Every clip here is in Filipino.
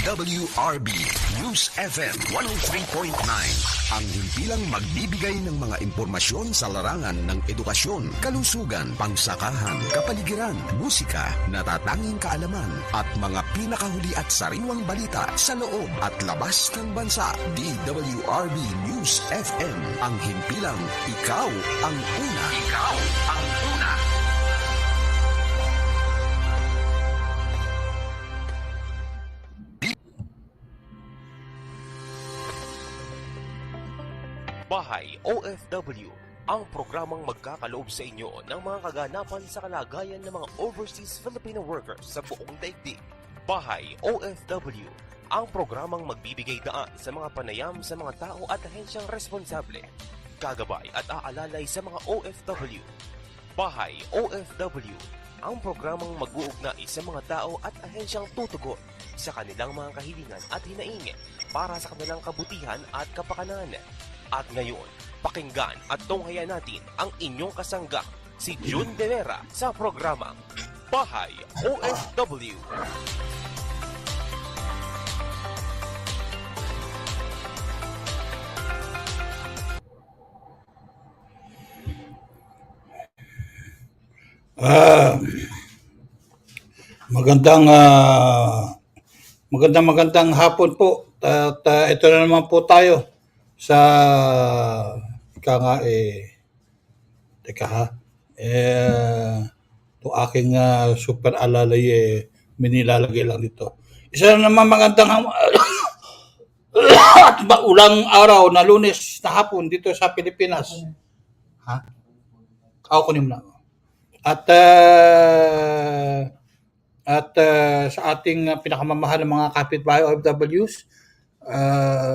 DWRB News FM 103.9. Ang himpilang magbibigay ng mga impormasyon sa larangan ng edukasyon, kalusugan, pangsakahan, kapaligiran, musika, natatanging kaalaman, at mga pinakahuli at sariwang balita sa loob at labas ng bansa. DWRB News FM. Ang himpilang ikaw ang una. Ikaw ang una. Bahay OFW, ang programang magkakaloob sa inyo ng mga kaganapan sa kalagayan ng mga overseas Filipino workers sa buong daigdig. Bahay OFW, ang programang magbibigay daan sa mga panayam sa mga tao at ahensyang responsable, gagabay at aalalay sa mga OFW. Bahay OFW, ang programang mag-uugnay sa mga tao at ahensyang tutugon sa kanilang mga kahilingan at hinaingin para sa kanilang kabutihan at kapakanan. At ngayon, pakinggan at tunghayan natin ang inyong kasangga, si June De Vera, sa programang Bahay OFW. Magandang hapon po. At ito na naman po tayo sa itong aking super alalay minilalagay lang dito. Isa na naman magandang at maulang araw na Lunes na hapon dito sa Pilipinas. Ako kunin mo na. At sa ating pinakamamahal ng mga kapitbahay OFWs,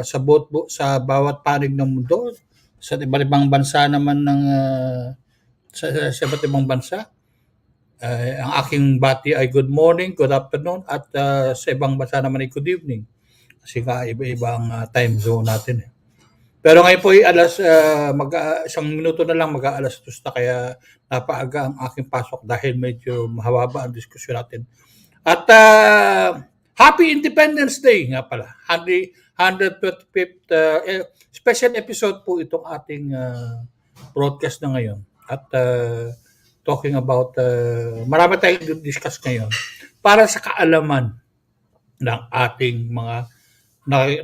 sa bawat panig ng mundo, sa iba't ibang bansa naman sa iba't ibang bansa, ang aking bati ay good morning, good afternoon, at sa ibang bansa naman ay good evening, kasi nga iba-ibang time zone natin. Pero ngayon po ay isang minuto na lang mag-aalas 2 na, kaya napaaga ang aking pasok dahil medyo mahaba ang diskusyon natin. At Happy Independence Day nga pala. 125th special episode po itong ating broadcast na ngayon. At talking about, marami tayong discuss ngayon para sa kaalaman ng ating mga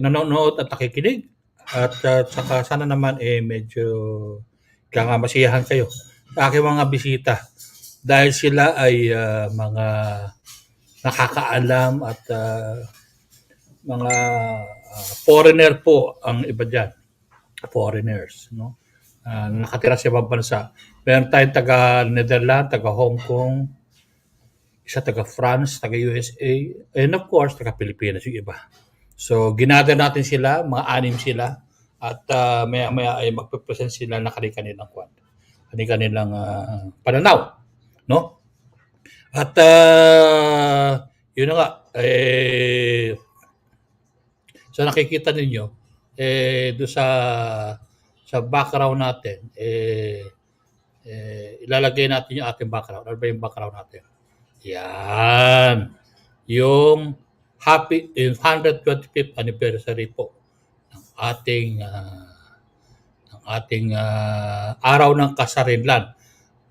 nanonood at nakikinig. At saka sana naman medyo masiyahan kayo sa aking mga bisita. Dahil sila ay mga nakakaalam at mga foreigner po ang iba dyan. Foreigners, no? Nakatira sa ibang bansa. Meron tayong taga Netherlands, taga Hong Kong, isa taga France, taga USA, and of course, taga Pilipinas yung iba. So, ginather natin sila, mga 6 sila, at maya-maya ay magpe-present sila na kanilang pananaw, no? At yun na nga, so nakikita ninyo, doon sa background natin, ilalagay natin yung ating background. Ano ba yung background natin? Yan. Yung happy 125th anniversary po ng ating araw ng Kasarinlan.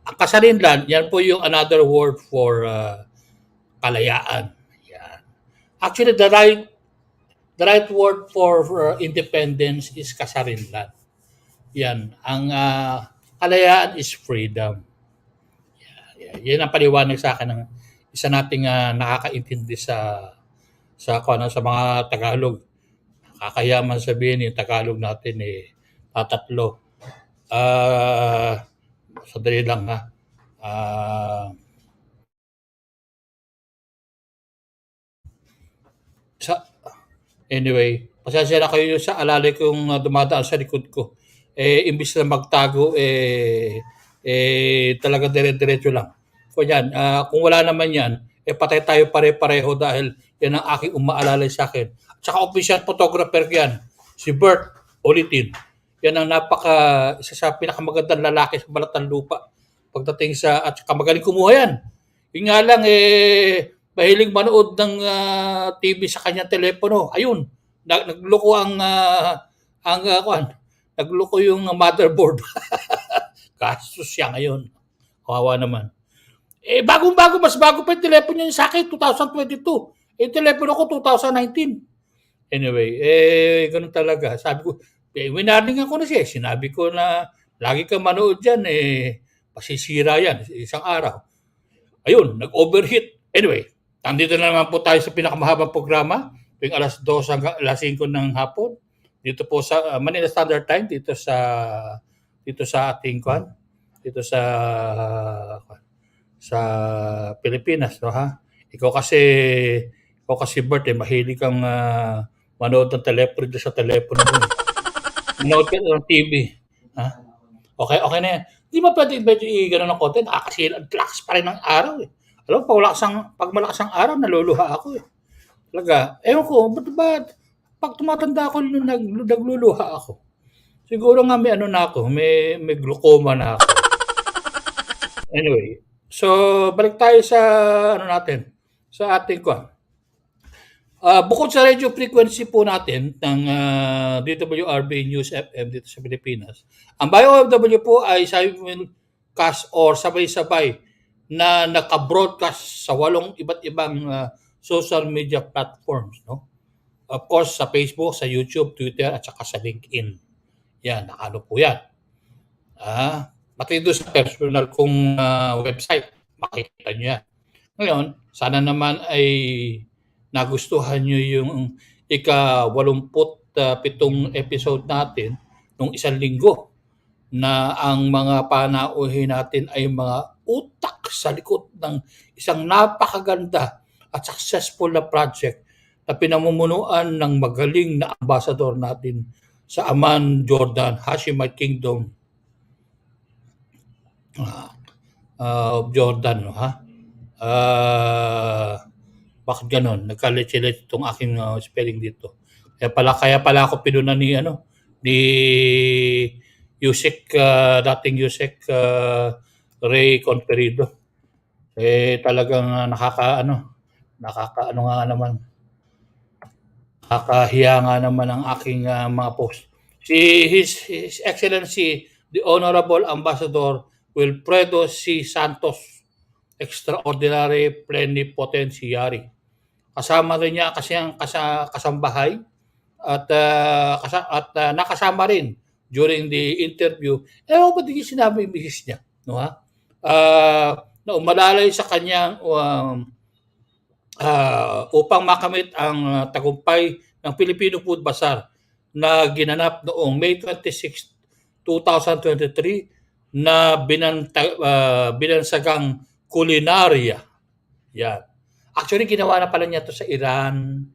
Ang Kasarinlan, yan po yung another word for kalayaan. Yan. Actually, the right word for independence is Kasarinlan. Yan. Ang kalayaan is freedom. Yan ang paliwanag sa akin ng isa nating nakakaintindi sa mga Tagalog. Kakayaman sabihin yung Tagalog natin tatatlo. Sadali lang ha. Anyway, pasensya na kayo sa alalay kong dumadaan sa likod ko. Imbis na magtago, talaga dire-diretso lang. Kung wala naman yan, patay tayo pare-pareho dahil yan ang aking umaalalay sa akin. At saka official photographer yan, si Bert Ulitin. Yan ang isa sa pinakamagandang lalaki sa balat ng lupa. Pagdating at saka magaling kumuha yan. Yun nga lang, mahilig manood ng TV sa kanyang telepono. Ayun, nagloko nagloko yung motherboard. Gastos siya ngayon. Kawawa naman. Mas bago pa yung telepono niya sa akin, 2022. Yung telepono ko, 2019. Anyway, ganun talaga. Sabi ko, winarningan ko na siya. Sinabi ko na, lagi kang manood dyan, pasisira yan isang araw. Ayun, nag-overheat. Anyway, nandito na naman po tayo sa pinakamahabang programa, tuwing alas 2 hanggang alas 5 ng hapon. Dito po sa Manila Standard Time, dito sa ating dito sa Pilipinas, no ha? Ikaw kasi Bert, mahilig kang manood ng telepono sa telepono mo. Manood ka ng TV. Ha? Okay na yan. Di ba pwede medyo i-gano'n ng konti? Kasi ang lakas pa rin ng araw eh. Alam mo, pag malakas ang araw, naluluha ako eh. Talaga. Ewan ko, ba't pag tumatanda ako, nagluluha ako. Siguro nga may may glaucoma na ako. Anyway, so balik tayo sa sa ating bukod sa radio frequency po natin ng DWRB News FM dito sa Pilipinas, ang BioFW po ay simulcast or sabay-sabay na naka-broadcast sa 8 iba't ibang social media platforms, no? Of course, sa Facebook, sa YouTube, Twitter, at saka sa LinkedIn. Yan, nakano po yan. Pati doon sa personal kong website, makikita nyo yan. Ngayon, sana naman ay nagustuhan nyo yung ika-87 episode natin nung isang linggo na ang mga panauhin natin ay mga utak sa likod ng isang napakaganda at successful na project na pinamumunuan ng magaling na ambassador natin sa Amman, Jordan, Hashemite Kingdom of Jordan, no, ha? Bakit ganon? Nagkalit-silit itong aking spelling dito. Kaya pala ako pinunan ni Yusek, dating Yusek Ray Conferido. Talagang nakakahiya nga naman ang aking mga post. His Excellency, the Honorable Ambassador Wilfredo C. Santos, Extraordinary Plenipotentiary. Kasama rin niya kasi ang kasambahay at nakasama rin during the interview. Ewan ko ba din sinabi yung misis niya, no ha? Na umalalay sa kanyang upang makamit ang tagumpay ng Filipino Food Bazaar na ginanap noong May 26, 2023 na binansagang kulinarya. Yan. Actually, ginawa na pala niya to sa Iran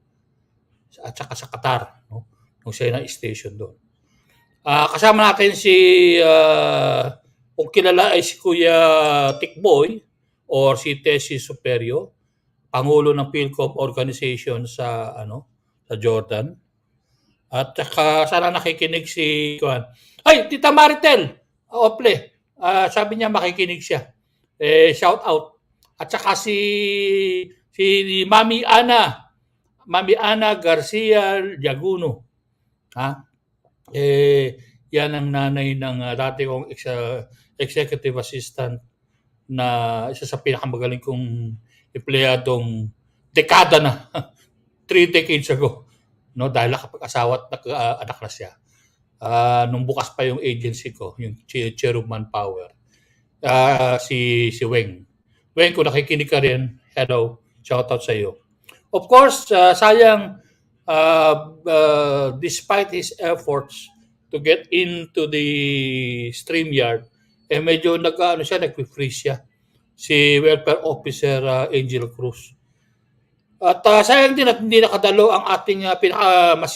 at saka sa Qatar, no? Nung siya na-station doon. Kasama natin kung kilala ay si Kuya Tikboy or si Tessie Superio, Pangulo ng PhilCom Organization sa Jordan. At saka sana nakikinig si Kuan. Ay, Tita Maritel, Ople. Sabi niya makikinig siya. Shout out. At saka si Mami Ana Garcia Diaguno. Yan ang nanay ng dati kong executive assistant na isa sa pinakamagaling kong empleyadong dekada na. 3 decades ago. No, dahil nakapag-asawa at anak na siya. Nung bukas pa yung agency ko, yung Chair of Manpower. Si Weng. Weng, kung nakikinig ka rin, hello, shout out sa iyo. Of course, sayang, despite his efforts to get into the StreamYard, medyo nag-freeze siya. Si Welfare Officer Angel Cruz. At sayang din at hindi nakadalo ang ating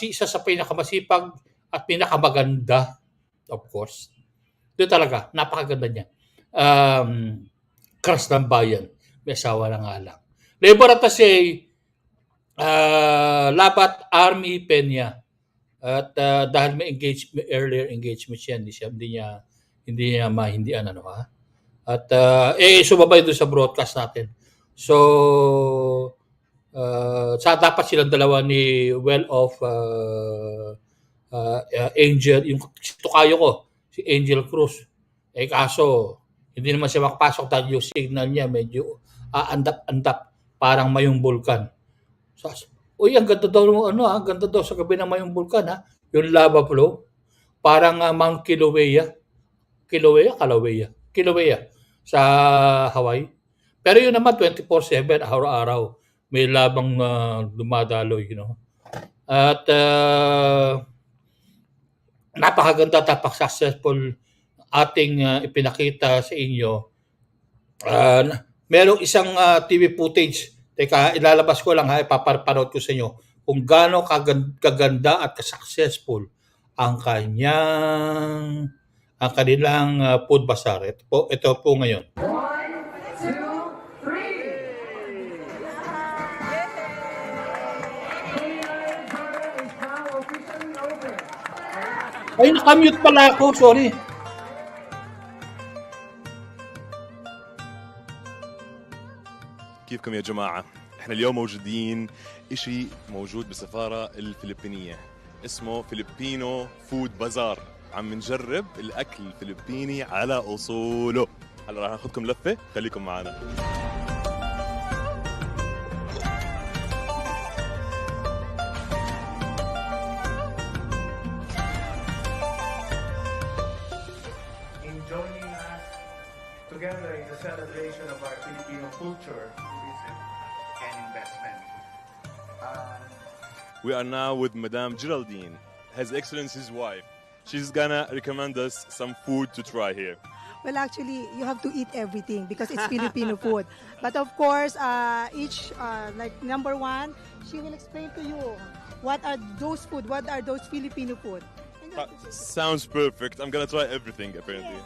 isa sa pinakamasipag at pinakamaganda, of course. Doon talaga, napakaganda niya. Crush ng bayan. May asawa na nga lang. Labor Attaché, Labat Army Peña. At dahil may earlier engagement siya, hindi niya mahindian ha. At sumabay doon sa broadcast natin. So Dapat silang dalawa ni well-off Angel, yung tukayo ko, si Angel Cruz. Kaso, hindi naman siya makapasok dahil yung signal niya medyo aandap-andap, parang mayong bulkan. Uy, ang ganda daw, ang ganda daw sa gabi ng mayong bulkan, ha? Yung lava flow, parang Mount Kilauea sa Hawaii. Pero yun naman 24/7 araw-araw may labang dumadaloy, At napakaganda at successful ating ipinakita sa inyo. Merong isang TV footage. Teka, ilalabas ko lang, ipapanood ko sa inyo kung gaano kaganda at successful ang kanilang food bazaar. Ito po ngayon. 1, 2, 3. Ay, nakamute pala ako. Sorry. كيفكم يا جماعة؟ احنا اليوم موجودين اشي موجود بالسفارة الفلبينية اسمه فيلبينو فود بازار. عم نجرب الاكل الفلبيني على اصوله. هلا راح ناخذكم لفة، خليكم معنا. Joining us together in the celebration of our Filipino culture, tourism, and investment. We are now with Madame Geraldine, His Excellency's wife. She's gonna recommend us some food to try here. Well, actually, you have to eat everything because it's Filipino food. But of course, like number one, she will explain to you what are those Filipino food. Sounds perfect. I'm gonna try everything apparently.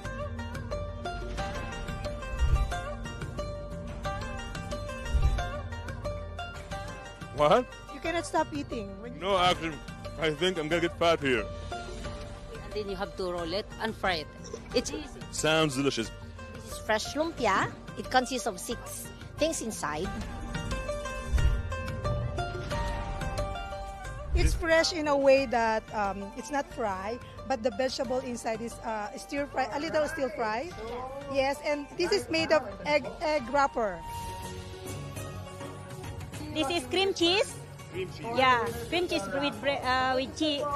What? You cannot stop eating. No, actually, I think I'm gonna get fat here. And then you have to roll it and fry it. It's easy. Sounds delicious. It's fresh lumpia. It consists of 6 things inside. It's fresh in a way that it's not fried, but the vegetable inside is stir fry, a little stir fry. Yes, and this is made of egg wrapper. This is cream cheese. Yeah, cream cheese with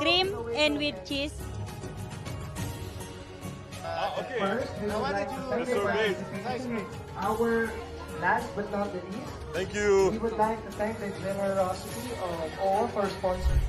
cream and with cheese. Okay. First, we would like to thank you for participating. Our last but not the least, Thank we you. would like to thank the generosity of all for sponsoring.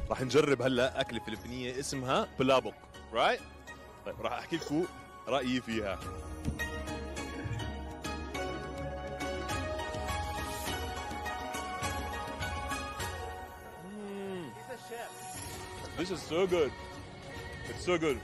راح نجرب هلا اكله فلبينيه اسمها بلابوك، رايت؟ طيب راح احكي لكم رايي فيها. This is so good. It's so good.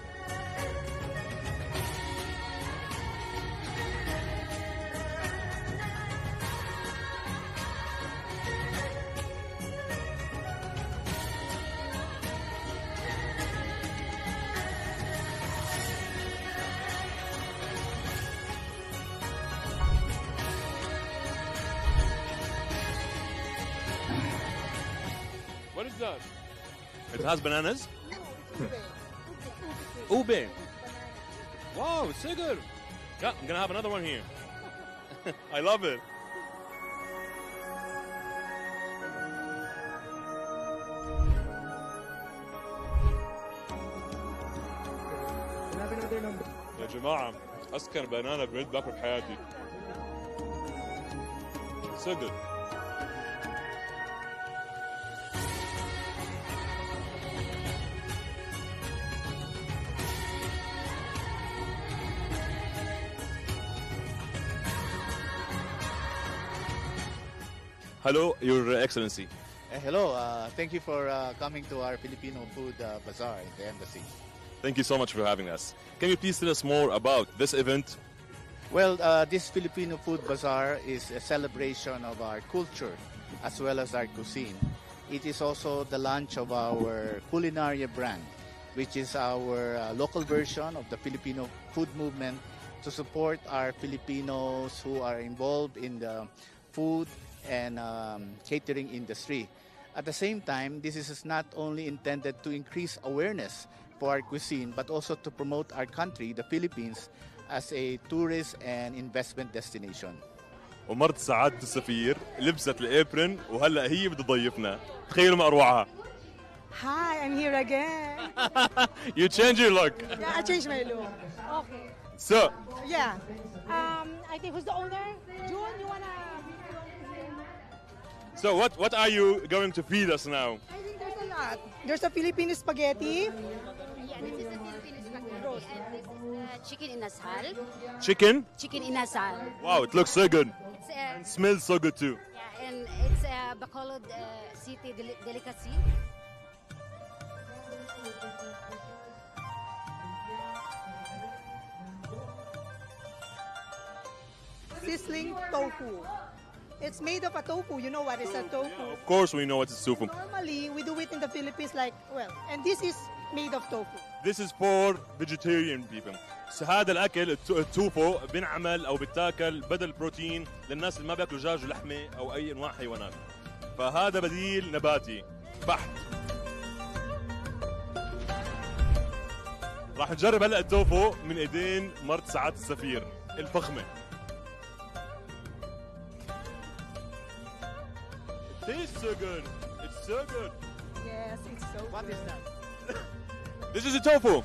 What is that? It has bananas? Ube. Wow, it's so good. Yeah, I'm gonna have another one here. I love it. يا جماعة أسكر بنانا بريد باكل بحياتي. So good. Hello, Your Excellency. Hello, thank you for coming to our Filipino food bazaar in the embassy. Thank you so much for having us. Can you please tell us more about this event? Well, this Filipino Food Bazaar is a celebration of our culture as well as our cuisine. It is also the launch of our Culinaria brand, which is our local version of the Filipino food movement to support our Filipinos who are involved in the food and catering industry. At the same time, this is not only intended to increase awareness for our cuisine, but also to promote our country, the Philippines, as a tourist and investment destination. ومرت سعادة السفير لبست الابرن وهلا هي بدها تضيفنا. تخيلوا ما اروعها. Hi, I'm here again. You change your look. Yeah, I changed my look. Okay. So, Yeah. I think who's the owner? June, you wanna? so what are you going to feed us now? I think there's a lot. There's a Filipino spaghetti. Yeah, this is a Filipino spaghetti. And this is chicken inasal. Chicken? Chicken inasal. Wow, it looks so good. It's And smells so good too. yeah, and it's a Bacolod City delicacy. Sizzling tofu. It's made of a tofu. You know what is a tofu? Of course we know what is tofu. Normally, we do it in the Philippines like, well, and this is made of tofu. This is for vegetarian people. So هذا الأكل التوفو بنعمل أو بتاكل بدل بروتين للناس اللي ما بياكلوا دجاج ولحمة أو أي أنواع حيوانات. فهذا بديل نباتي بحت. راح نجرب هلا التوفو من ايدين مرت سعادة السفير الفخمة. It tastes so good. It's so good. Yes, it's so What is that? This is a tofu.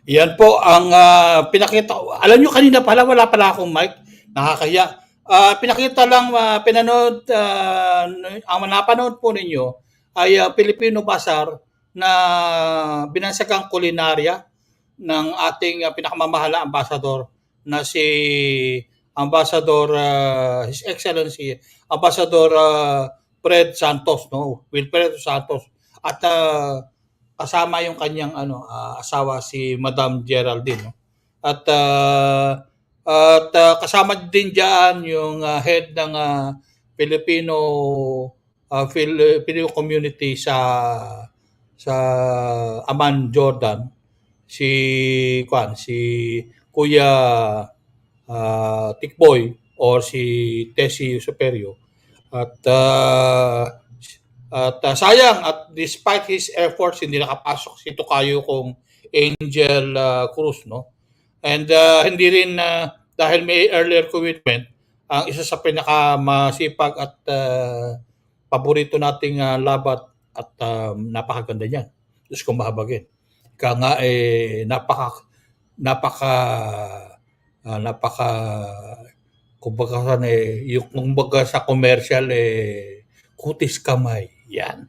Yan po ang pinakita ko. Alam nyo, kanina pala, wala pala akong mic. Nakakaya. Pinakita lang, pinanood, ang napanood po ninyo ay Filipino Bazaar na binansagang kulinarya ng ating pinakamamahal na ambassador na si Ambassador, His Excellency, Ambassador Fred Santos, no? Wilfredo Santos. At kasama yung kanyang asawa si Madam Geraldine, no? At kasama din diyan yung head ng Filipino Filipino community sa Amman, Jordan, si Kuya Tikboy or si Tessie Superio. At sayang, at despite his efforts, hindi nakapasok si Tokayo kong Angel Cruz, no? And hindi rin dahil may earlier commitment, ang isa sa pinakamasipag at paborito nating labat at napakaganda niyan. Diyos kong mahabagin. Ika nga kumbaga sa commercial kutis kamay. Yan.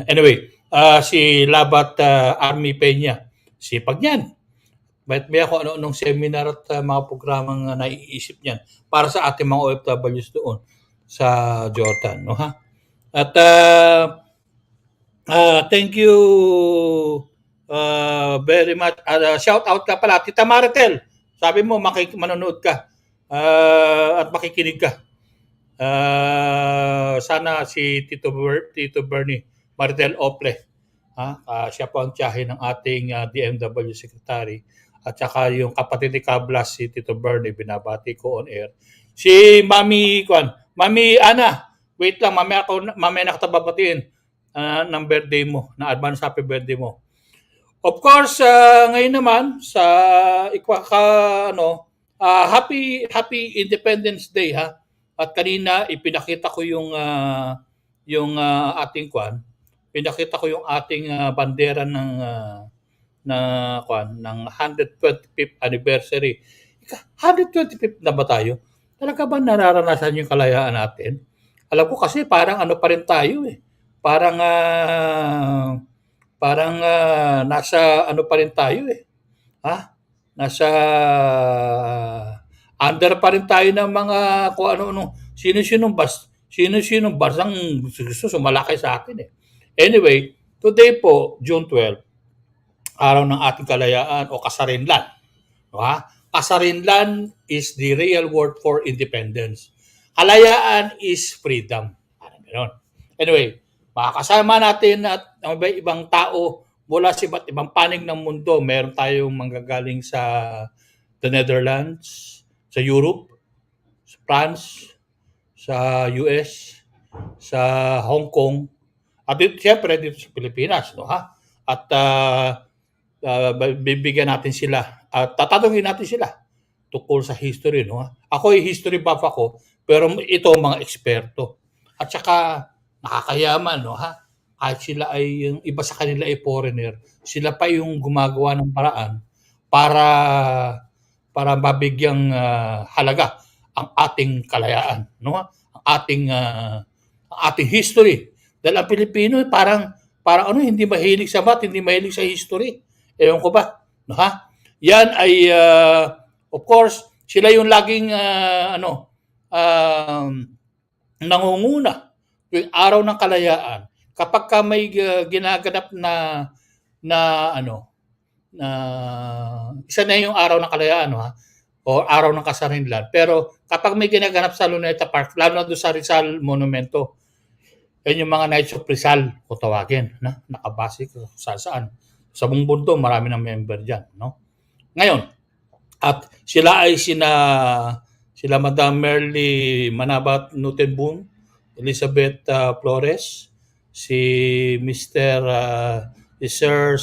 Anyway, si Labat Army Peña, sipag niyan. May ako ano-anong seminar at mga programang naiisip niyan para sa ating mga OFWs doon sa Jordan, no ha? At thank you very much. Shout out ka pala, Tita Maritel. Sabi mo manonood ka at makikinig ka. Sana si Tito Bernie Maritel Ople, siya po ang tiyahe ng ating DMW Secretary, at saka yung kapatid ni Kablas, si Tito Bernie, binabati ko on air. Si Mami Ana, wait lang, mamaya nakatababatiin ng birthday mo, na advance happy birthday mo. Of course, ngayon naman sa Happy Independence Day, ha. At kanina ipinakita ko yung ating pinakita ko yung ating bandera ng 125th anniversary. 125th na ba tayo? Talaga ba nararanasan yung kalayaan natin? Alam ko kasi parang ano pa rin tayo eh. Parang nasa ano pa rin tayo eh. Ha? Nasa under pa rin tayo ng mga kung ano sino-sinong bansang gusto sumalakay sa atin eh. Anyway, today po, June 12, araw ng ating kalayaan o Kasarinlan. Kasarinlan is the real word for independence. Kalayaan is freedom. Parang gano'n. Anyway, makakasama natin at ang ibang tao mula sa iba't ibang panig ng mundo. Meron tayong manggagaling sa the Netherlands, sa Europe, sa France, sa US, sa Hong Kong, at siyempre dito sa Pilipinas. At bibigyan natin sila at tatanungin natin sila tungkol sa history. Ako ay history buff ako, pero ito mga eksperto. At saka nakakayaman, kahit sila ay, yung iba sa kanila ay foreigner, sila pa yung gumagawa ng paraan para mabigyang halaga ang ating kalayaan, ang ating history. Dahil ang Pilipino parang hindi mahilig sa math, hindi mahilig sa history. Ewan ko ba? Yan ay of course sila yung laging nangunguna tuwing araw ng kalayaan. Kapag ka may ginaganap na isa na yung araw ng kalayaan, o araw ng Kasarinlan. Pero kapag may ginaganap sa Luneta Park, lalo na doon sa Rizal Monumento, yan yung mga Knights of Rizal kung tawagin, nakabase saan. Sa buong mundo, marami ng member dyan. Ngayon, at sila ay sila Madam Merly Manabat Nutenbun, Elizabeth Flores, si Mr. Sir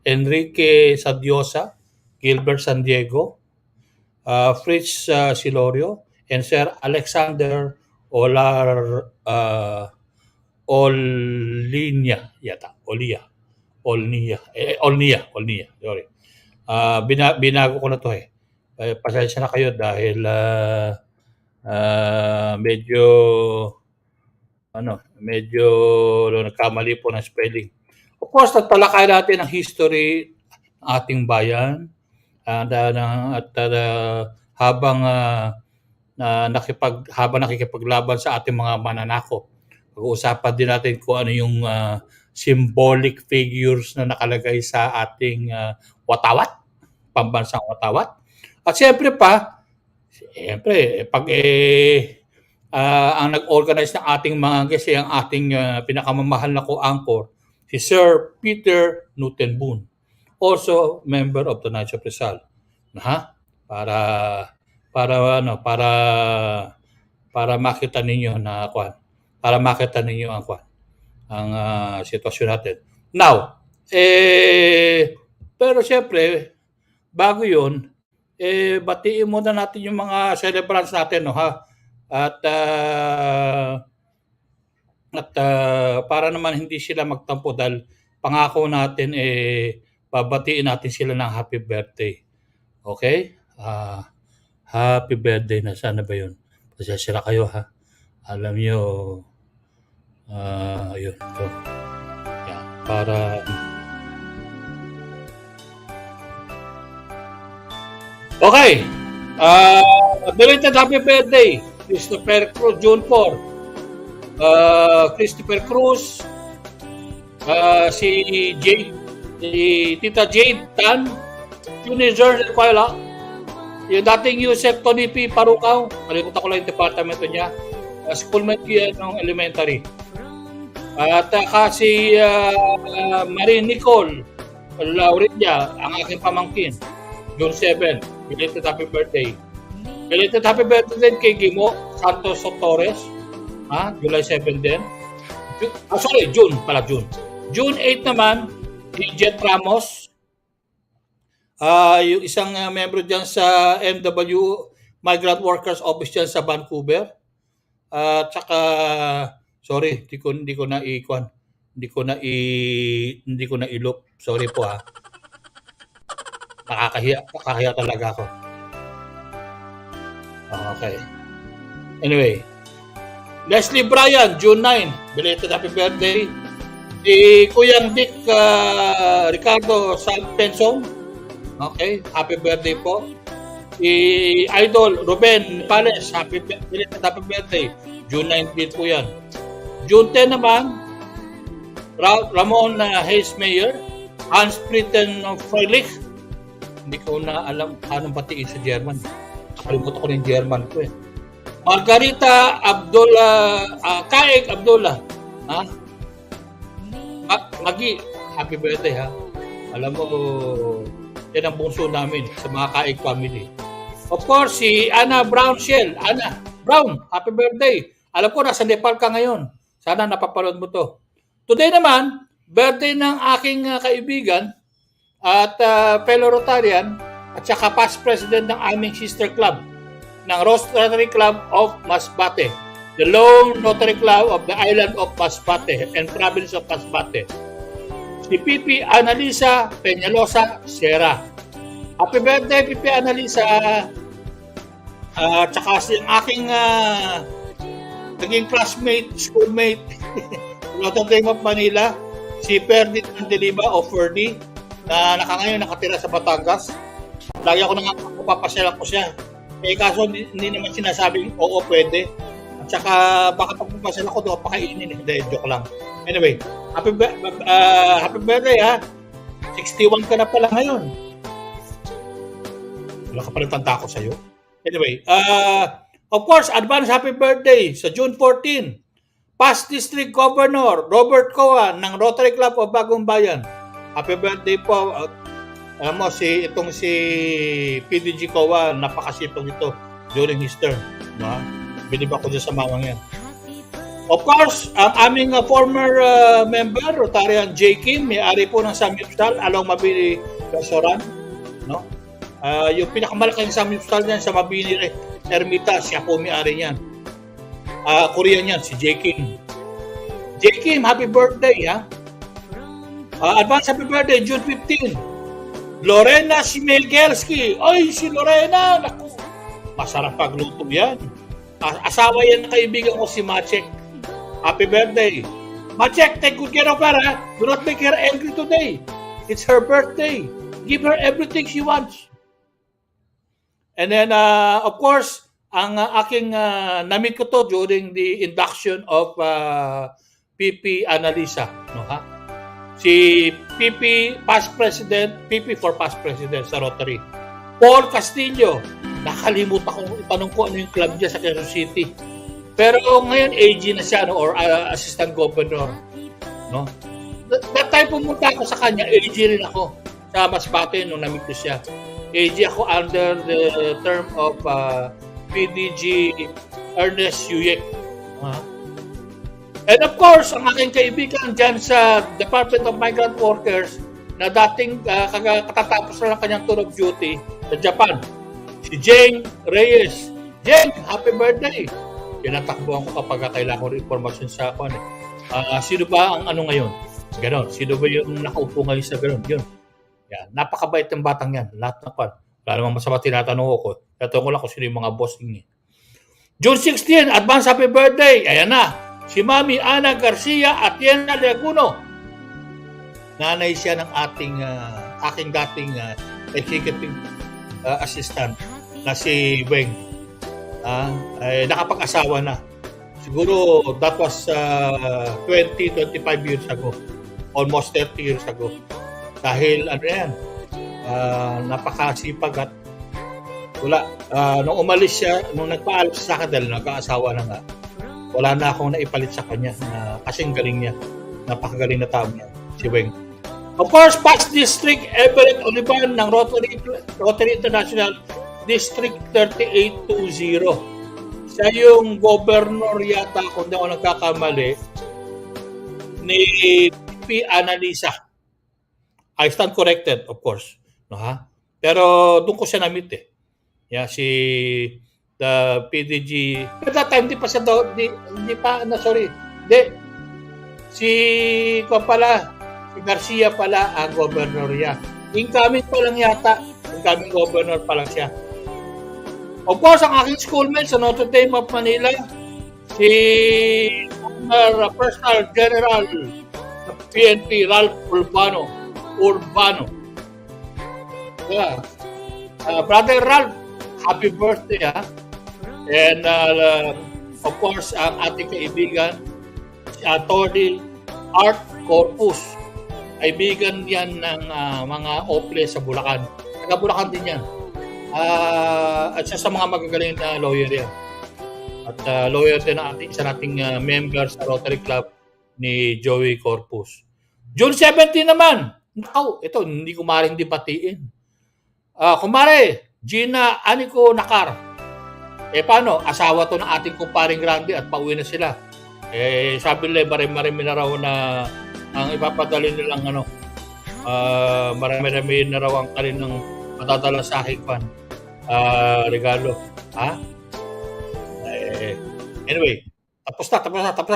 Enrique Sadiosa, Gilbert San Diego, Fritz Silorio, and Sir Alexander Olnia yata. Olnia, sorry. Binago ko na to eh. Pasensya na kayo dahil medyo nagkamali po ng spelling. Of course, tatalakay natin ang history ng ating bayan at habang nakikipaglaban sa ating mga mananakop. Pag-uusapan din natin kung ano yung symbolic figures na nakalagay sa ating watawat, pambansang watawat. At siyempre pag ang nag-organize ng ating mga kasi ang ating pinakamamahal na co-anchor, si Sir Peter Nutenbun, also member of the Knights of Rizal. Para makita ninyo ang sitwasyon natin. Now, pero siyempre, bago yun, batiin muna natin yung mga celebrants natin, At para naman hindi sila magtampo dahil pangako natin babatiin natin sila ng happy birthday. Okay? Happy birthday na sana ba yun? Pasensya kayo Alam nyo, yun. So, yeah, para... Okay. Belated happy birthday, Christopher Cruz, June 4. Christopher Cruz, si Tita Jade Tan, Junior Kuala, yung dating Yusef Tony P. Parukaw, kalimutan ko lang yung departamento niya, schoolmate yan ng elementary. At si Marie Nicole Laurelia, ang aking pamangkin, June 7, belated happy birthday. Belated happy birthday din kay Gimo Santos Torres, July 7 din. June. June 8 naman, si Jet Ramos, yung isang membro dyan sa MW Migrant Workers Office dyan sa Vancouver. Tsaka, sorry, hindi ko na i-loop. Sorry po Nakakahiya talaga ako. Okay. Anyway, Leslie Bryan, June 9. Belated happy birthday. Si Kuyang Dick Ricardo Salpensong. Okay, happy birthday po. Si Idol Ruben Pales, belated happy birthday. June 19 po yan. June 10 naman, Ramon Hayes Mayer, Hans Britten Freilich. Hindi ko na alam anong batiin sa German. Nakalimutan ko yung German ko eh. Margarita Abdullah, Kaeg Abdullah. Ha? Magi, happy birthday ha. Alam mo, yan ang bunso namin sa mga Kaeg family. Of course, si Anna Brown Shell. Anna Brown, happy birthday. Alam ko, nasa Nepal ka ngayon. Sana napapanood mo to. Today naman, birthday ng aking kaibigan at fellow Rotarian at saka past president ng aming sister club ng Rotary Club of Masbate, the lone Rotary Club of the island of Masbate and province of Masbate. Si Pipi Analisa Peñalosa Sierra. Happy birthday, Pipi Analisa. Tsaka si aking naging classmate, schoolmate, Notre Dame of Manila, si Ferdinand de Lima o Ferdy, na ngayon nakatira sa Batangas. Lagi ako nang papasyalan ko siya. Eh kaso hindi naman sinasabing oo pwede. At saka baka pagpapasyalan ko doon pakainin. Hindi, joke lang. Anyway, happy birthday ha. 61 ka na pala ngayon. Wala ka pa rin tanda ko sa'yo. Anyway, of course, advance happy birthday sa June 14. Past District Governor Robert Coa ng Rotary Club of Bagong Bayan. Happy birthday po. Alam mo, si PDG Coa, napakasipag ito during his term. No? Bilib ako dyan sa mamang yan. Of course, ang aming former member, Rotarian J. Kim, may-ari po ng Samyupstal, along Mabini Restaurant. No? Yung pinakamalaking Samyupstal niyan sa Mabini Ermita, siya po may-ari niyan. Korean yan, si J. Kim. J. Kim, happy birthday, ha? Advance happy birthday, June 15. Lorena Simigelski. Ay, si Lorena! Naku, masarap pagluto yan. Asawa yan ng kaibigan ko si Machek. Happy birthday. Machek, take good care of her, ha? Do not make her angry today. It's her birthday. Give her everything she wants. And then, of course, ang aking namit ko to during the induction of PP Analisa. No, ha? Si PP for past president sa Rotary. Paul Castillo, nakalimutan kong itanong ko ano yung club niya sa Quezon City. Pero ngayon AG na siya, no, or assistant governor. No? That time pumunta ako sa kanya, AG rin ako sa Masbate nung namit ko siya. AG ako under the term of PDG Ernest Yuyek. And of course, ang aking kaibigan dyan sa Department of Migrant Workers na dating katatapos na lang kanyang tour of duty sa Japan, si Jeng Reyes. Jeng, happy birthday! Pinatakbuhan ko kapag kailangan ko rin informasyon sa ako. Sino ba ang ano ngayon? Ganon. Sino ba yung nakaupo ngayon sa ganon? Yun. Yan. Napakabait ng batang yan. Lahat na pa. Wala namang masama tinatanong ko. Tatanong ko lang kung sino yung mga bossing niya. June 16, advance happy birthday! Ayan na. Si Mami Ana Garcia at Yena Leguno. Nanay siya ng aking dating executive assistant na si Weng. Ay nakapag-asawa na. Siguro that was 20-25 years ago. Almost 30 years ago. Dahil ano yan, napakasipag at wala. Nung umalis siya, nung nagpaalis sa akin dahil nag-aasawa na nga, wala na akong naipalit sa kanya na kasing galing niya. Napakagaling na tao niya, si Weng. Of course, past district, Everett Olivan ng Rotary International District 3820. Siya yung governor yata, kung di ako nagkakamali, ni P. Analisa. I stand corrected, of course. No, ha? Pero doon ko siya na-meet eh. Yeah, si the PDG. At that time, di pa siya daw, si Garcia pala ang governor niya. Incoming pa lang yata. Incoming governor pa lang siya. Of course, ang aking schoolmate sa Notre Dame of Manila, si former Personal General ng PNP Ralph Urbano. Yeah. Brother Ralph, happy birthday ha. And of course, ang ating kaibigan, si Atty. Art Corpus. Kaibigan yan ng mga OPLE sa Bulacan. Taga Bulacan din yan. At siya sa mga magagaling na lawyer yan. At lawyer din ang isa nating member sa Rotary Club ni Joey Corpus. June 17 naman. Ito, hindi ko maring di batiin. Kumare, Gina Anico Nakar. Paano? Asawa to ng ating kumparing Grande at pauwi na sila. Sabi nila, marami na raw na ang ipapadali nilang marami na raw ang kanilang matadala sa aking regalo. Ha? Anyway, tapos na.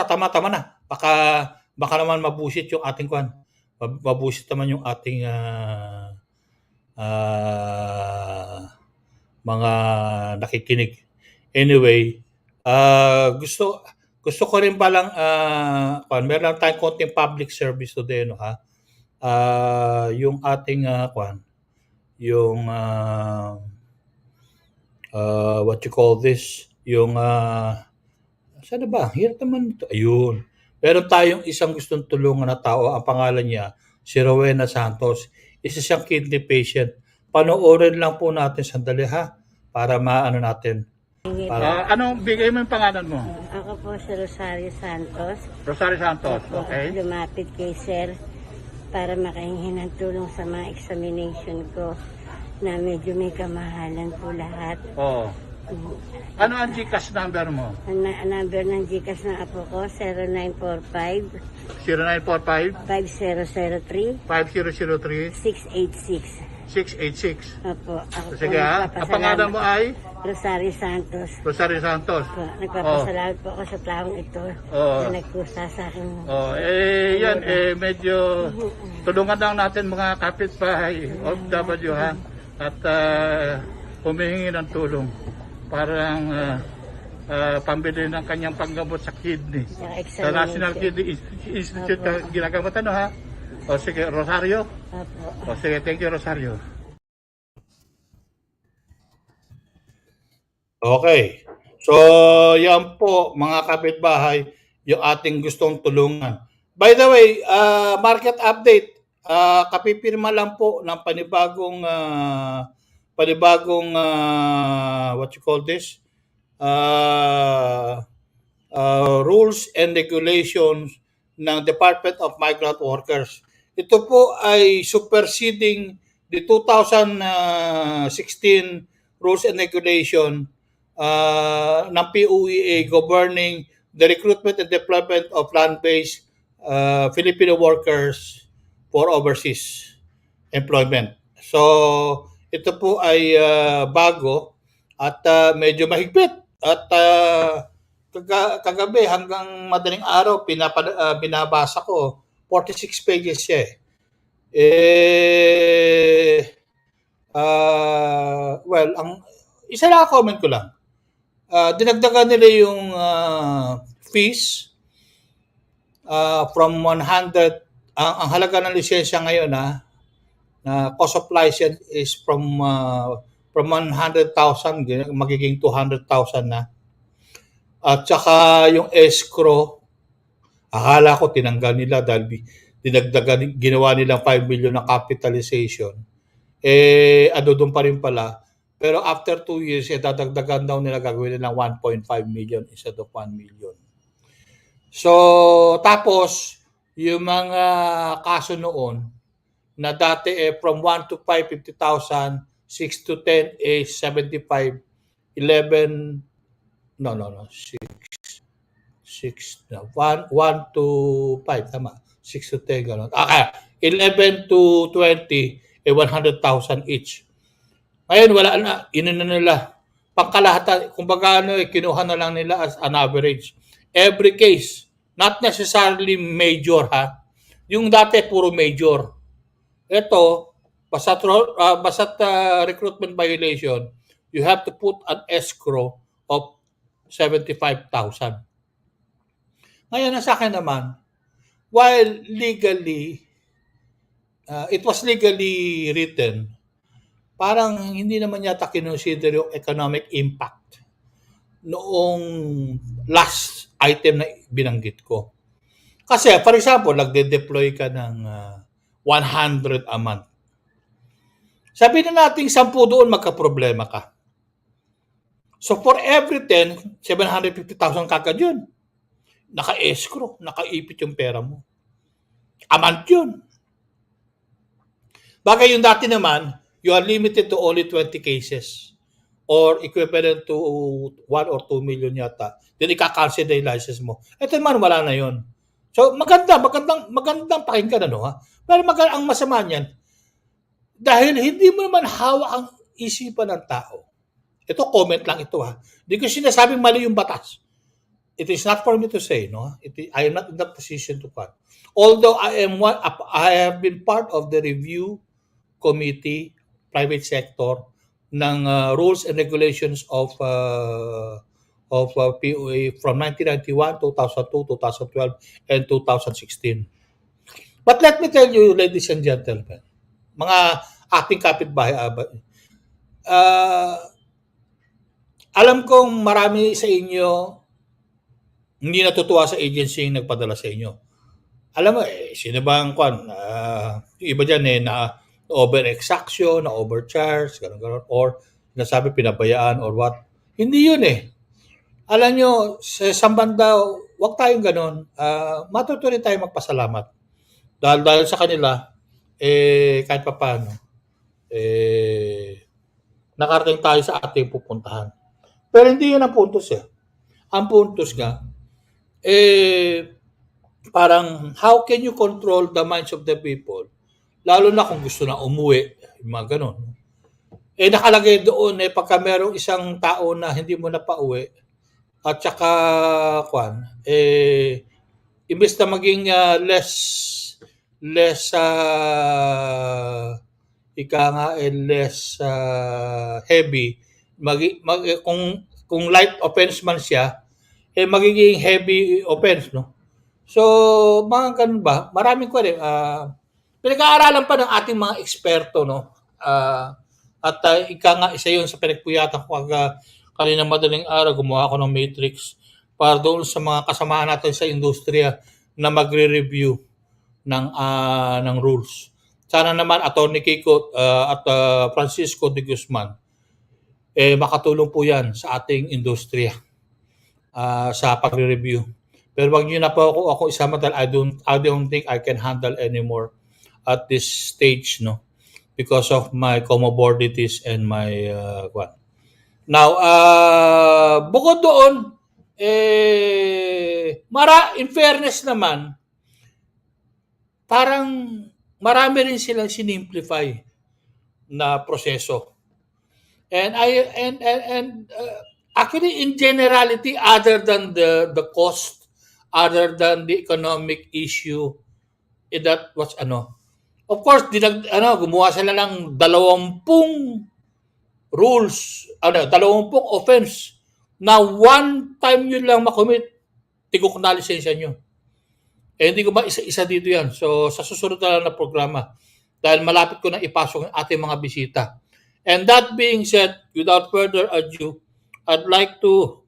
Tama na. Baka naman mabusit yung ating mabusit naman yung ating mga nakikinig. Anyway, gusto ko rin palang meron lang tayong konting public service today, no, ha? Yung ating yung what you call this, yung saan na ba? Hirap naman ito. Ayun. Meron tayong isang gustong tulungan na tao, ang pangalan niya si Rowena Santos. Isa siyang kidney patient. Panoorin lang po natin sandali, ha, para maano natin. Anong bigay mo yung pangalan mo? Ako po si Rosario Santos. Rosario Santos, okay. Lumapit kay Sir para makahingi ng tulong sa mga examination ko na medyo may kamahalan po lahat. Oo. Ano ang GCash number mo? Ang number ng GCash ng apo ko, 0945 0945 5003 5003 686. 686. Opo. Ako Sige, ha? Ang pangalan mo ay? Rosario Santos. Rosario Santos. Po, nagpapasalamat po ako sa taong ito na nagkusa sa akin. Yan, medyo tulungan lang natin mga kapitbahay, OFW, ha? At humihingi ng tulong parang pambili ng kanyang panggamot sa kidney. Sa National Kidney Institute ginagamot, ano, ha? Sige, Rosario? Opo. Sige, thank you, Rosario. Okay. So, yan po, mga kapitbahay, yung ating gustong tulungan. By the way, market update. Kapipirma lang po ng panibagong what you call this? Rules and regulations ng Department of Migrant Workers. Ito po ay superseding the 2016 Rules and Regulation ng PUEA governing the recruitment and deployment of land-based Filipino workers for overseas employment. So, ito po ay bago at medyo mahigpit. At kagabi hanggang madaling araw binabasa ko 46 pages siya. Well, ang isa lang comment ko lang. Dinagdagan nila yung fees from 100 ang halaga ng lisensya ngayon na cost of license is from 100,000 magiging 200,000 na. At saka yung escrow, akala ko tinanggal nila dahil dinagdagan, ginawa nilang 5 million na capitalization. Doon pa rin pala. Pero after 2 years, dadagdagan daw nila, gagawin nila 1.5 million instead of 1 million. So, tapos, yung mga kaso noon, na dati from 1 to 5, 50,000, 6 to 10 is 75, 11, 1 to 5, tama. 6 to 10, gano'n. 11 to 20, 100,000 each. Ngayon, wala na. Inuna nila. Pangkalahatan, kumbaga kinuha na lang nila as an average. Every case, not necessarily major, ha? Yung dati, puro major. Ito, basta't recruitment violation, you have to put an escrow of 75,000. Ngayon, ang sa akin naman, while legally, it was legally written, parang hindi naman yata kinonsider yung economic impact noong last item na binanggit ko. Kasi, for example, nagde-deploy ka ng 100 a month. Sabihin na natin 10 doon magka-problema ka. So for every 10, 750,000 kagad yun. Naka-escrow, nakaipit yung pera mo. A month yun. Bagay yung dati naman, you are limited to only 20 cases or equivalent to 1 or 2 million yata. Then ika-cancel na yung license mo. Ito naman, wala na yun. So magandang pakinggan ha. Pero ang masama niyan, dahil hindi mo naman hawak ang isipan ng tao. Ito comment lang ito ha. Hindi ko sinasabing mali yung batas. It is not for me to say, no. I am not in that position to cut. Although I have been part of the review committee, private sector, ng rules and regulations of POA from 1991, 2002, 2012, and 2016. But let me tell you, ladies and gentlemen, mga ating kapitbahay, alam kong marami sa inyo hindi natutuwa sa agency yung nagpadala sa inyo. Alam mo, sino ba ang yung iba dyan na over-exaction, na overcharge, gano'n, or nasabi pinabayaan or what. Hindi yun Alam nyo, sa banda, wag tayong gano'n. Matutuloy tayo magpasalamat. Dahil sa kanila, kahit pa paano, nakarating tayo sa ating pupuntahan. Pero hindi yun ang puntos Ang puntos nga, parang how can you control the minds of the people? Lalo na kung gusto na umuwi, yung mga ganun. Nakalagay doon pagka merong isang tao na hindi mo na pauwi, at saka, imbes na maging less heavy, kung light offense man siya, magiging heavy offense, no? So, mga ganun ba? Maraming pinag-aaralan pa ng ating mga eksperto, no? At isa yun sa pinagpuyatan ko kanina madaling araw, gumawa ako ng matrix para doon sa mga kasamahan natin sa industriya na magre-review ng rules. Sana naman Atty. Kiko at Francisco de Guzman makatulong po yan sa ating industriya sa pagre-review. Pero wag niyo na po ako isama dahil I don't think I can handle anymore at this stage, no, because of my comorbidities and my Now, bukod doon, in fairness naman, parang marami rin silang sinimplify na proseso. And actually, in generality, other than the cost, other than the economic issue, that was of course, gumawa sila ng 20 rules, 20 offense na one time yun lang makomit, tigok na lisensya nyo. Hindi ko ba isa-isa dito yan. So, sa susunod na lang na programa, dahil malapit ko na ipasok ang ating mga bisita. And that being said, without further ado, I'd like to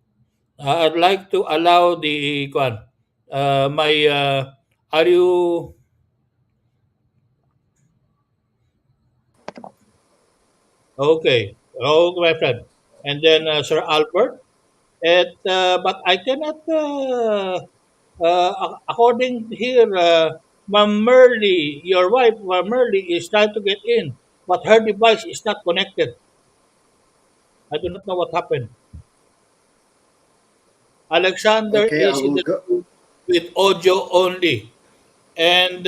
allow the are you okay? Oh, my friend. And then Sir Albert. But I cannot, according here, Ma'am Merly, your wife, Ma'am Merly, is trying to get in, but her device is not connected. I do not know what happened. Alexander is in the room with audio only. And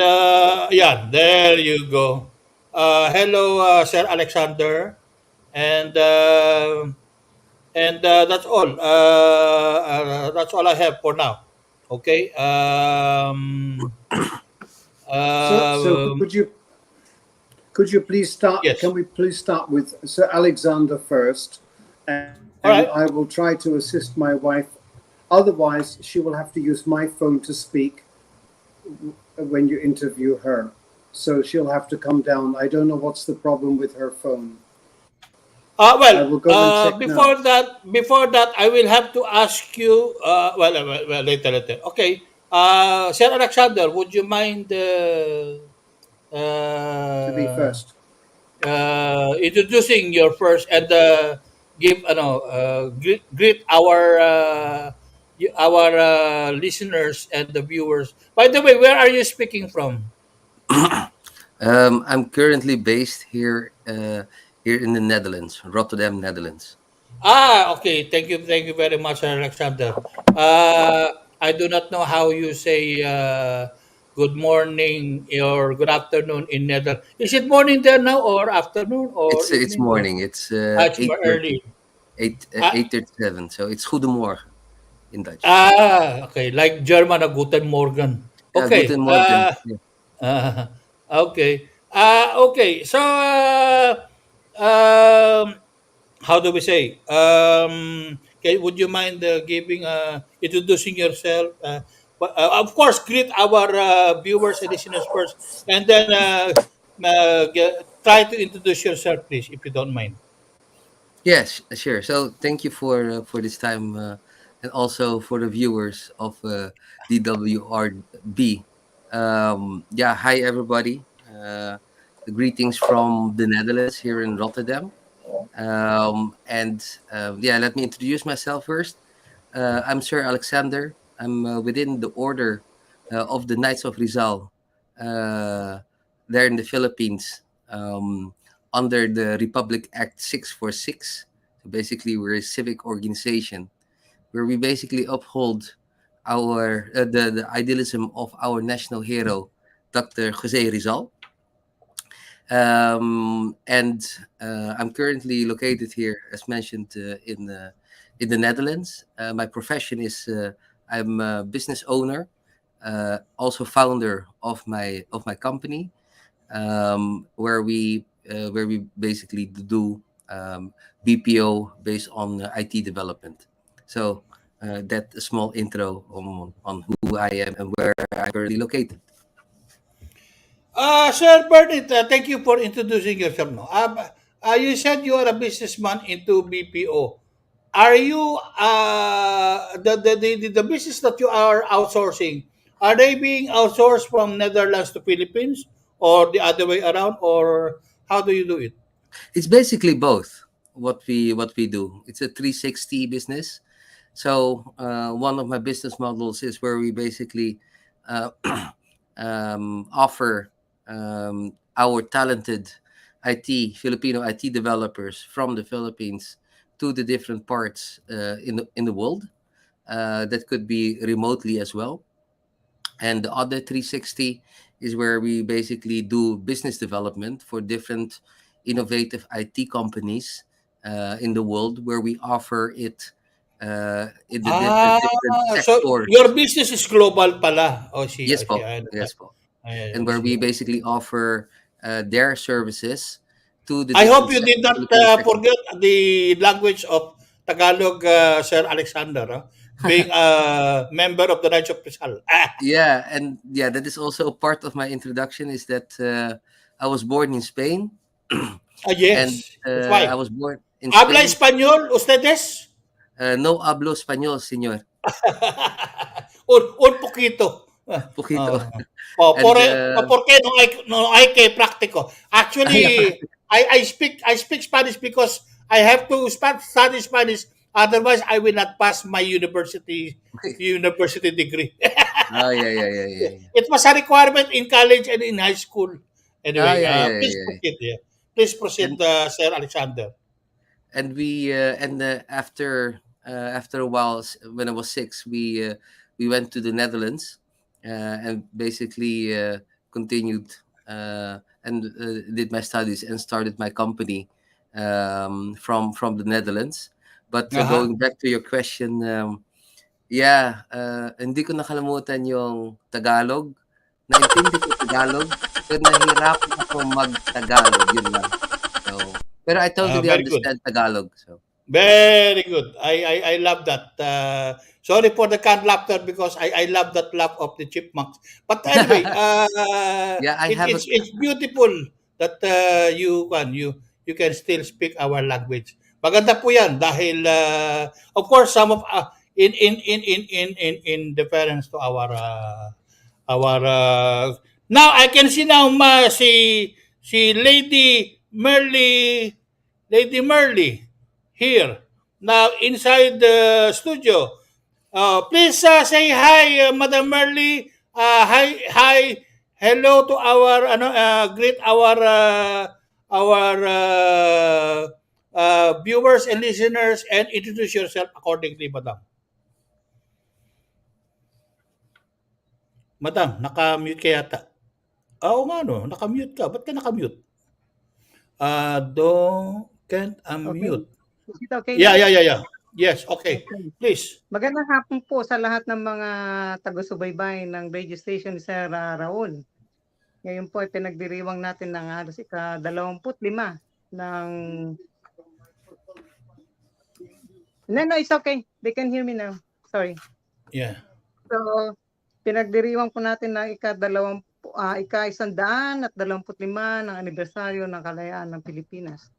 there you go. Hello, Sir Alexander. And that's all. That's all I have for now. Okay. So could you please start? Yes. Can we please start with Sir Alexander first, and All right. I will try to assist my wife Otherwise, she will have to use my phone to speak when you interview her. So she'll have to come down. I don't know what's the problem with her phone. I will go and check before now. that, I will have to ask you. Later. Okay. Sir Alexander, would you mind To be uh, first. introducing your first and give greet our listeners and the viewers. By the way, where are you speaking from? I'm currently based here in the Netherlands, Rotterdam, Netherlands. Okay. Thank you very much, Alexander. I do not know how you say good morning or good afternoon in Netherlands. Is it morning there now, or afternoon, or It's evening, or morning. It's it's more early? Ah, 8:37. So it's goedemorgen in Dutch. okay. Like German, Guten Morgen. Yeah, Okay. guten Morgen. Yeah. Uh, okay. Okay. So, um, how do we say? Would you mind giving introducing yourself? Of course, greet our viewers and listeners first, and then try to introduce yourself, please, if you don't mind. Yes, sure. So thank you for this time, and also for the viewers of DWRB. Yeah, hi everybody. Greetings from the Netherlands here in Rotterdam. And Yeah, let me introduce myself first. I'm Sir Alexander. I'm within the order of the Knights of Rizal, uh, there in the Philippines, under the Republic Act 646. So basically, we're a civic organization where we basically uphold the idealism of our national hero, Dr. Jose Rizal. And I'm currently located here, as mentioned, in the Netherlands. My profession is I'm a business owner, also founder of my company, where we basically do BPO based on IT development. So that a small intro on who I am and where I'm currently located. Sir Bernard, thank you for introducing yourself. No? You said you are a businessman into BPO. Are you the business that you are outsourcing? Are they being outsourced from Netherlands to Philippines, or the other way around, or how do you do it? It's basically both what we do. It's a 360 business. So one of my business models is where we basically uh, offer our talented Filipino IT developers from the Philippines to the different parts in the world. That could be remotely as well. And the other 360 is where we basically do business development for different innovative IT companies in the world, where we offer it in the different So your sectors. business is global pala. Oh, Yes, po. I understand. Yes, po. I And where see. we basically offer their services to the I hope different you did not Filipino sectors. forget the language of Tagalog, Sir Alexander, being a member of the Knights of Rizal. Yeah, and yeah, that is also a part of my introduction. Is that I was born in Spain, and Yes, that's I why. was born in ¿Habla Spain. español ustedes? No hablo español, señor. Un poquito. Poquito. Uh, And porque no hay que practico. yeah, Actually, I speak Spanish because I have to study Spanish. Otherwise, I will not pass my university degree. oh yeah, yeah, yeah, yeah, yeah. It was a requirement in college and in high school. Oh Anyway, yeah, yeah, please yeah, yeah. proceed. Yeah. Please proceed, And Sir Alexander. after a while, when I was 6, we went to the Netherlands, and basically continued and did my studies and started my company from the Netherlands. But Aha. going back to your question, yeah, hindi ko nakalimutan yung Tagalog. Naintindi ko Tagalog, pero nahirapan ako mag-Tagalog, yun lang. So, pero I totally Very good. understand Tagalog. So. Very good. I love that. Sorry for the canned laughter because I love that laugh of the chipmunks. But anyway, Yeah, I have a it's beautiful that you can still speak our language. Maganda po 'yan dahil of course some of in deference to our now I can see now si Lady Merly here now inside the studio. Please say hi, Madam Merly. Hello to our greet our viewers and listeners and introduce yourself accordingly, Madam. Madam, naka-mute ka yata. Oo nga no, naka-mute ka. Ba't ka naka-mute? Can't Okay. unmute. Is it okay Yeah, now? yeah, yeah, yeah. Yes, okay. Okay. Please. Magandang hapon po sa lahat ng mga taga-subaybay ng radio station ni Sir Raul. Ngayon po ay pinagdiriwang natin ng halos ika-25 ng... No, it's okay. They can hear me now. Sorry. Yeah. So, pinagdiriwang po natin ng ika-125 ng anibersaryo ng Kalayaan ng Pilipinas.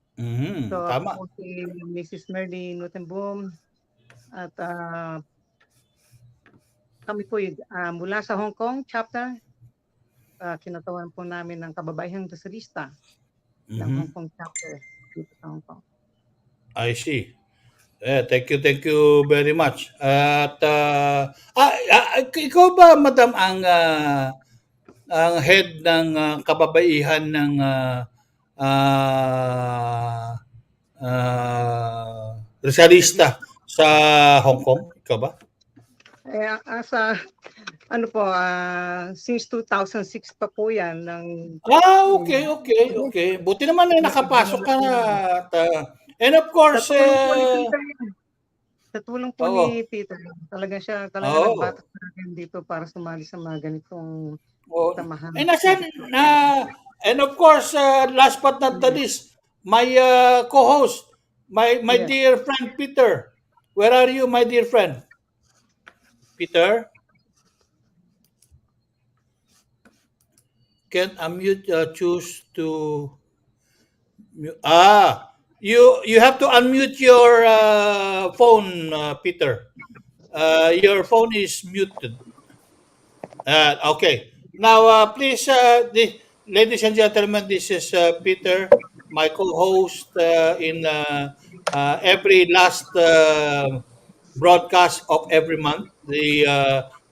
So, Tama. ako po si Mrs. Merly Nutenboom at kami po mula sa Hong Kong chapter. Kinatawan po namin ng kababaihang Kasalista ng Hong Kong chapter dito sa Hong Kong. I see. Thank you very much. At ikaw ba, Madam, ang head ng kababaihan ng Rizalista sa Hong Kong? Ikaw ba? Since 2006 pa po yan. Okay. Buti naman na nakapasok ka na. And of course, sa tulong po ni Peter, talaga nagbatak sa akin dito para sumali sa mga ganitong samahan. And of course, last but not the least, my co-host, my dear friend Peter. Where are you, my dear friend? Peter? Can't unmute, choose to mute. You have to unmute your phone, Peter. Your phone is muted. Okay. Now, please, ladies and gentlemen, this is Peter, my co-host in every last broadcast of every month, the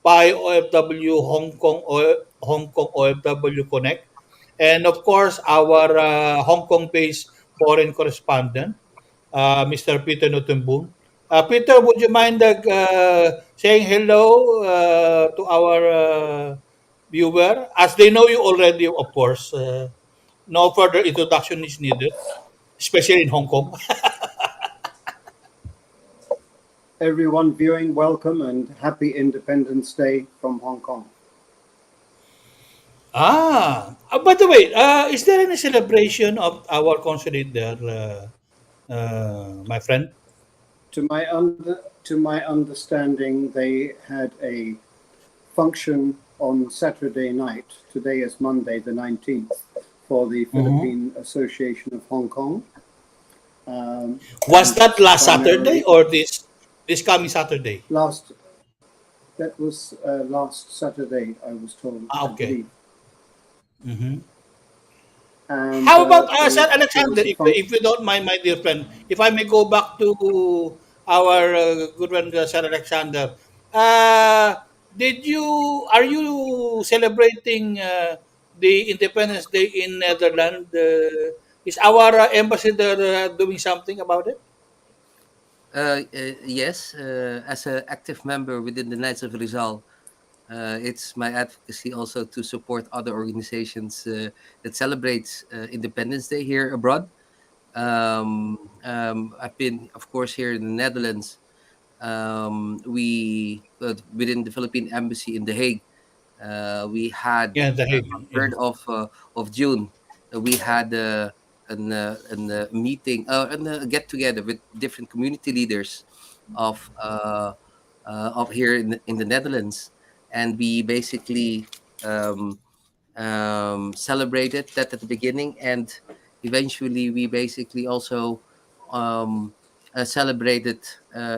PAI OFW Hong Kong OFW Connect, and of course our Hong Kong-based foreign correspondent, Mr. Peter Nutumboom. Peter, would you mind saying hello to our viewer, as they know you already, of course. No further introduction is needed, especially in Hong Kong. Everyone viewing, welcome and happy Independence Day from Hong Kong. By the way, is there any celebration of our consulate there, my friend? To my understanding, they had a function on Saturday night. Today is Monday, the 19th, for the Philippine Association of Hong Kong. Was that last Saturday or this coming Saturday? That was last Saturday, I was told. Okay. And, how about Sir Alexander, if you don't mind, my dear friend, if I may go back to our good friend Sir Alexander, are you celebrating the Independence Day in Netherlands? Is our ambassador doing something about it? Yes, as an active member within the Knights of Rizal, it's my advocacy also to support other organizations that celebrates Independence Day here abroad. I've been, of course, here in the Netherlands. We within the Philippine Embassy in The Hague, we had The Hague. 3rd of June. We had meeting, and a get together with different community leaders of here in the Netherlands, and we basically um, celebrated that at the beginning, and eventually we basically also um, celebrated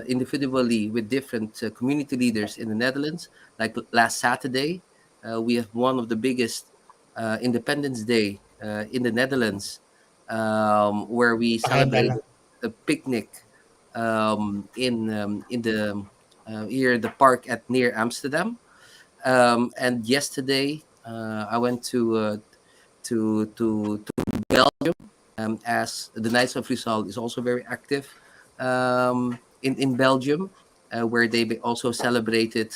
individually with different community leaders in the Netherlands. Like last Saturday, we have one of the biggest Independence Day in the Netherlands, where we Pakandala. celebrated a picnic in the here the park at near Amsterdam. And yesterday, I went to Belgium, as the Knights of Rizal is also very active in Belgium, where they also celebrated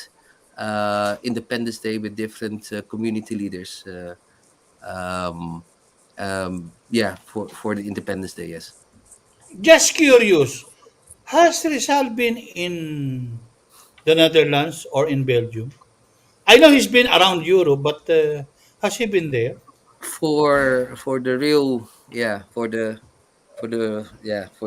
Independence Day with different community leaders. Um, yeah, for the Independence Day, yes. Just curious, has Rizal been in the Netherlands or in Belgium? I know he's been around Europe, but has he been there? For the real, yeah, for the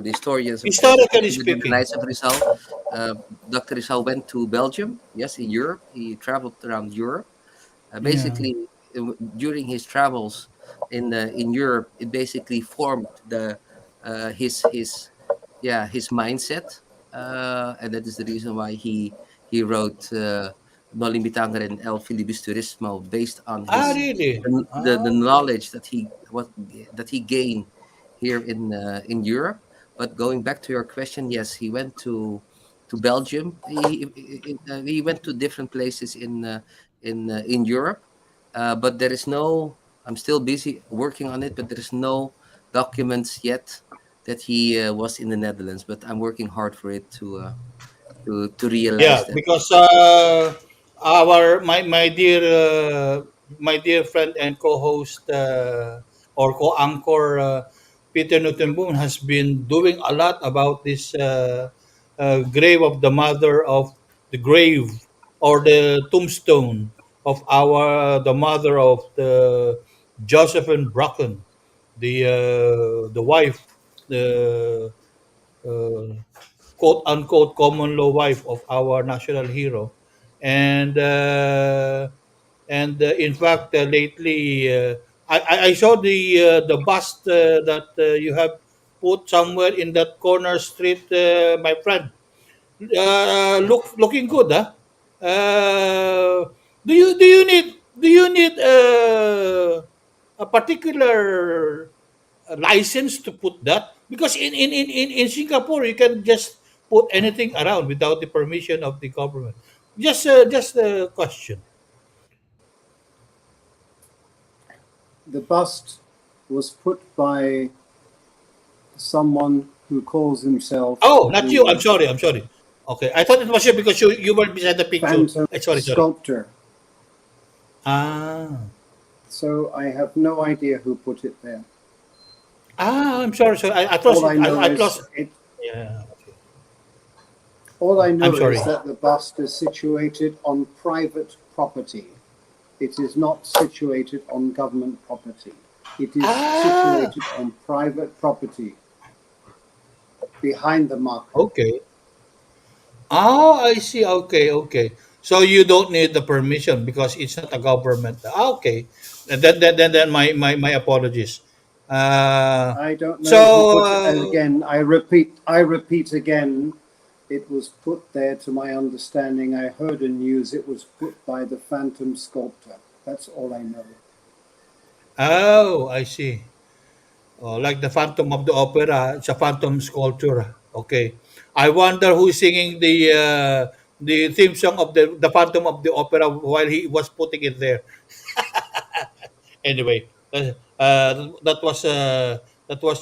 historians, of course, Historically especially the speaking. Knights of Rizal. uh, Dr. Rizal went to Belgium, yes, in Europe. He traveled around Europe. Yeah. Basically, during his travels in Europe, it basically formed the his his mindset, and that is the reason why he wrote No Limitang Rin El Filibusterismo, based on Ah, his really? the Ah, knowledge that he gained here in Europe. But going back to your question, yes, he went to Belgium. He went to different places in Europe, but there is no. I'm still busy working on it, but there is no documents yet that he was in the Netherlands. But I'm working hard for it to realize yeah, that. because my dear friend and co-host or co-anchor Peter Nutenboom has been doing a lot about this grave of the mother of the grave or the tombstone of our the mother of the Josephine Bracken, the wife, the uh, quote unquote common law wife of our national hero, and in fact lately I saw the bust that you have put somewhere in that corner street, my friend. Looking good, huh? Do you need a particular license to put that? Because in Singapore you can just put anything around without the permission of the government. Just a question. The bust was put by someone who calls himself Oh, not you. I'm the sorry. I'm sorry. Okay, I thought it was you because you were beside the picture. phantom Sorry. sculptor. Ah. So I have no idea who put it there. I'm sorry. I lost All it. I know I is lost. Yeah. Okay. all I I'm know sorry. is that the bust is situated on private property. It is not situated on government property. It is Ah. situated on private property behind the market. Okay. Oh, I see. Okay, okay. So you don't need the permission because it's not a government. Okay. Then my apologies. Uh, I don't so know who put it. And again, I repeat again, it was put there to my understanding. I heard in news it was put by the phantom sculptor. That's all I know. oh, I see. Oh, like the Phantom of the Opera, it's a phantom sculpture. Okay. I wonder who's singing the theme song of the Phantom of the Opera while he was putting it there. Anyway, that was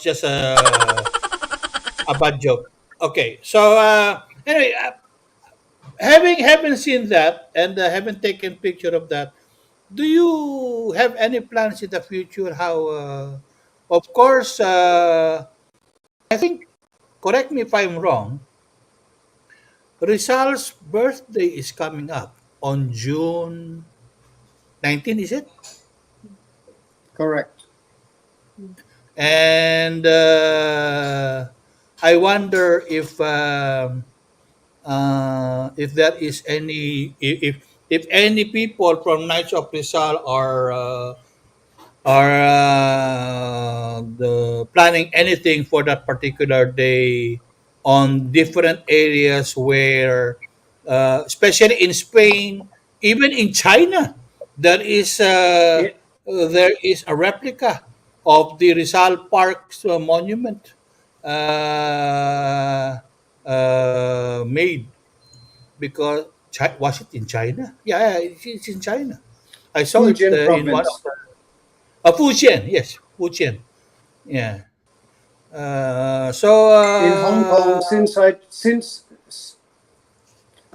just a bad joke. Okay, so anyway, having seen that and having taken picture of that, do you have any plans in the future? How, of course, I think. Correct me if I'm wrong. Rizal's birthday is coming up on June 19. Is it? Correct. And I wonder if there is any if any people from Knights of Rizal are planning anything for that particular day on different areas where, especially in Spain, even in China, there is a replica of the Rizal Park's monument made because was it in China? Yeah, it's in China. I saw it Fujian in one of province. the Fujian, yes, Fujian. Yeah. So, In Hong Kong,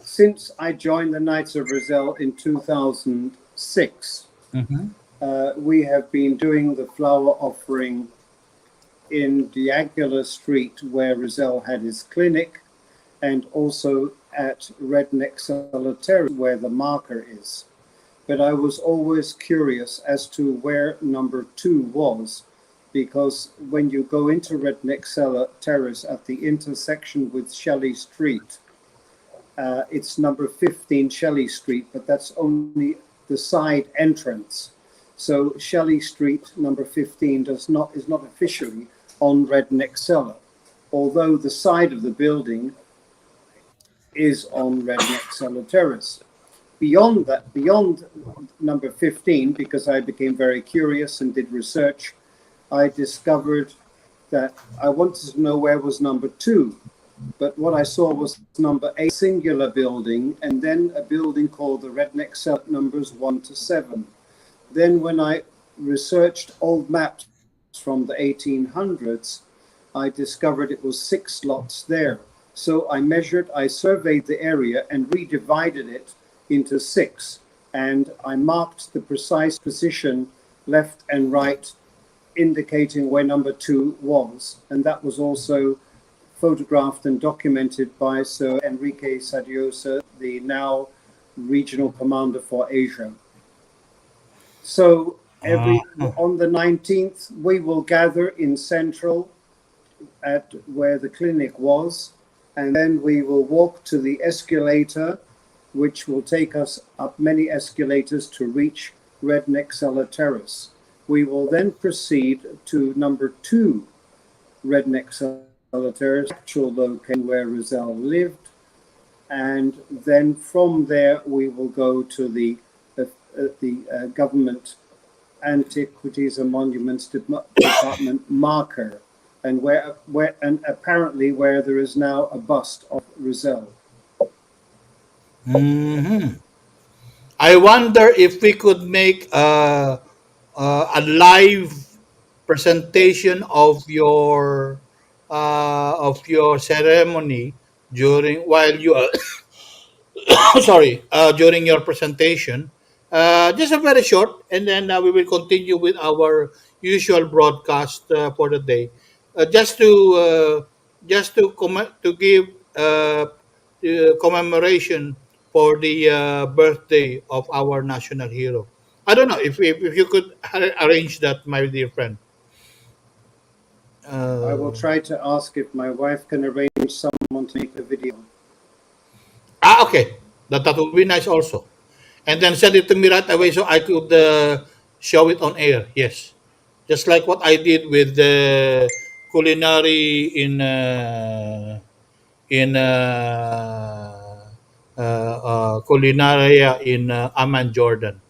since I joined the Knights of Rizal in 2006, mhm. we have been doing the flower offering in Diaguila Street, where Rizal had his clinic, and also at Redneck Cellar Terrace, where the marker is. But I was always curious as to where number 2 was, because when you go into Redneck Cellar Terrace at the intersection with Shelley Street, it's number 15 Shelley Street, but that's only the side entrance. So Shelley Street, number 15, is not officially on Redneck Cellar, although the side of the building is on Redneck Cellar Terrace. Beyond that, beyond number 15, because I became very curious and did research, I discovered that I wanted to know where was number 2. But what I saw was number 8, singular building, and then a building called the Redneck Cellar, numbers 1 to 7. Then when I researched old maps from the 1800s, I discovered it was 6 lots there. So I surveyed the area and redivided it into 6. And I marked the precise position, left and right, indicating where number 2 was. And that was also photographed and documented by Sir Enrique Sadiosa, the now regional commander for Asia. So on the 19th, we will gather in Central at where the clinic was, and then we will walk to the escalator, which will take us up many escalators to reach Redneck Cellar Terrace. We will then proceed to number 2 Redneck Cellar Terrace, actual location where Rizal lived, and then from there we will go to the government Antiquities and Monuments Department marker, and where apparently where there is now a bust of Rizal. Mhm. I wonder if we could make a live presentation of your ceremony during while you are sorry, during your presentation. Just a very short, and then we will continue with our usual broadcast for the day. Just to to give commemoration for the birthday of our national hero. I don't know if you could arrange that, my dear friend. I will try to ask if my wife can arrange someone to make the video. Okay, that would be nice also. And then send it to me right away so I could show it on air. Yes, just like what I did with the culinary in culinaria in Amman, Jordan.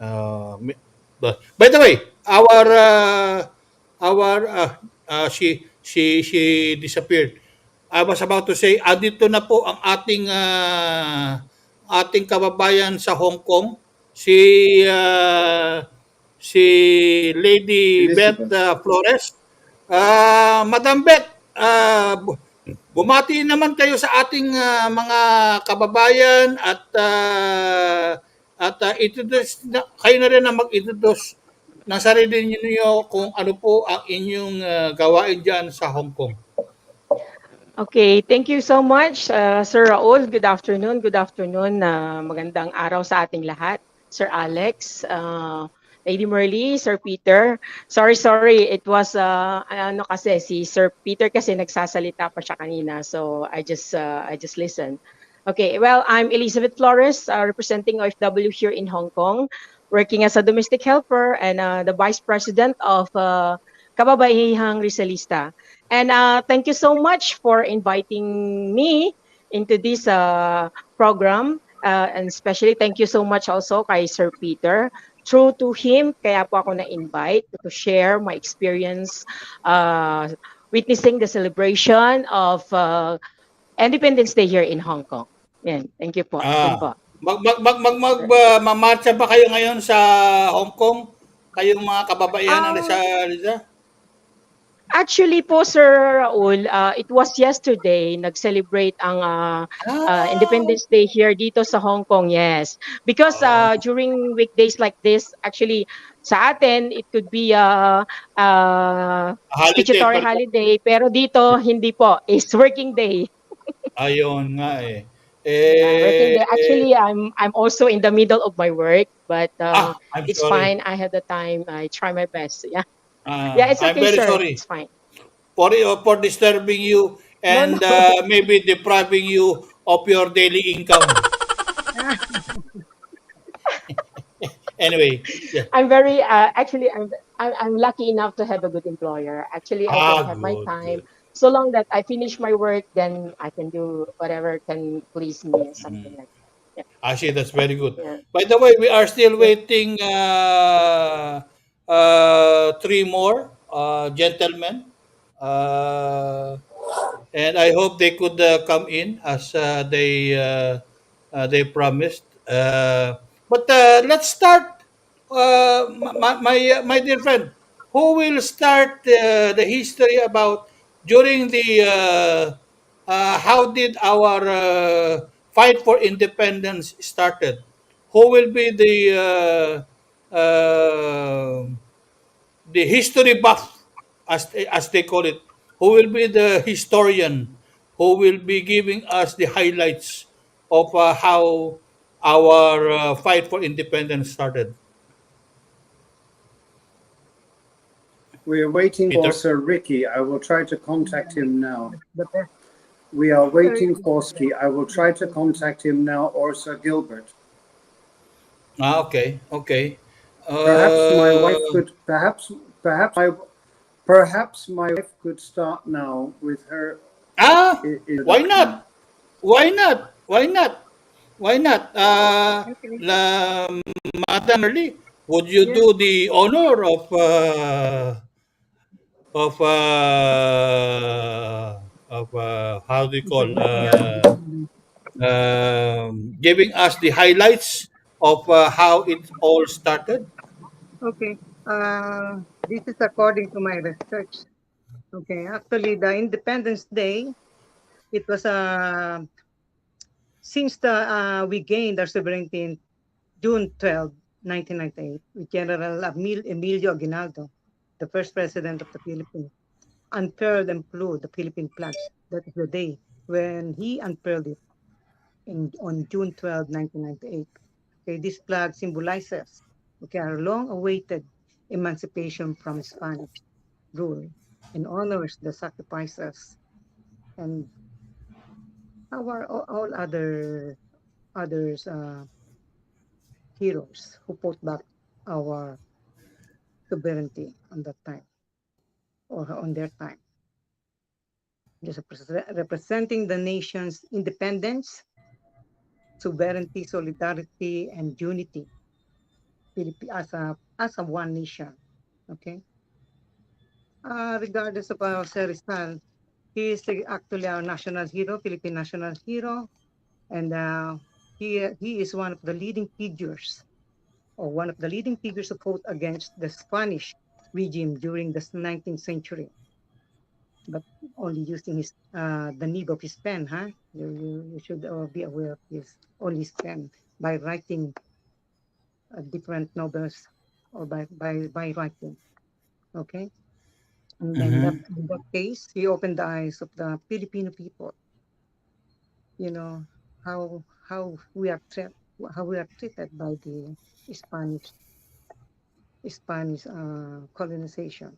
But by the way, our she disappeared. I was about to say, andito na po ang ating kababayan sa Hong Kong, si si Lady Beth Elizabeth. Flores. Madam Beth, bumati naman kayo sa ating mga kababayan at introduce kayo na rin na mag-introduce ng sarili niyo kung ano po ang inyong gawain diyan sa Hong Kong. Okay, thank you so much, Sir Raul. Good afternoon. Good afternoon. Magandang araw sa ating lahat. Sir Alex, Lady Merly, Sir Peter. Sorry, it was ano kasi si Sir Peter kasi nagsasalita pa siya kanina. So I just listened. Okay, well, I'm Elizabeth Flores, representing OFW here in Hong Kong, working as a domestic helper and the vice president of Kababaihang Rizalista. And thank you so much for inviting me into this program. And especially thank you so much also kay Sir Peter. True to him, kaya po ako na-invite to share my experience uh, witnessing the celebration of Independence Day here in Hong Kong. Yan, thank you po. Yun po. Mamarcha ba kayo ngayon sa Hong Kong? Kayong mga kababaihan ng Rizal? Actually po, Sir Raul, it was yesterday, nag-celebrate ang Independence Day here dito sa Hong Kong, yes. Because during weekdays like this, actually, sa atin, it could be a statutory holiday, pero dito, hindi po, it's working day. Ayun nga eh. Yeah, working day. Actually, I'm also in the middle of my work, but it's sorry. fine. I have the time. I try my best. Yeah, yeah, it's I'm okay, very sir. sorry. It's fine. For disturbing you and No. maybe depriving you of your daily income. Anyway, yeah. I'm very actually I'm lucky enough to have a good employer. Actually, I can have my time. Good. So long that I finish my work, then I can do whatever can please me or something like that. Yeah. I see, that's very good. Yeah. By the way, we are still waiting three more gentlemen. And I hope they could come in as they promised. But let's start, my dear friend. Who will start the history about during the how did our fight for independence started? Who will be the history buff, as they call it, who will be the historian, who will be giving us the highlights of how our fight for independence started? We are waiting Peter? for Sir Ricky. I will try to contact him now. We are waiting for Ski. I will try to contact him now, or Sir Gilbert. Okay. Perhaps my wife could. Perhaps my wife could start now with her. Why not? Why not? Why not? Why not? Madam Early, would you do the honor of how do you call giving us the highlights of how it all started? Okay. This is according to my research. Okay. Actually, the Independence Day, it was since we gained our sovereignty in June 12, 1998, with General Emilio Aguinaldo, the first president of the Philippines, unfurled and flew the Philippine flags. That is the day when he unfurled it on June 12, 1998. Okay, this flag symbolizes our long-awaited emancipation from Spanish rule and honors the sacrifices and our all others heroes who fought back our sovereignty on that time or on their time. Just representing the nation's independence, sovereignty, solidarity, and unity as a one nation. Okay. Regardless of our Sir Rizal, he is actually our national hero, Philippine national hero, and he is one of the leading figures who fought against the Spanish regime during the 19th century, but only using the nib of his pen, huh? You should be aware of this. Only his pen by writing different novels or by writing. Okay, and then in that case, he opened the eyes of the Filipino people. You know how we are treated by the Spanish Spanish colonization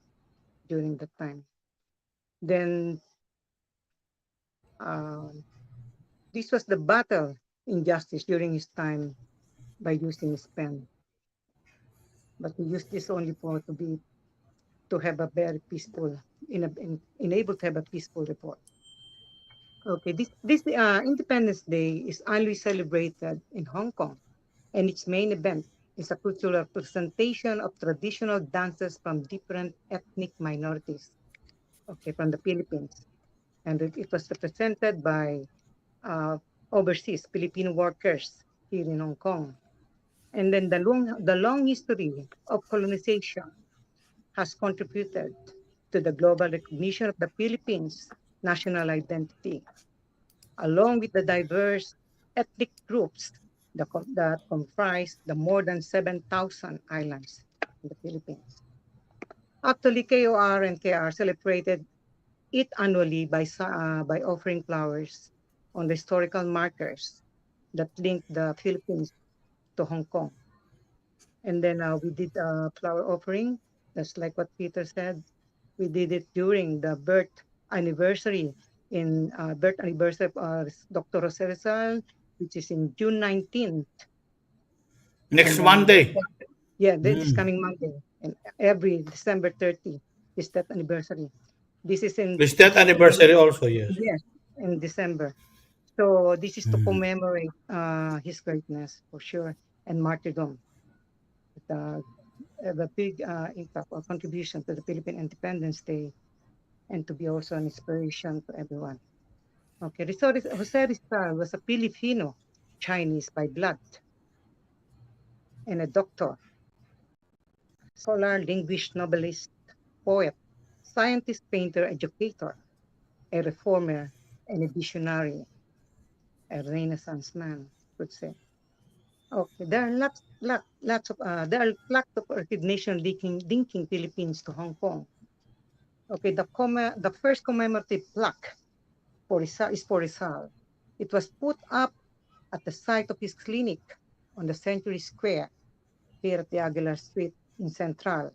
during that time. Then this was the battle injustice during his time by using his pen. But he used this only for to have a very peaceful, enabled to have a peaceful report. Okay, this Independence Day is annually celebrated in Hong Kong, and its main event is a cultural presentation of traditional dances from different ethnic minorities, okay, from the Philippines. And it was represented by overseas Filipino workers here in Hong Kong. And then the long history of colonization has contributed to the global recognition of the Philippines' national identity, along with the diverse ethnic groups that comprise the more than 7,000 islands in the Philippines. Actually, KOR and KR celebrated it annually by offering flowers on the historical markers that link the Philippines to Hong Kong. And then we did a flower offering, just like what Peter said. We did it during the anniversary birth anniversary of Dr. Jose Rizal, which is in June 19th. Next Monday. Yeah, this coming Monday. And every December 30 is that anniversary. This is in... Is that anniversary also, yes? Yes, in December. So this is to commemorate his greatness, for sure, and martyrdom. Have a big impact or contribution to the Philippine Independence Day, and to be also an inspiration to everyone. Okay, Jose Rizal was a Filipino Chinese by blood, and a doctor, scholar, linguist, novelist, poet, scientist, painter, educator, a reformer, and a visionary, a Renaissance man, could say. Okay, there are lots of recognition linking Philippines to Hong Kong. Okay, the first commemorative plaque is for Rizal. It was put up at the site of his clinic on the Century Square here at the Aguilar Street in Central,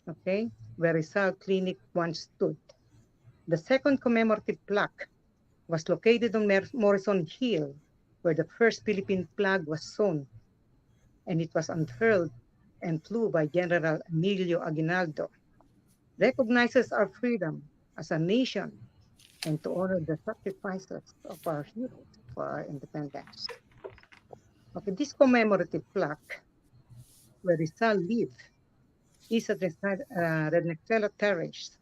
okay, where Rizal Clinic once stood. The second commemorative plaque was located on Morrison Hill, where the first Philippine flag was sewn, and it was unfurled and flew by General Emilio Aguinaldo. Recognizes our freedom as a nation and to honor the sacrifices of our heroes for our independence. Okay, this commemorative plaque, where Rizal lived, is at the Rednexela Terrace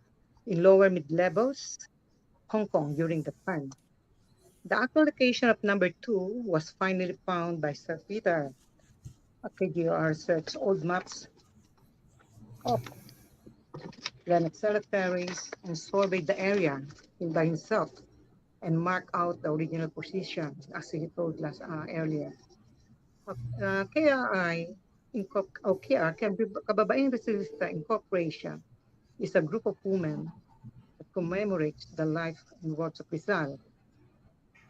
in lower mid-levels, Hong Kong during the time. The actual location of number 2 was finally found by Sir Peter. KGR searched old maps of Rednexela Terrace and surveyed the area by himself and marked out the original position, as he told us earlier. KRI, Kababaeng Resistance Incorporation, is a group of women that commemorates the life and works of Rizal.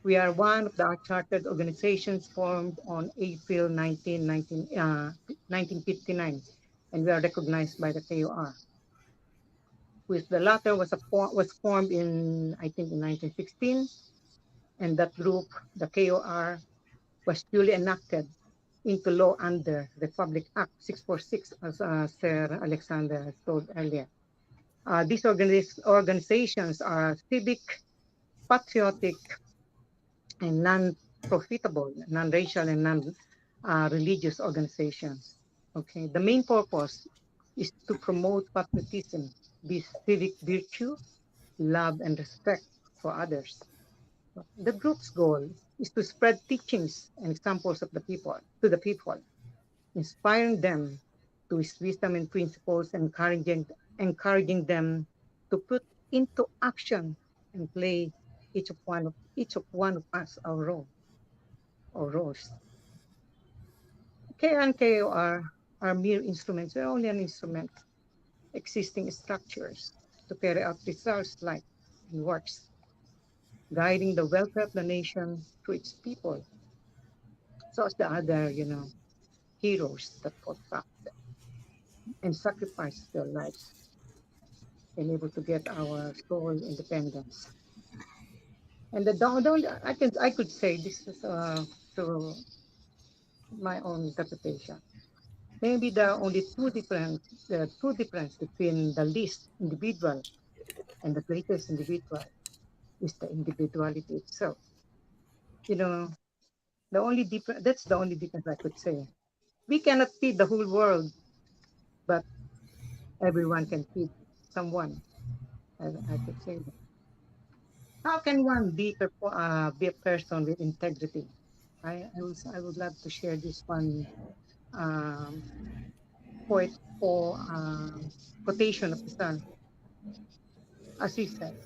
We are one of the chartered organizations formed on April 1959, and we are recognized by the KOR. Which the latter was formed in, I think, in 1916, and that group, the KOR, was duly enacted into law under Republic Act 646, as Sir Alexander told earlier. These organizations are civic, patriotic, and non-profitable, non-racial, and non-religious organizations. Okay, the main purpose is to promote patriotism, civic virtue, love, and respect for others. The group's goal is to spread teachings and examples of the people to the people, inspiring them to his wisdom and principles, encouraging them to put into action and play each of one of us our role or roles. K and KOR are mere instruments. They're only an instrument, existing structures to carry out Rizal's life and works, guiding the welfare of the nation to its people. So as the other, heroes that fought back then. and sacrificed their lives in able to get our sole independence. And the only I could say this is to my own interpretation. Maybe the true difference between the least individual and the greatest individual is the individuality itself. You know, that's the only difference I could say. We cannot feed the whole world, but everyone can feed someone. I could say that. How can one be a person with integrity? I would love to share this one um, quote or quotation of the son, as he said,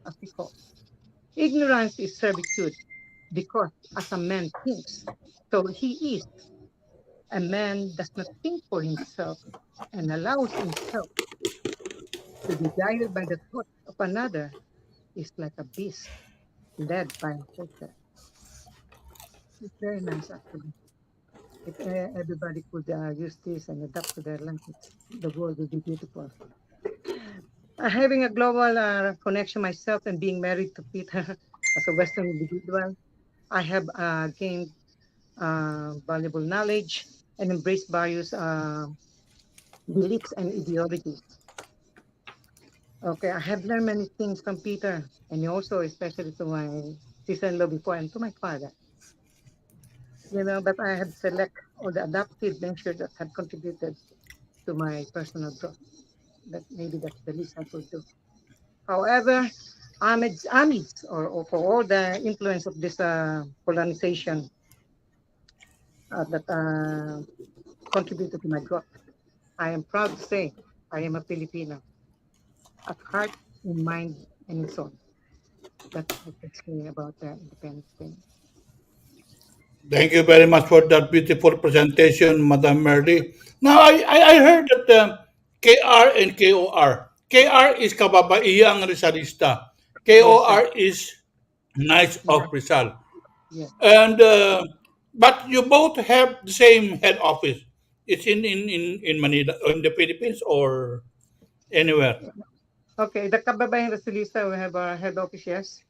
as he called. Ignorance is servitude, because as a man thinks, so he is. A man does not think for himself and allows himself to be guided by the thought of another is like a beast led by a halter. It's very nice, actually. If everybody could use this and adapt to their life, the world would be beautiful. Having a global connection myself and being married to Peter as a Western individual, I have gained valuable knowledge and embraced various beliefs and ideologies. Okay, I have learned many things from Peter, and also especially to my sister-in-law before and to my father. But I have select all the adaptive measures that have contributed to my personal growth. Maybe that's the least I could do. However, amidst or for all the influence of this colonization that contributed to my growth, I am proud to say I am a Filipino at heart, in mind, and in soul. That's what I can say about the Independence Day. Thank you very much for that beautiful presentation, Madam Merly. Now, I heard that KR and KOR. KR is Kababaihang Rizalista. KOR is Knights of Rizal. Yes. And but you both have the same head office. It's in Manila, in the Philippines, or anywhere. Okay, the Kababayan Rasulista, we have our head office, yes.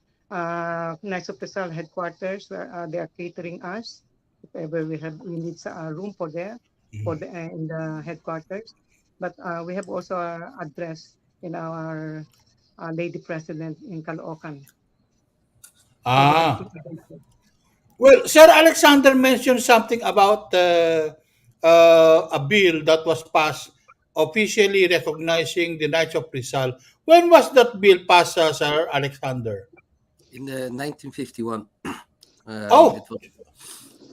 Knights of Rizal headquarters, they are catering us. If ever we need a room for there, in the headquarters. But we have also our address in our Lady President in Caloocan. Ah. Well, Sir Alexander mentioned something about a bill that was passed officially recognizing the Knights of Rizal. When was that bill passed, Sir Alexander? In 1951. Oh,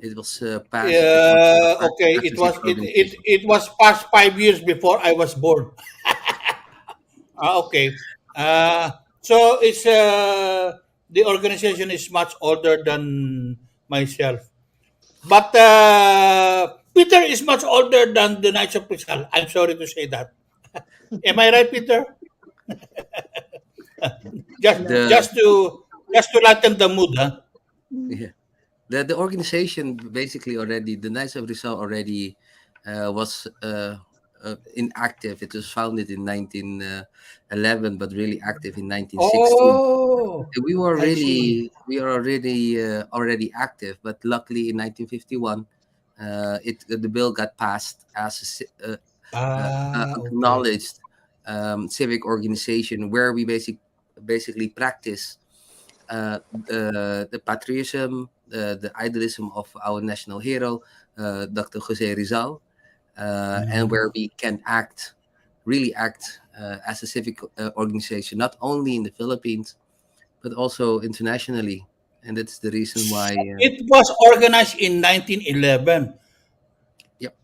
it was passed yeah. Okay, as a city organization. it was passed 5 years before I was born. Okay. So it's the organization is much older than myself. But Peter is much older than the Knights of Rizal. I'm sorry to say that. Am I right, Peter? just The just to lighten the mood, huh? yeah. The organization basically already, the Knights of Rizal already was inactive. It was founded in 1911, but really active in 1916. Oh, We were I see. already active, but luckily in 1951, the bill got passed as Okay. acknowledged civic organization where we basically practice the patriotism, the idealism of our national hero, Dr. Jose Rizal, and where we can really act as a civic organization, not only in the Philippines, but also internationally. And that's the reason why. It was organized in 1911. Yep.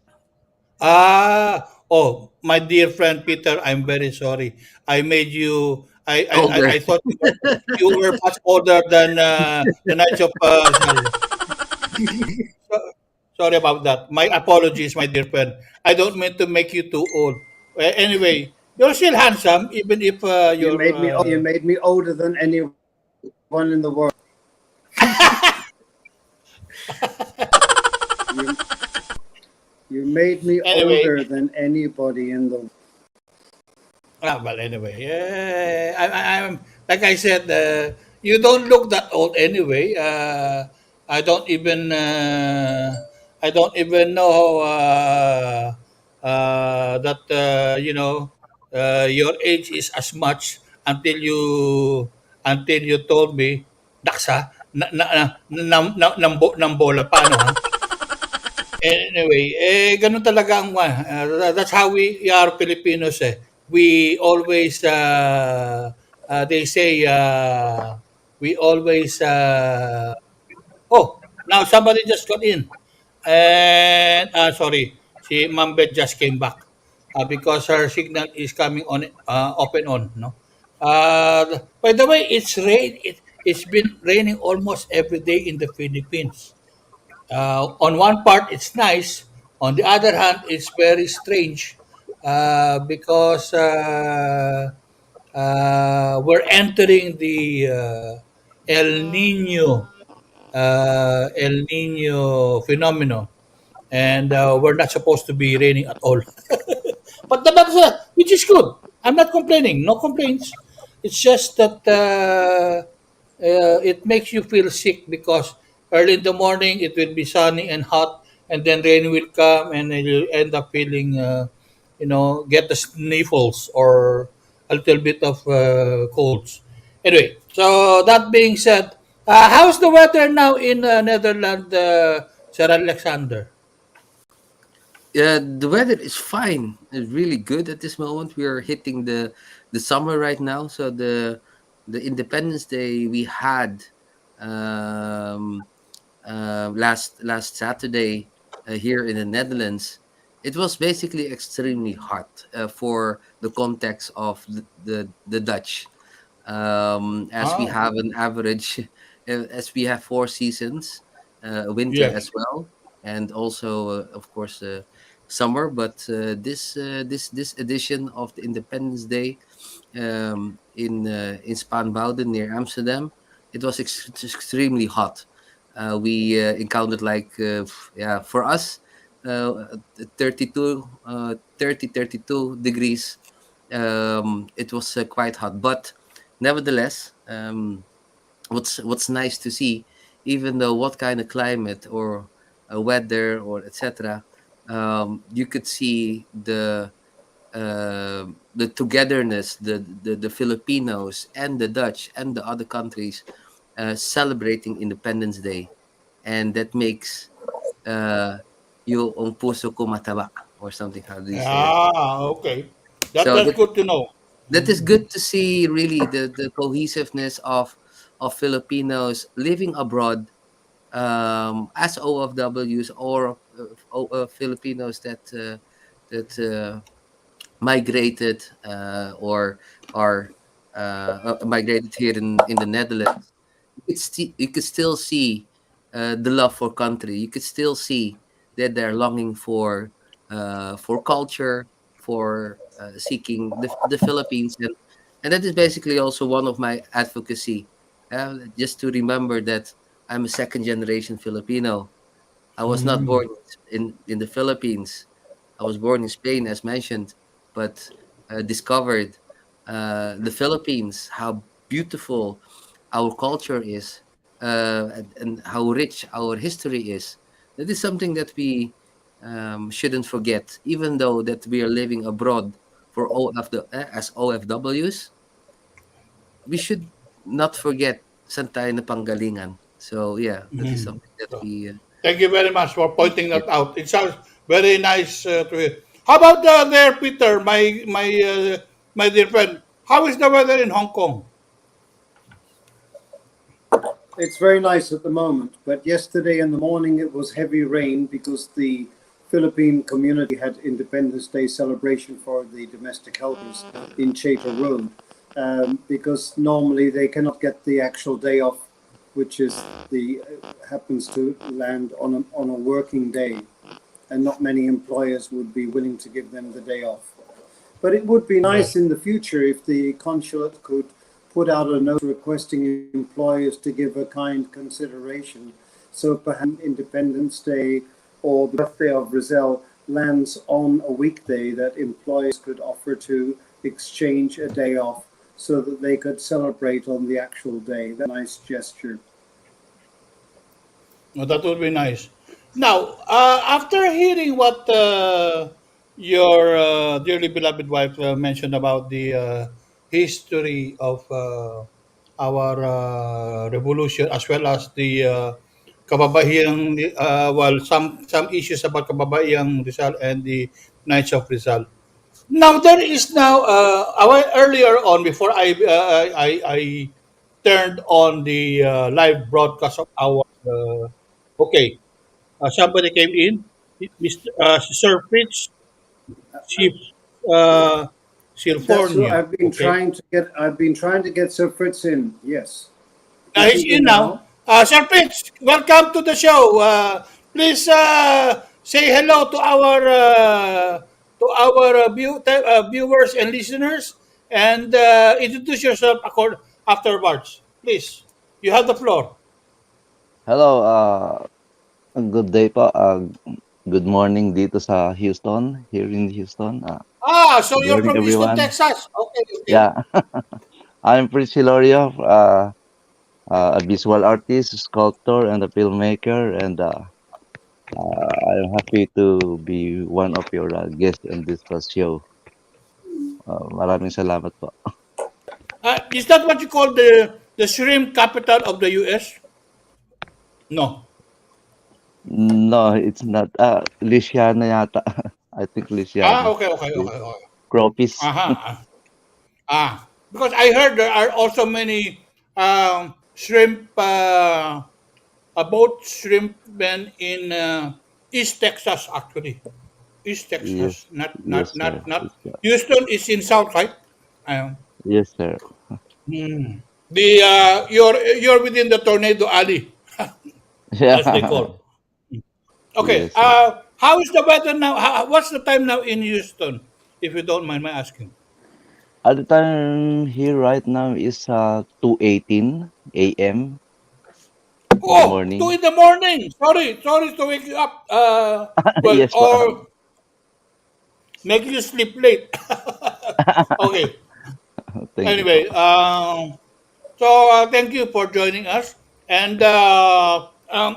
Oh, my dear friend Peter, I'm very sorry. I made you. Older. I thought you were much older than the Knights of Rizal. Sorry about that. My apologies, my dear friend. I don't mean to make you too old. Anyway, you're still handsome, even if you're. You made me older than anyone in the world. You made me Anyway, older than anybody in the. well, anyway, I'm like I said, you don't look that old anyway. I don't even, I don't even know that your age is as much until you told me, daksa, ng bola pa, no, ha? Anyway, ganun talaga ang that's how we are Filipinos eh. We always they say we always oh, now somebody just got in. And sorry, si Mambet just came back because her signal is coming on off and on, no. By the way, it's been raining almost every day in the Philippines. On one part, it's nice. On the other hand, it's very strange because we're entering the El Nino phenomenon, and we're not supposed to be raining at all. But that's which is good. I'm not complaining. No complaints. It's just that it makes you feel sick because early in the morning it will be sunny and hot, and then rain will come, and then you'll end up feeling, get the sniffles or a little bit of colds. Anyway, so that being said, how's the weather now in Netherlands, Sir Alexander? Yeah, the weather is fine. It's really good at this moment. We are hitting the summer right now. So the Independence Day we had um, last Saturday here in the Netherlands. It was basically extremely hot for the context of the Dutch. As we Oh, have an average, as we have 4 seasons, winter yes. as well, and also of course summer. But this edition of the Independence Day in Spaanwouden near Amsterdam, it was extremely hot. We encountered like yeah, for us, 32 32 degrees. It was quite hot, but nevertheless, what's nice to see, even though what kind of climate or weather or etc., you could see the togetherness, the Filipinos and the Dutch and the other countries celebrating Independence Day, and that makes uh, yung puso ko mataba, or something. How do you say it? Ah, okay. So That's good to know. that is good to see, really, the cohesiveness of Filipinos living abroad, as OFWs, or Filipinos that migrated or are migrated here in the Netherlands. You could still see the love for country. You could still see that they're longing for culture, for seeking the Philippines, and that is basically also one of my advocacy. Just to remember that I'm a second generation Filipino. I was not Mm. born in the Philippines. I was born in Spain, as mentioned, but discovered the Philippines, how beautiful our culture is, and how rich our history is. That is something that we shouldn't forget, even though that we are living abroad as OFWs. We should not forget saan tayo napanggalingan. So yeah, that is Mhm. something that So, we thank you very much for need to pointing give. that out. It sounds very nice to hear. How about there, Peter, my dear friend? How is the weather in Hong Kong? It's very nice at the moment, but yesterday in the morning it was heavy rain because the Philippine community had Independence Day celebration for the domestic helpers in Chater Road, because normally they cannot get the actual day off, which is the happens to land on a working day, and not many employers would be willing to give them the day off. But it would be Yes. nice in the future if the consulate could put out a note requesting employers to give a kind consideration. So perhaps Independence Day or the birthday of Rizal, lands on a weekday that employers could offer to exchange a day off so that they could celebrate on the actual day. That's a nice gesture. No, that would be nice. Now, after hearing what your dearly beloved wife mentioned about the history of our revolution, as well as the kababaihang, well, some issues about kababaihang Rizal and the Knights of Rizal. Now there is now earlier on, before I turned on the live broadcast of our okay, somebody came in, Mr. Sir Fritz, Chief uh, That's what California. I've been Okay, trying to get. I've been trying to get Sir Fritz in. Yes, now is he's he in in now. now? Sir Fritz, welcome to the show. Please say hello to our viewers and listeners, and introduce yourself afterwards. Please, you have the floor. Hello, good day po. Good morning dito sa Houston, here in Houston. So Good you're morning, from Houston, everyone. Texas. Okay, okay. Yeah, I'm Prince Hilario, a visual artist, sculptor, and a filmmaker, and I'm happy to be one of your guests in this show. Maraming salamat po. Is that what you call the shrimp capital of the U.S.? No. No, it's not. Luciana yata. I think Luciana. Okay, okay, Yes. okay, okay. Croppies. Aha. Because I heard there are also many shrimp, boat shrimp men in East Texas, actually. East Yes, Texas, yes, sir. not. Houston is in South, right? Um, Yes, sir. the you're within the tornado alley, as they Yeah. call. Okay. Yes, sir. How is the weather now? What's the time now in Houston, if you don't mind my asking? At the time here right now is 2:18 a.m. in the Oh, two morning. in the morning. Sorry to wake you up. Well, Yes, pa. or make you sleep late. Okay. Thank you po. Anyway, so thank you for joining us. And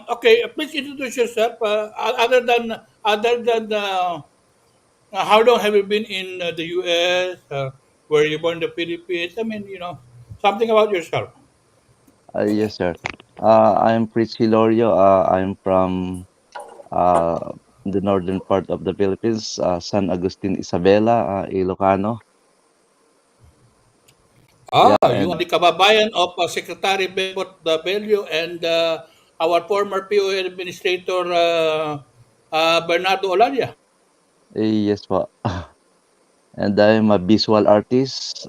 okay, please introduce yourself. Other than how long have you been in the U.S.? Were you born in the Philippines? I mean, something about yourself. Yes, sir. I'm Pritchie Lorio. I'm from uh, the northern part of the Philippines, San Agustin, Isabela, Ilocano. Yeah, You are and the kababayan of Secretary Bebot Bello and our former POA Administrator Bernardo Olalia. yes po. And I'm a visual artist,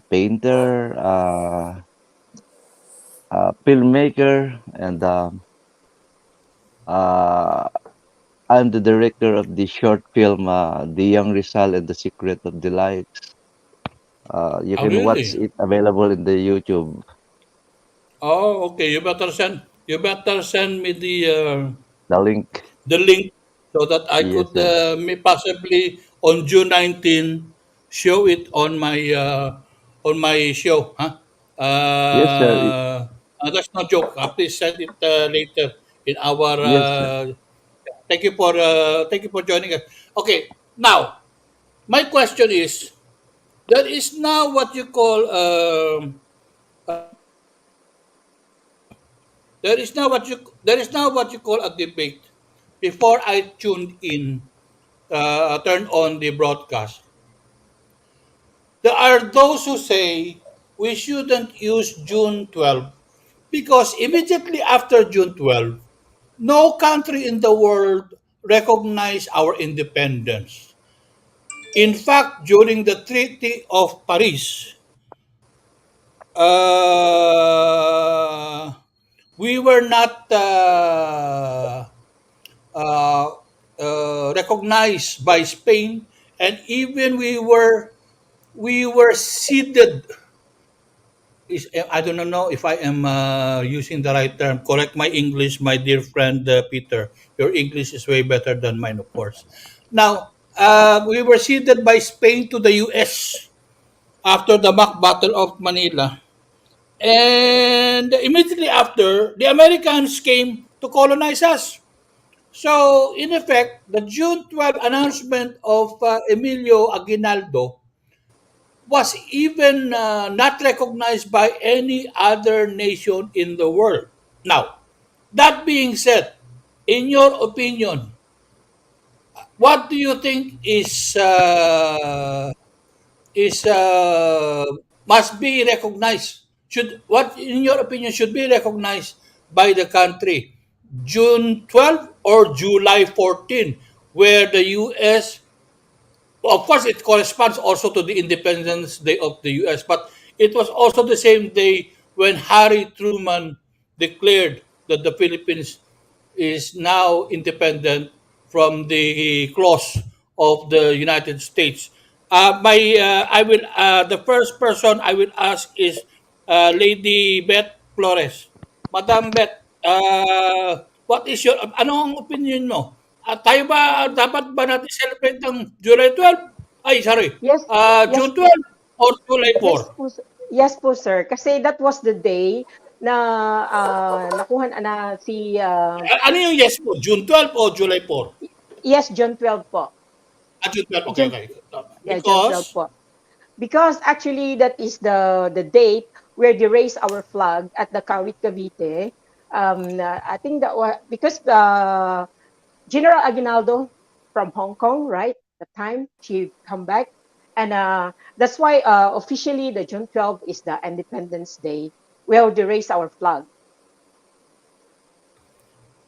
painter, filmmaker, and uh, I'm the director of the short film, The Young Rizal and the Secret of the Lights. You Oh, can watch really? it available in the YouTube. Oh, okay. You better send me The link. the link so that I Yes, could sir. may possibly on June 19 show it on my show. Huh? Yes, sir. That's no joke. Please send it later in our. Yes, sir. Thank you for joining us. Okay, now my question is: there is now what you call there is now what you call a debate. Before I tuned in, turned on the broadcast, there are those who say we shouldn't use June 12 because immediately after June 12, no country in the world recognized our independence. In fact, during the Treaty of Paris, uh, we were not uh, recognized by Spain, and even we were ceded I don't know if I am using the right term. Correct my English, my dear friend Peter. Your English is way better than mine, of course. Now, we were ceded by Spain to the U.S. after the mock Battle of Manila. And immediately after, the Americans came to colonize us. So, in effect, the June 12 announcement of Emilio Aguinaldo was even not recognized by any other nation in the world. Now, that being said, in your opinion, what do you think is must be recognized? Should what in your opinion should be recognized by the country? June 12 or July 14, where the U.S. Of course, it corresponds also to the Independence Day of the U.S., but it was also the same day when Harry Truman declared that the Philippines is now independent from the clause of the United States. I will the first person I will ask is Lady Beth Flores. Madam Beth, what is your ano ang opinion mo? Tayo ba dapat ba natin celebrate ng July 12? Ay, sorry. Yes, yes June 12 or July Yes 4? po, yes po sir. Kasi that was the day na nakuha na si Ano yung yes po? June 12 o July 4? yes, June 12 po. June 12. Okay, June, okay. yeah, June 12 Because po. Because actually that is the date where they raised our flag at the Kawit Cavite. I think that was because General Aguinaldo from Hong Kong, right? The time she come back, and that's why officially the June 12 is the Independence Day, where they raise our flag.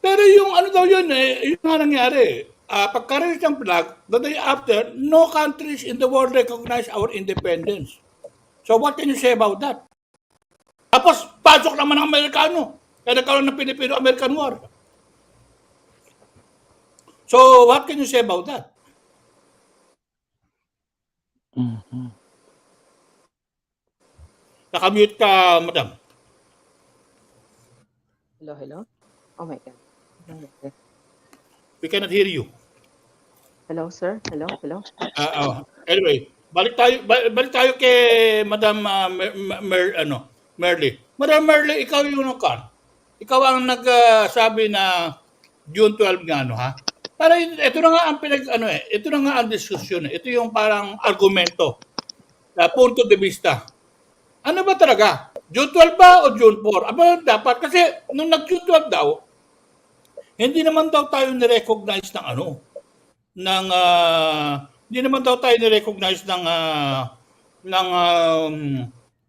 pero yung ano daw yun yun nga nangyari. Pagka-release ng flag, the day after, no countries in the world recognize our independence. So what can you say about that? Tapos, pasok naman ng Amerikano. Kaya nagkaroon ng Filipino-American War. So, what can you say about that? Nakamute ka, madam. Hello, hello. Oh my God. We cannot hear you. Hello, sir. Hello, hello. Anyway, balik tayo kay Madam Merly. Madam Merly, ikaw yung ikaw ang nagsabi na June 12 nga ha. Para ito na nga ang ito na nga ang diskusyon Ito yung parang argumento. Punto de vista. Ano ba talaga? June 12 ba o June 4? Aba, dapat kasi nung nag-June 12 daw, hindi naman daw tayo ni-recognize ng hindi naman daw tayo ni-recognize ng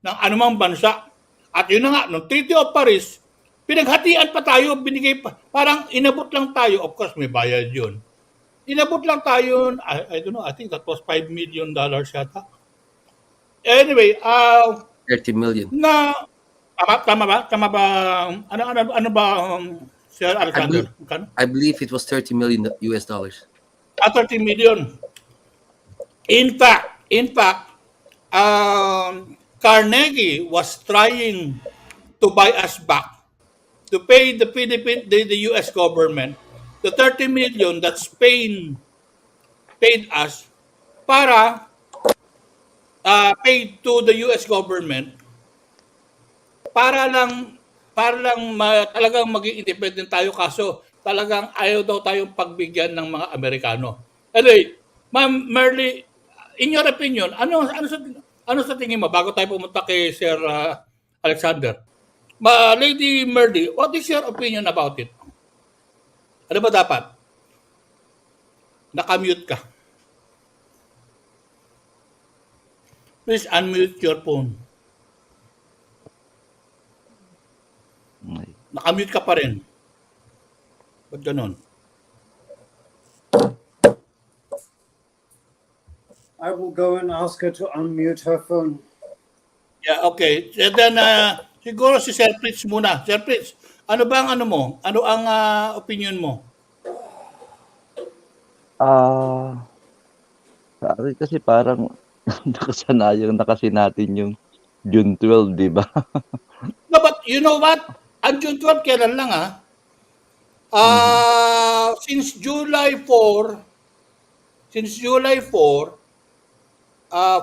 anumang bansa. At yun na nga, nung Treaty of Paris, pinaghatian pa tayo, binigay pa, parang inabot lang tayo, of course may bayad yun. Inabot lang tayo, I don't know, I think that was $5 million yata. Anyway, 30 million. Na, tama ba? Tama ba? Ano ba, Sir Alexander? I believe it was 30 million US dollars. 30 million. In fact, Carnegie was trying to buy us back, to pay the U.S. government the 30 million that Spain paid us para paid to the U.S. government para lang talagang maging independent tayo kaso talagang ayaw daw tayong pagbigyan ng mga Amerikano. Anyway, Ma'am Merly, in your opinion, ano sa tingin mo bago tayo pumunta kay Sir Alexander? Lady Merly, what is your opinion about it? Ano ba dapat? Nakamute ka. Please unmute your phone. Nakamute ka pa rin. Ba't ganun? I will go and ask her to unmute her phone. Yeah, okay. And then, siguro si Sir Fritz muna. Sir Fritz, ano ba ang ano mo? Ano ang opinion mo? Sa akin kasi parang nakasanayan na kasi natin yung June 12, di ba? No, but you know what? Ang June 12, kailan lang Mhm. Since July 4,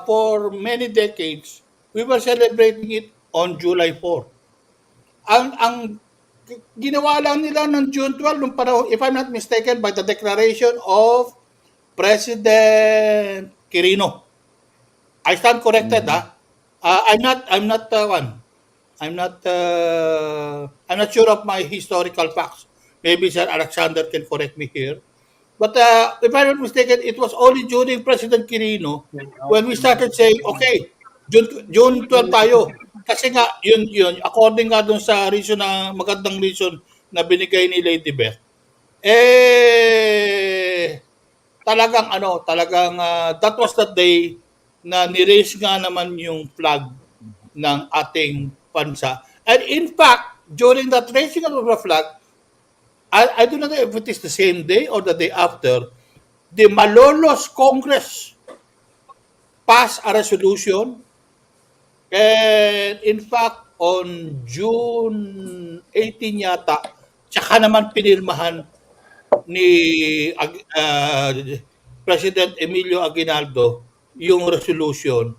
for many decades, we were celebrating it on July 4. Ang ginawa lang nila ng June 12 nung panahon, if I'm not mistaken, by the declaration of President Quirino. I stand corrected, Mhm. I'm not sure of my historical facts. Maybe Sir Alexander can correct me here. But if I'm not mistaken, it was only during President Quirino when we started saying, okay, June 12 tayo. Kasi nga, yun, according nga dun sa reason magandang reason na binigay ni Lady Beth, that was the day na niraise nga naman yung flag ng ating bansa. And in fact, during that raising of the flag, I do not know if it is the same day or the day after, the Malolos Congress passed a resolution, and in fact, on June 18 yata, tsaka naman pinirmahan ni President Emilio Aguinaldo yung resolution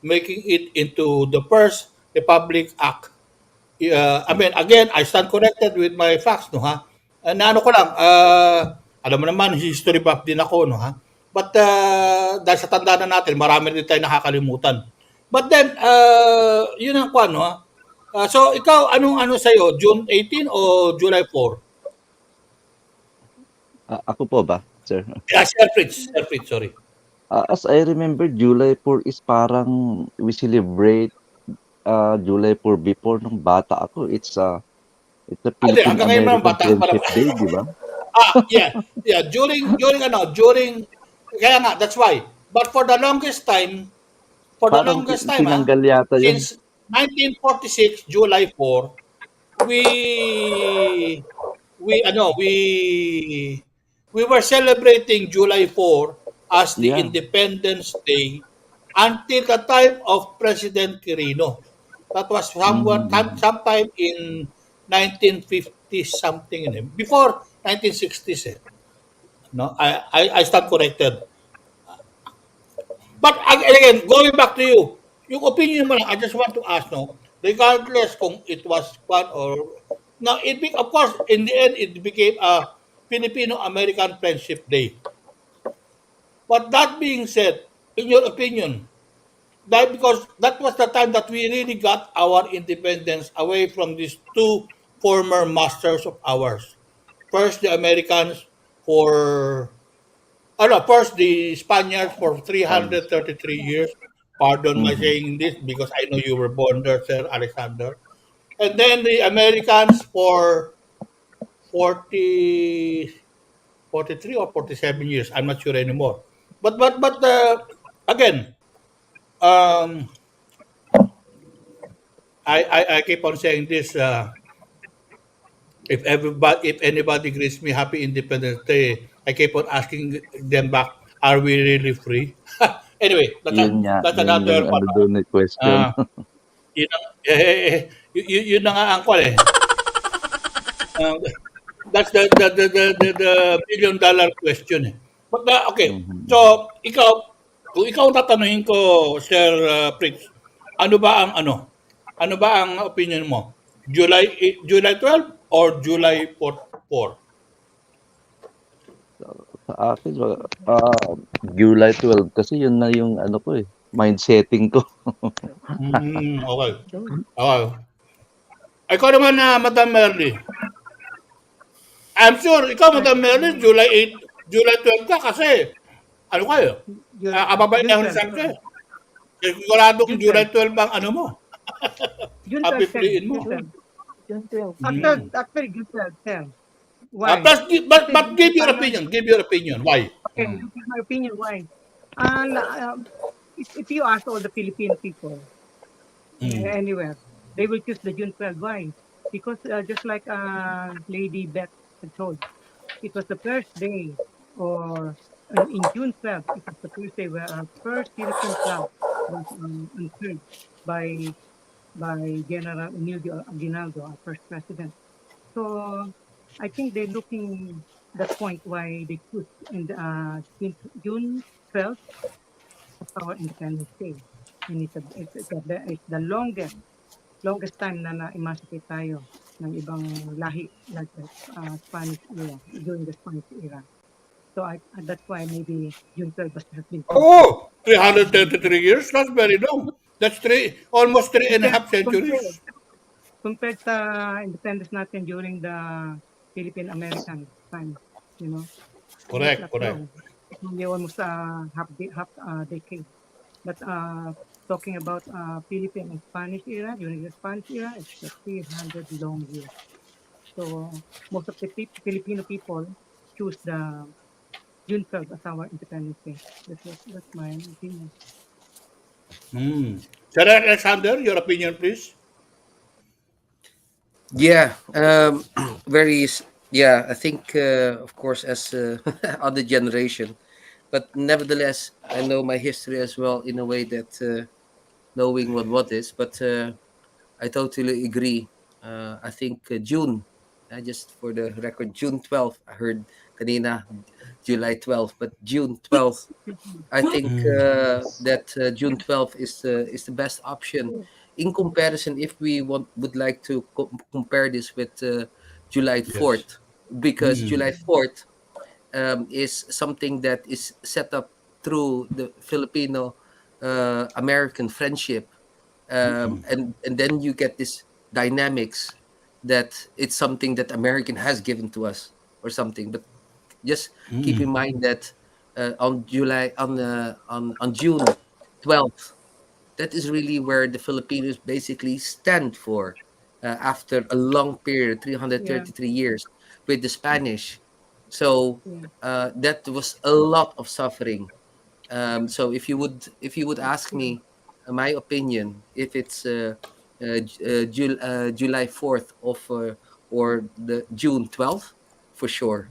making it into the first Republic Act. I mean, again, I stand corrected with my facts, no ha? Naano ko lang, alam mo naman, history buff din ako, no ha? But dahil sa tanda na natin, marami rin tayo nakakalimutan. But then, yun ang kwan, no ha? So, ikaw, anong sa'yo? June 18 o July 4? Ako po ba, sir? Yeah, Sir Fritz, sorry. As I remember, July 4 is parang we celebrate July 4 before nung bata ako. It's a Hindi, hanggang ngayon naman, Philippine-American bata ka pa Friendship naman. Day, di ba? Yeah, kaya nga, that's why. But for the longest time, Parang tinanggal yata yun. since 1946, July 4, we we ano we were celebrating July 4 as the Yeah. Independence Day until the time of President Quirino. That was Mhm. sometime in 1950 something, before 1960s. No, I stand corrected. But again, going back to you, yung opinion mo lang, I just want to ask, no, regardless kung it was one or, now, of course, in the end, it became a Filipino-American Friendship Day. But that being said, in your opinion, because that was the time that we really got our independence away from these two former masters of ours. First, the Americans for first the Spaniards for Spanish. 333 years. Pardon my Mhm. saying this because I know you were born there, Sir Alexander. And then the Americans for 40, 43 or 47 years. I'm not sure anymore. But again, um, I keep on saying this. If anybody greets me Happy Independence Day, I keep on asking them back, are we really free? Anyway, Yun nga, that's yun yung another ano doon eh, question. yun, yun na nga ang kwan eh. Uh, that's the billion dollar question eh. But okay, Mhm. so kung ikaw tatanungin ko, Sir Prince, ano ba ang ano ba ang opinion mo? July 12 or July 4? Sa akin, July 12 kasi yun na yung ano ko eh, mind setting ko. Okay. Okay. Ikaw naman na Madam Merly. I'm sure ikaw Madam Merly, July 8, July 12 ka kasi ano kayo? June Kababayan 12. sa ka. Siguradong June July 12. 12 ang ano mo. June 12, Pipiliin mo. June 12. Mm. Actually, June 12. Why? But give your opinion. Give your opinion. Why? Okay, this is my opinion. Why? And if you ask all the Filipino people anywhere, they will choose the June 12. Why? Because just like Lady Beth had told, it was the first day, or in June 12, it was the first day where our first Philippine flag was unfurled. by General Emilio Aguinaldo, our first president. So I think they're looking that point why they choose in the, June 12th as our Independence Day. And it's the longest time na na-emancipate tayo ng ibang lahi like the Spanish era, during the Spanish era. So that's why maybe June 12th has been chosen. Oh, 333 years? That's very long. That's almost three and a Compare, half centuries. compared sa independence natin during the Philippine American time, you know, not Correct, that correct. long. It's only almost half decade. But talking about Philippine and Spanish era, during the Spanish era, it's 300 long years. So most of the Filipino people choose the June 12th as our Independence Day. That's my opinion. Hmm. Sir Alexander, your opinion, please. Yeah, yeah, I think, of course, as other generation, but nevertheless, I know my history as well in a way that knowing what is, but I totally agree. I think June, just for the record, June 12th, I heard kanina July 12th, but June 12th, I think that June 12th is the best option in comparison if we would like to compare this with July Yes. 4th, because July 4th is something that is set up through the Filipino American friendship, and then you get this dynamics that it's something that American has given to us or something. But just keep in mind that on June 12th, that is really where the Filipinos basically stand for, after a long period, Yeah, 333 years with the Spanish. So yeah, that was a lot of suffering. So if you would ask yeah. me, my opinion, if it's July 4th or the June 12th, for sure,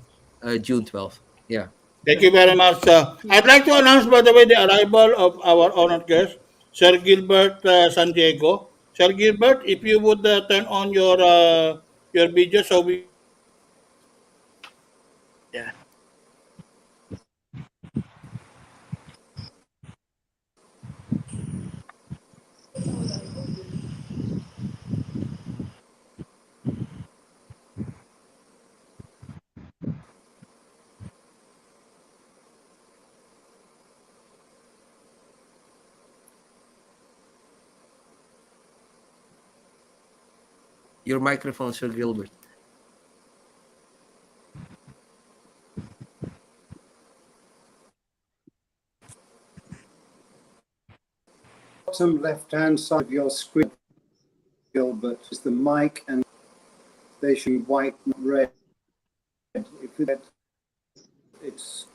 June 12th. Yeah. Thank you very much. I'd like to announce, by the way, the arrival of our honored guest, Sir Gilbert San Diego. Sir Gilbert, if you would turn on your video so we can see you clearly. Yeah. Your microphone, Sir Gilbert. Bottom left-hand side of your screen, Gilbert, is the mic, and they should be white, not red. If it's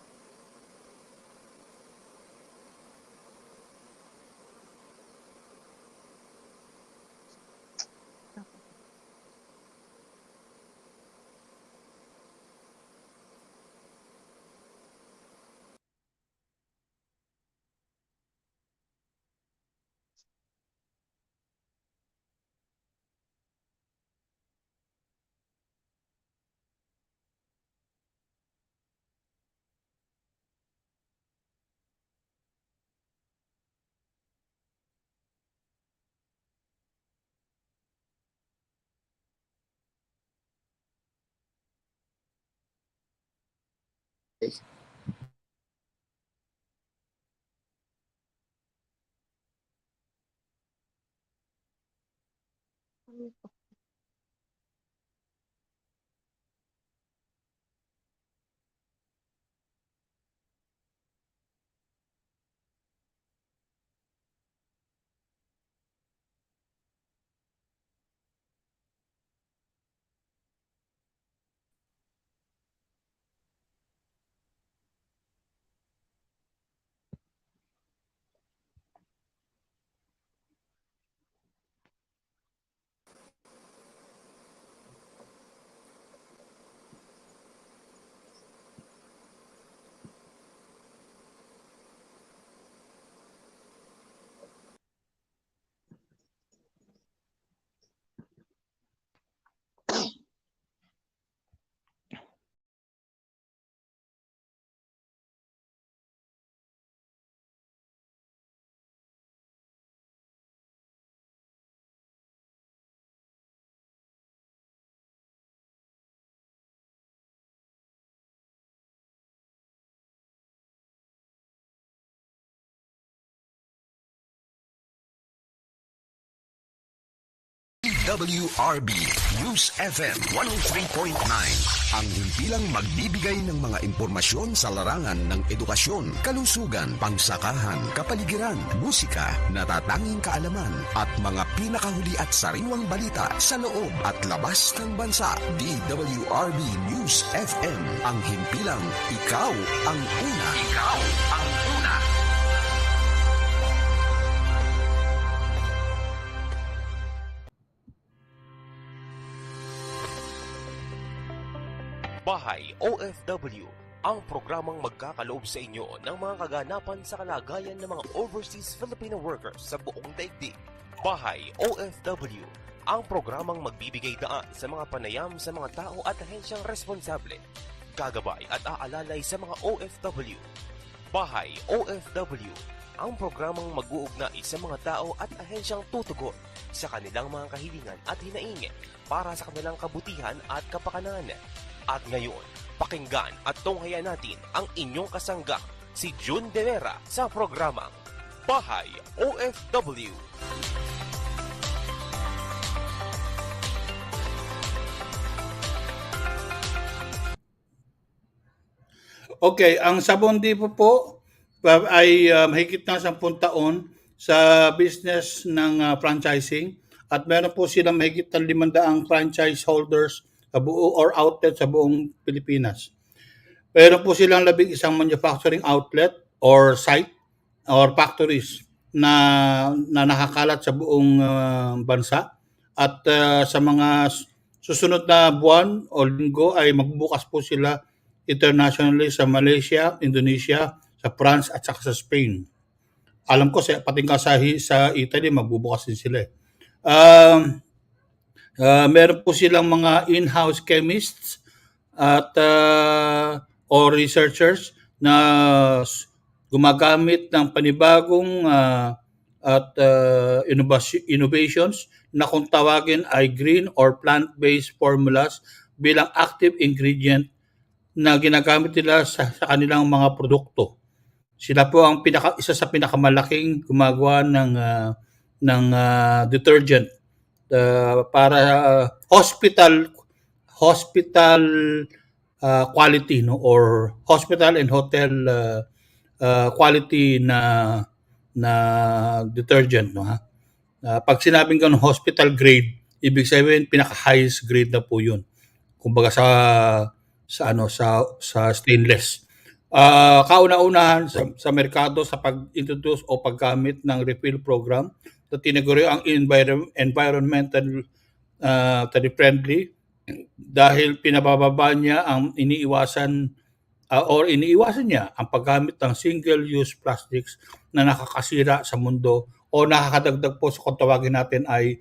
DWRB News FM 103.9, ang himpilang magbibigay ng mga impormasyon sa larangan ng edukasyon, kalusugan, pangsakahan, kapaligiran, musika, natatanging kaalaman, at mga pinakahuli at sariwang balita sa loob at labas ng bansa. DWRB News FM, ang himpilang ikaw ang una. Ikaw ang una. Bahay OFW, ang programang magkakaloob sa inyo ng mga kaganapan sa kalagayan ng mga overseas Filipino workers sa buong daigdig. Bahay OFW, ang programang magbibigay daan sa mga panayam sa mga tao at ahensyang responsable, gagabay at aalalay sa mga OFW. Bahay OFW, ang programang mag-uugnay sa mga tao at ahensyang tutugon sa kanilang mga kahilingan at hinaingin para sa kanilang kabutihan at kapakanan. At ngayon, pakinggan at tunghayan natin ang inyong kasangga, si June De Vera, sa programang Bahay OFW. Okay, ang Sabon Depot po ay mahigit na 10 taon sa business ng franchising at meron po silang mahigit ng 500 franchise holders sa buo or outlet sa buong Pilipinas. Meron po silang 11 manufacturing outlet or site or factories na nakakalat sa buong bansa at sa mga susunod na buwan o linggo ay magbubukas po sila internationally sa Malaysia, Indonesia, sa France at saka sa Spain. Alam ko pati nga sa Italy magbubukas din sila. Meron po silang mga in-house chemists at or researchers na gumagamit ng panibagong at innovations na kung tawagin ay green or plant-based formulas bilang active ingredient na ginagamit nila sa kanilang mga produkto. Sila po ang isa sa pinakamalaking gumagawa ng detergent para hospital quality, no, or hospital and hotel quality na detergent, no, ha. Pag sinabing ganun hospital grade, ibig sabihin pinaka-highest grade na po 'yun. Kumbaga sa stainless. Kauna-unahan sa merkado sa pag-introduce o paggamit ng refill program na tinaguri ang environmental friendly dahil pinabababa niya ang iniiwasan niya ang paggamit ng single-use plastics na nakakasira sa mundo o nakakadagdag po sa kung tawagin natin ay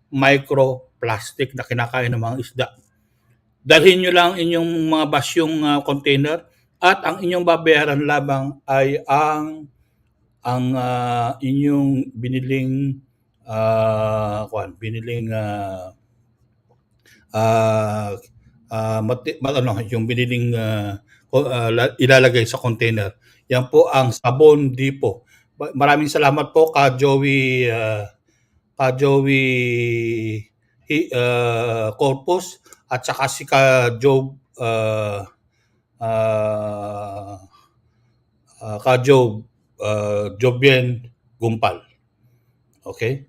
microplastic na kinakain ng mga isda. Dalhin nyo lang inyong mga basyong container at ang inyong babayaran lamang ay ang inyong biniling yung biniling ilalagay sa container. Yan po ang Sabon Depot. Maraming salamat po ka Joey Corpus at saka si ka Job Jobien Gumpal. Okay?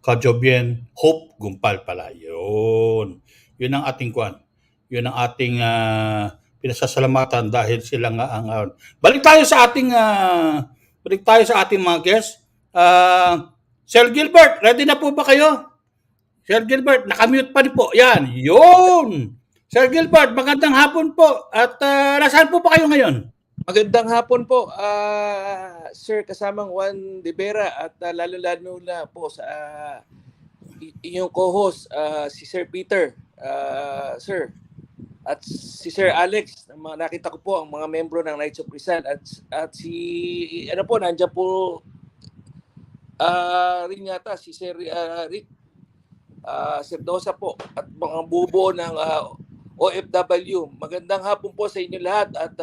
Ka Jobien Hope Gumpal pala. Yun ang ating Yun ang ating pinasasalamatan dahil sila nga ang balik tayo sa ating mga guests. Sir Gilbert, ready na po ba kayo? Sir Gilbert, nakamute pa rin po. Yan, yun! Sir Gilbert, magandang hapon po. At nasaan po pa kayo ngayon? Magandang hapon po, Sir, kasamang Juan De Vera at lalo-lalo na po sa inyong co-host, si Sir Peter, Sir. At si Sir Alex, nakita ko po ang mga membro ng Knights of Rizal at si nandiyan po rin yata si Sir Rick Serdosa po at mga bubuo ng OFW. Magandang hapon po sa inyo lahat at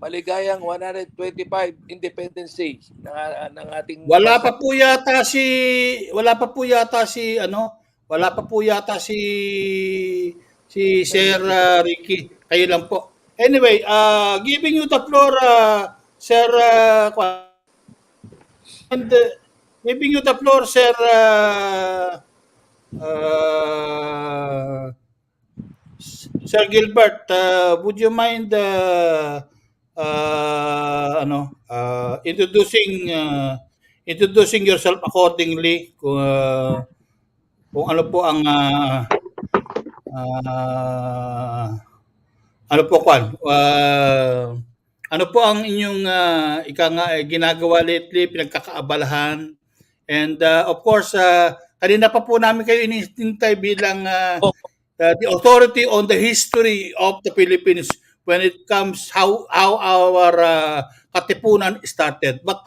maligayang 125 Independence Day ng ating Wala bansa. pa po yata si Sir Ricky. Kayo lang po. Anyway, giving you the floor, Sir and giving you the floor, Sir uh, Sir Gilbert, would you mind introducing yourself accordingly kung ano po ang ano po ano po ang inyong ginagawa lately, pinagkakaabalahan, and of course kanina pa po namin kayo inintay bilang the authority on the history of the Philippines when it comes how our katipunan started. But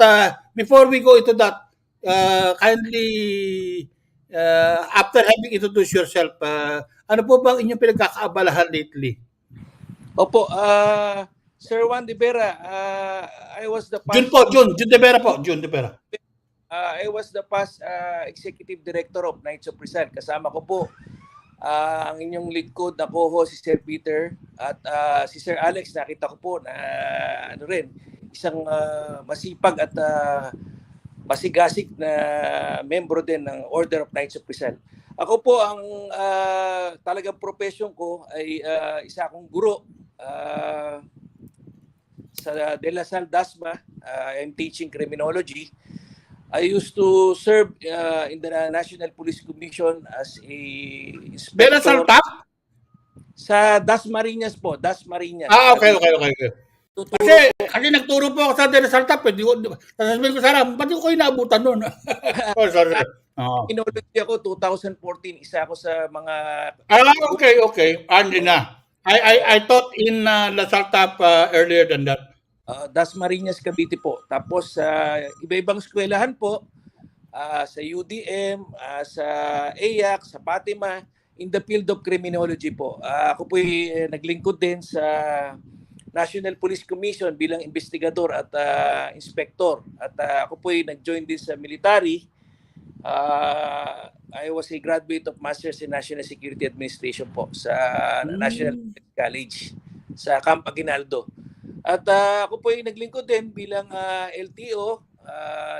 before we go into that, kindly after having introduced yourself, ano po bang inyong pinagkakaabalahan lately? Opo, Sir Juan de Vera, I was the past... June de Vera po, June de Vera. I was the past Executive Director of Knights of Rizal. Kasama ko po ang inyong lingkod na co-host si Sir Peter at si Sir Alex. Nakita ko po na isang masipag at masigasig na membro din ng Order of Knights of Rizal. Ako po ang talagang profession ko ay isa akong guro sa De La Salle Dasma. I'm teaching criminology. I used to serve in the National Police Commission as a inspector. De La Salle Tap? Sa Dasmariñas po, Dasmariñas. Okay. Kasi nagturo po ako sa De La Salle Tap. Sasabihin ko, Sarah, ba't ko inaabutan nun? Sorry. Criminology ako, 2014, isa ako sa mga... Okay. Andi na. I thought in La Salle Tap earlier than that. Dasmariñas, Cavite po. Tapos iba-ibang eskwelahan po sa UDM, sa AYAC, sa Fatima, in the field of criminology po. Ako po naglingkod din sa National Police Commission bilang investigador at inspector. At ako po nag-join din sa military. I was a graduate of Masters in National Security Administration po sa National Police College sa Camp Aguinaldo. At ako po naglingkod din bilang LTO,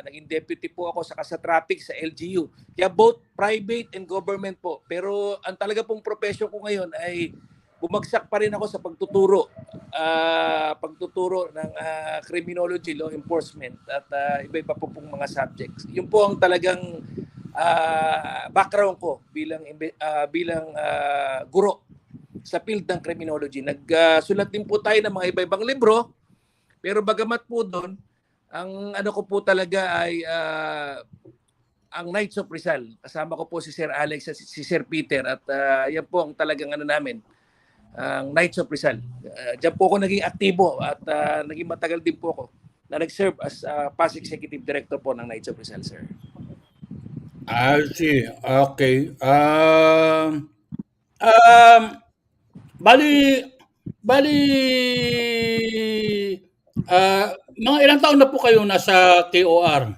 naging deputy po ako sa traffic sa LGU. Kaya both private and government po. Pero ang talaga pong profession ko ngayon ay bumagsak pa rin ako sa pagtuturo ng criminology, law enforcement at iba-iba po pong mga subjects. Yun po ang talagang background ko bilang guro sa field ng criminology. Nagsulat din po tayo ng mga iba-ibang libro, pero bagamat po doon, ang ano ko po talaga ay ang Knights of Rizal. Kasama ko po si Sir Alex at si Sir Peter at yan po ang talagang namin, ang Knights of Rizal. Diyan po ako naging aktibo at naging matagal din po ako na nag-serve as past Executive Director po ng Knights of Rizal, sir. I see. Okay. Bali, mga ilang taon na po kayo nasa KOR?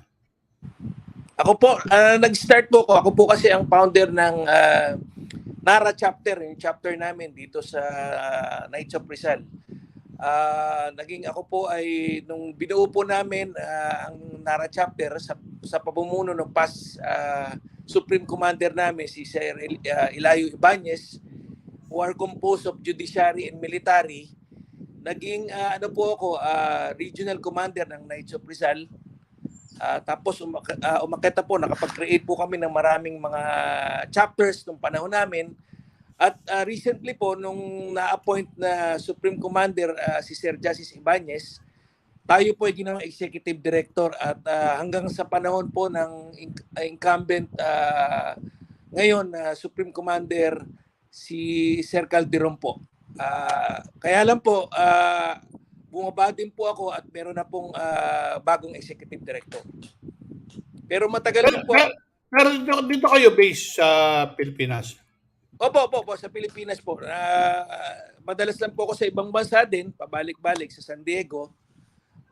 Ako po, nag-start po ako. Ako po kasi ang founder ng NARA chapter, yung chapter namin dito sa Knights of Rizal. Naging ako po ay, nung binuo po namin ang NARA chapter sa pamumuno ng past Supreme Commander namin, si Sir Emilio Ibanez, who are composed of judiciary and military. Naging po ako, regional commander ng Knights of Rizal. Tapos umakita po, nakapag-create po kami ng maraming mga chapters nung panahon namin. At recently po, nung na-appoint na Supreme Commander si Sir Justice Ibanez, tayo po ay ginawang Executive Director at hanggang sa panahon po ng incumbent ngayon, Supreme Commander si Sir Calderon po. Kaya lang po, bumaba din po ako at meron na pong bagong Executive Director. Pero matagal din po. Pero dito kayo based sa Pilipinas? Opo, sa Pilipinas po. Madalas lang po ako sa ibang bansa din, pabalik-balik sa San Diego.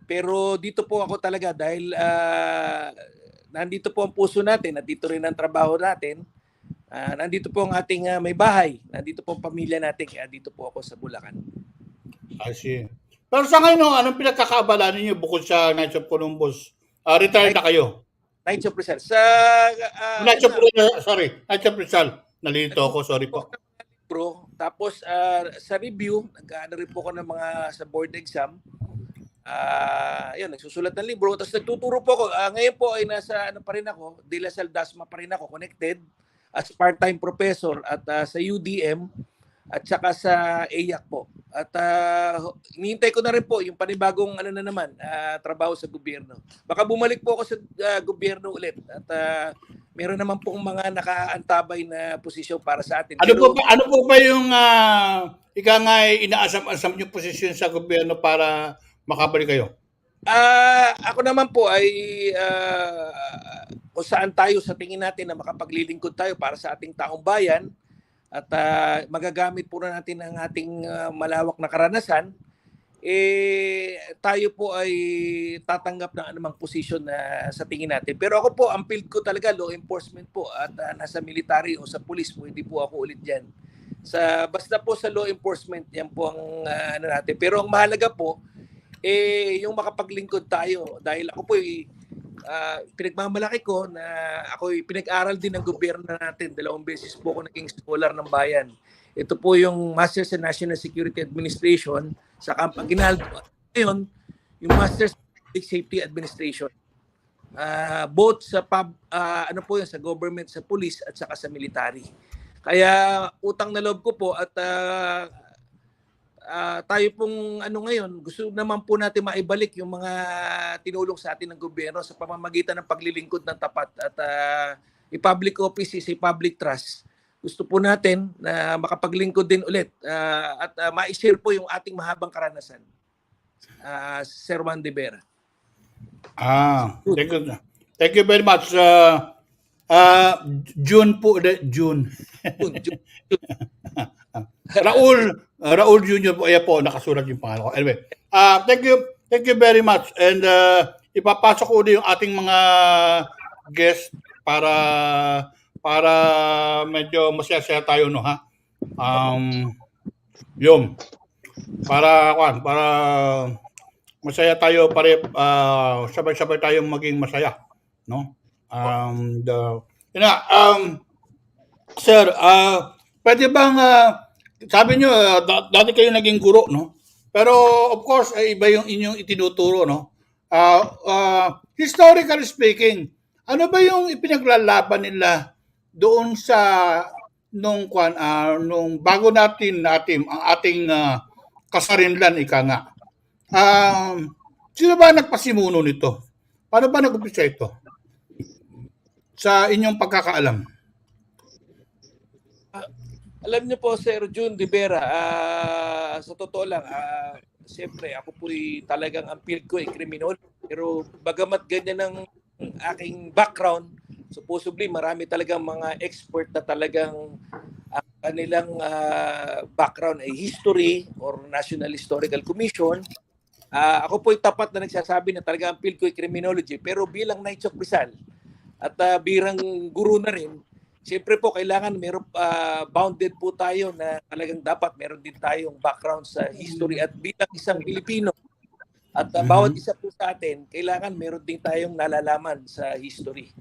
Pero dito po ako talaga dahil nandito po ang puso natin, nandito rin ang trabaho natin. Nandito po ang ating may bahay, nandito po ang pamilya natin, kaya dito po ako sa Bulacan. I see. Pero sa ngayon, anong pinagkakaabala ninyo bukod sa Knights of Columbus? Retired na kayo? Knights of Rizal. Knights of Rizal. Nalilito ako, sorry po. Bro, tapos sa review, nag-ano rin po ako ng mga sa board exam. Yun, nagsusulat ng libro, tapos nagtuturo po ako. Ngayon po ay nasa ano pa rin ako, De La Salle Dasma pa rin ako, connected as part-time professor at sa UDM at saka sa AYAC po. At hinihintay ko na rin po yung panibagong ano na naman, trabaho sa gobyerno. Baka bumalik po ako sa gobyerno ulit at meron naman pong mga nakaantabay na posisyon para sa atin. Ano po ba yung ika nga inaasam-asam yung posisyon sa gobyerno para makabalik kayo? Ako naman po ay kung saan tayo sa tingin natin na makapaglilingkod tayo para sa ating taong bayan at magagamit po na natin ang ating malawak na karanasan, tayo po ay tatanggap ng anumang posisyon na sa tingin natin. Pero ako po, ang field ko talaga, law enforcement po at nasa military o sa police po, hindi po ako ulit dyan. Basta po sa law enforcement, yan po ang ano natin. Pero ang mahalaga po, yung makapaglingkod tayo. Dahil ako po pinagmamalaki ko na ako pinag-aral din ng gobyerno natin. 2 beses po ako naging scholar ng bayan. Ito po yung Masters in National Security Administration sa Camp Aguinaldo. Ngayon, yung Masters in Public Safety Administration. Both sa ano po yun, sa government, sa police at saka sa military. Kaya utang na loob ko po at tayo pong ano ngayon, gusto naman po natin maibalik yung mga tinulong sa atin ng gobyerno sa pamamagitan ng paglilingkod ng tapat at i-public office is a public trust. Gusto po natin na makapaglingkod din ulit at ma-share po yung ating mahabang karanasan. Sir Juan de Vera. Thank you very much. June po, June. Raul Junior po, ayan po, nakasulat yung pangalan ko. Anyway, thank you very much. And ipapasok ko ulit yung ating mga guests para medyo masaya-saya tayo, no, ha? Yun. Para masaya tayo, sabay-sabay tayong maging masaya, no? Sir, pwede bang sabi nyo, dati kayo naging guro, no? Pero of course, iba yung inyong itinuturo, no? Historically speaking, ano ba yung ipinaglalaban nila doon sa nung bago natin ang ating Kasarinlan, ika nga. Sino ba nagpasimuno nito? Paano ba nag-umpisa ito? Sa inyong pagkakaalam? Alam niyo po, Sir June de Vera, sa totoo lang, siyempre ako po'y talagang ang field ko ay kriminal. Pero bagamat ganyan ang aking background, supposedly marami talagang mga expert na talagang kanilang background ay history or National Historical Commission. Ako po'y tapat na nagsasabi na talaga ang field ko ay criminology. Pero bilang Knights of Rizal at bilang guru na rin, siyempre po kailangan bounded po tayo na talagang dapat meron din tayong background sa history at bilang isang Pilipino at bawat isa po sa atin kailangan meron din tayong nalalaman sa history.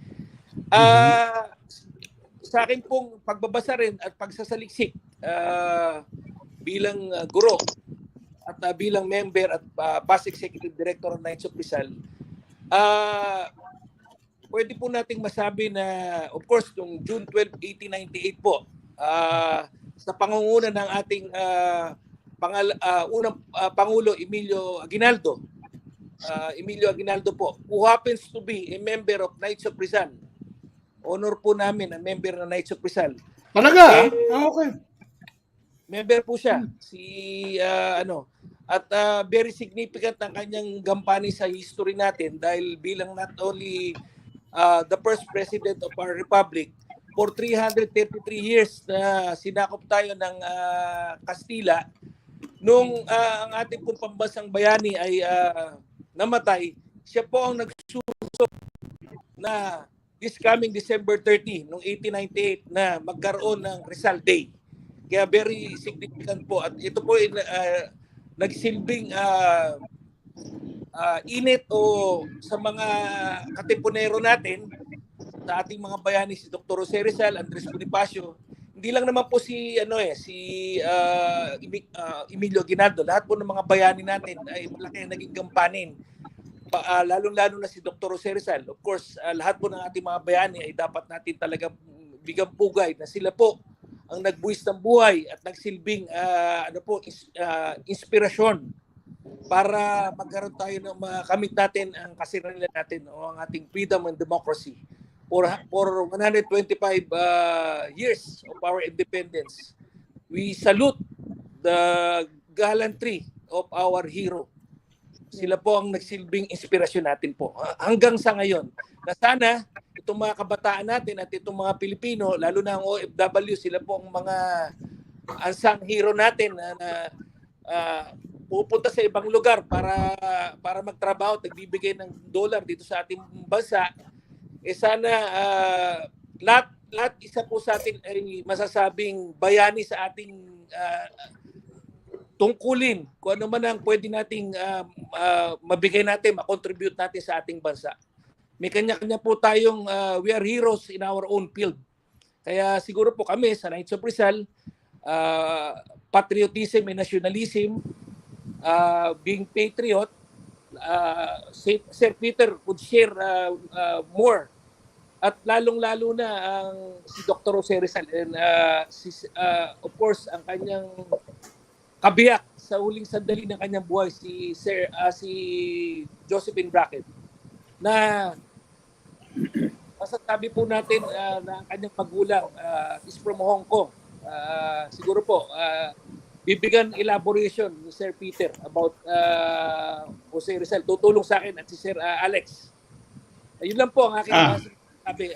Sa akin pong pagbabasa rin at pagsasaliksik bilang guro at bilang member at past executive director ng Knights of Rizal, pwede po nating masabi na, of course, noong June 12, 1898 po, sa pangunguna ng ating unang Pangulo, Emilio Aguinaldo. Emilio Aguinaldo po, who happens to be a member of Knights of Rizal. Honor po namin ang member ng Knights of Rizal. Talaga? Okay. Member po siya. At very significant ang kanyang gampani sa history natin dahil bilang not only the first president of our republic, for 333 years na sinakop tayo ng Kastila, nung ang ating pong pambansang bayani ay namatay, siya po ang nagsuso na this coming December 30 noong 1898 na magkaroon ng Rizal Day. Kaya very significant po at ito po ay nagsilbing init o sa mga katipunero natin, sa ating mga bayani, si Dr. Jose Rizal, Andres Bonifacio, hindi lang naman po si Emilio Aguinaldo, lahat po ng mga bayani natin ay malaki ang naging gampanin. Lalong-lalo na si Dr. Jose Rizal. Of course, lahat po ng ating mga bayani ay dapat natin talaga bigyan pugay na sila po ang nagbuwis ng buhay at nagsilbing inspirasyon para magkaroon tayo ng makamit natin ang kasiranilan natin o ang ating freedom and democracy for 125 years of our independence. We salute the gallantry of our hero. Sila po ang nagsilbing inspirasyon natin po hanggang sa ngayon. Na sana itong mga kabataan natin at itong mga Pilipino, lalo na ang OFW, sila po ang mga unsung hero natin na pupunta sa ibang lugar para magtrabaho, nagbibigay ng dollar dito sa ating bansa. Sana lahat isa po sa atin ay masasabing bayani sa ating tungkulin kung ano man ang pwede nating mabigay natin, makontribute natin sa ating bansa. May kanya-kanya po tayong we are heroes in our own field. Kaya siguro po kami sa Knights of Rizal, patriotism and nationalism, being patriot, Sir Peter would share more. At lalong-lalo na ang si Dr. Jose Rizal and of course ang kanyang kabiyak sa huling sandali ng kanyang buhay, si Josephine Brackett, na masasabi po natin na ang kanyang magulang is from Hong Kong. Siguro po bibigyan elaboration ni Sir Peter about Jose Rizal. Tutulong sa akin at si Sir Alex. Ayun lang po ang aking sabi.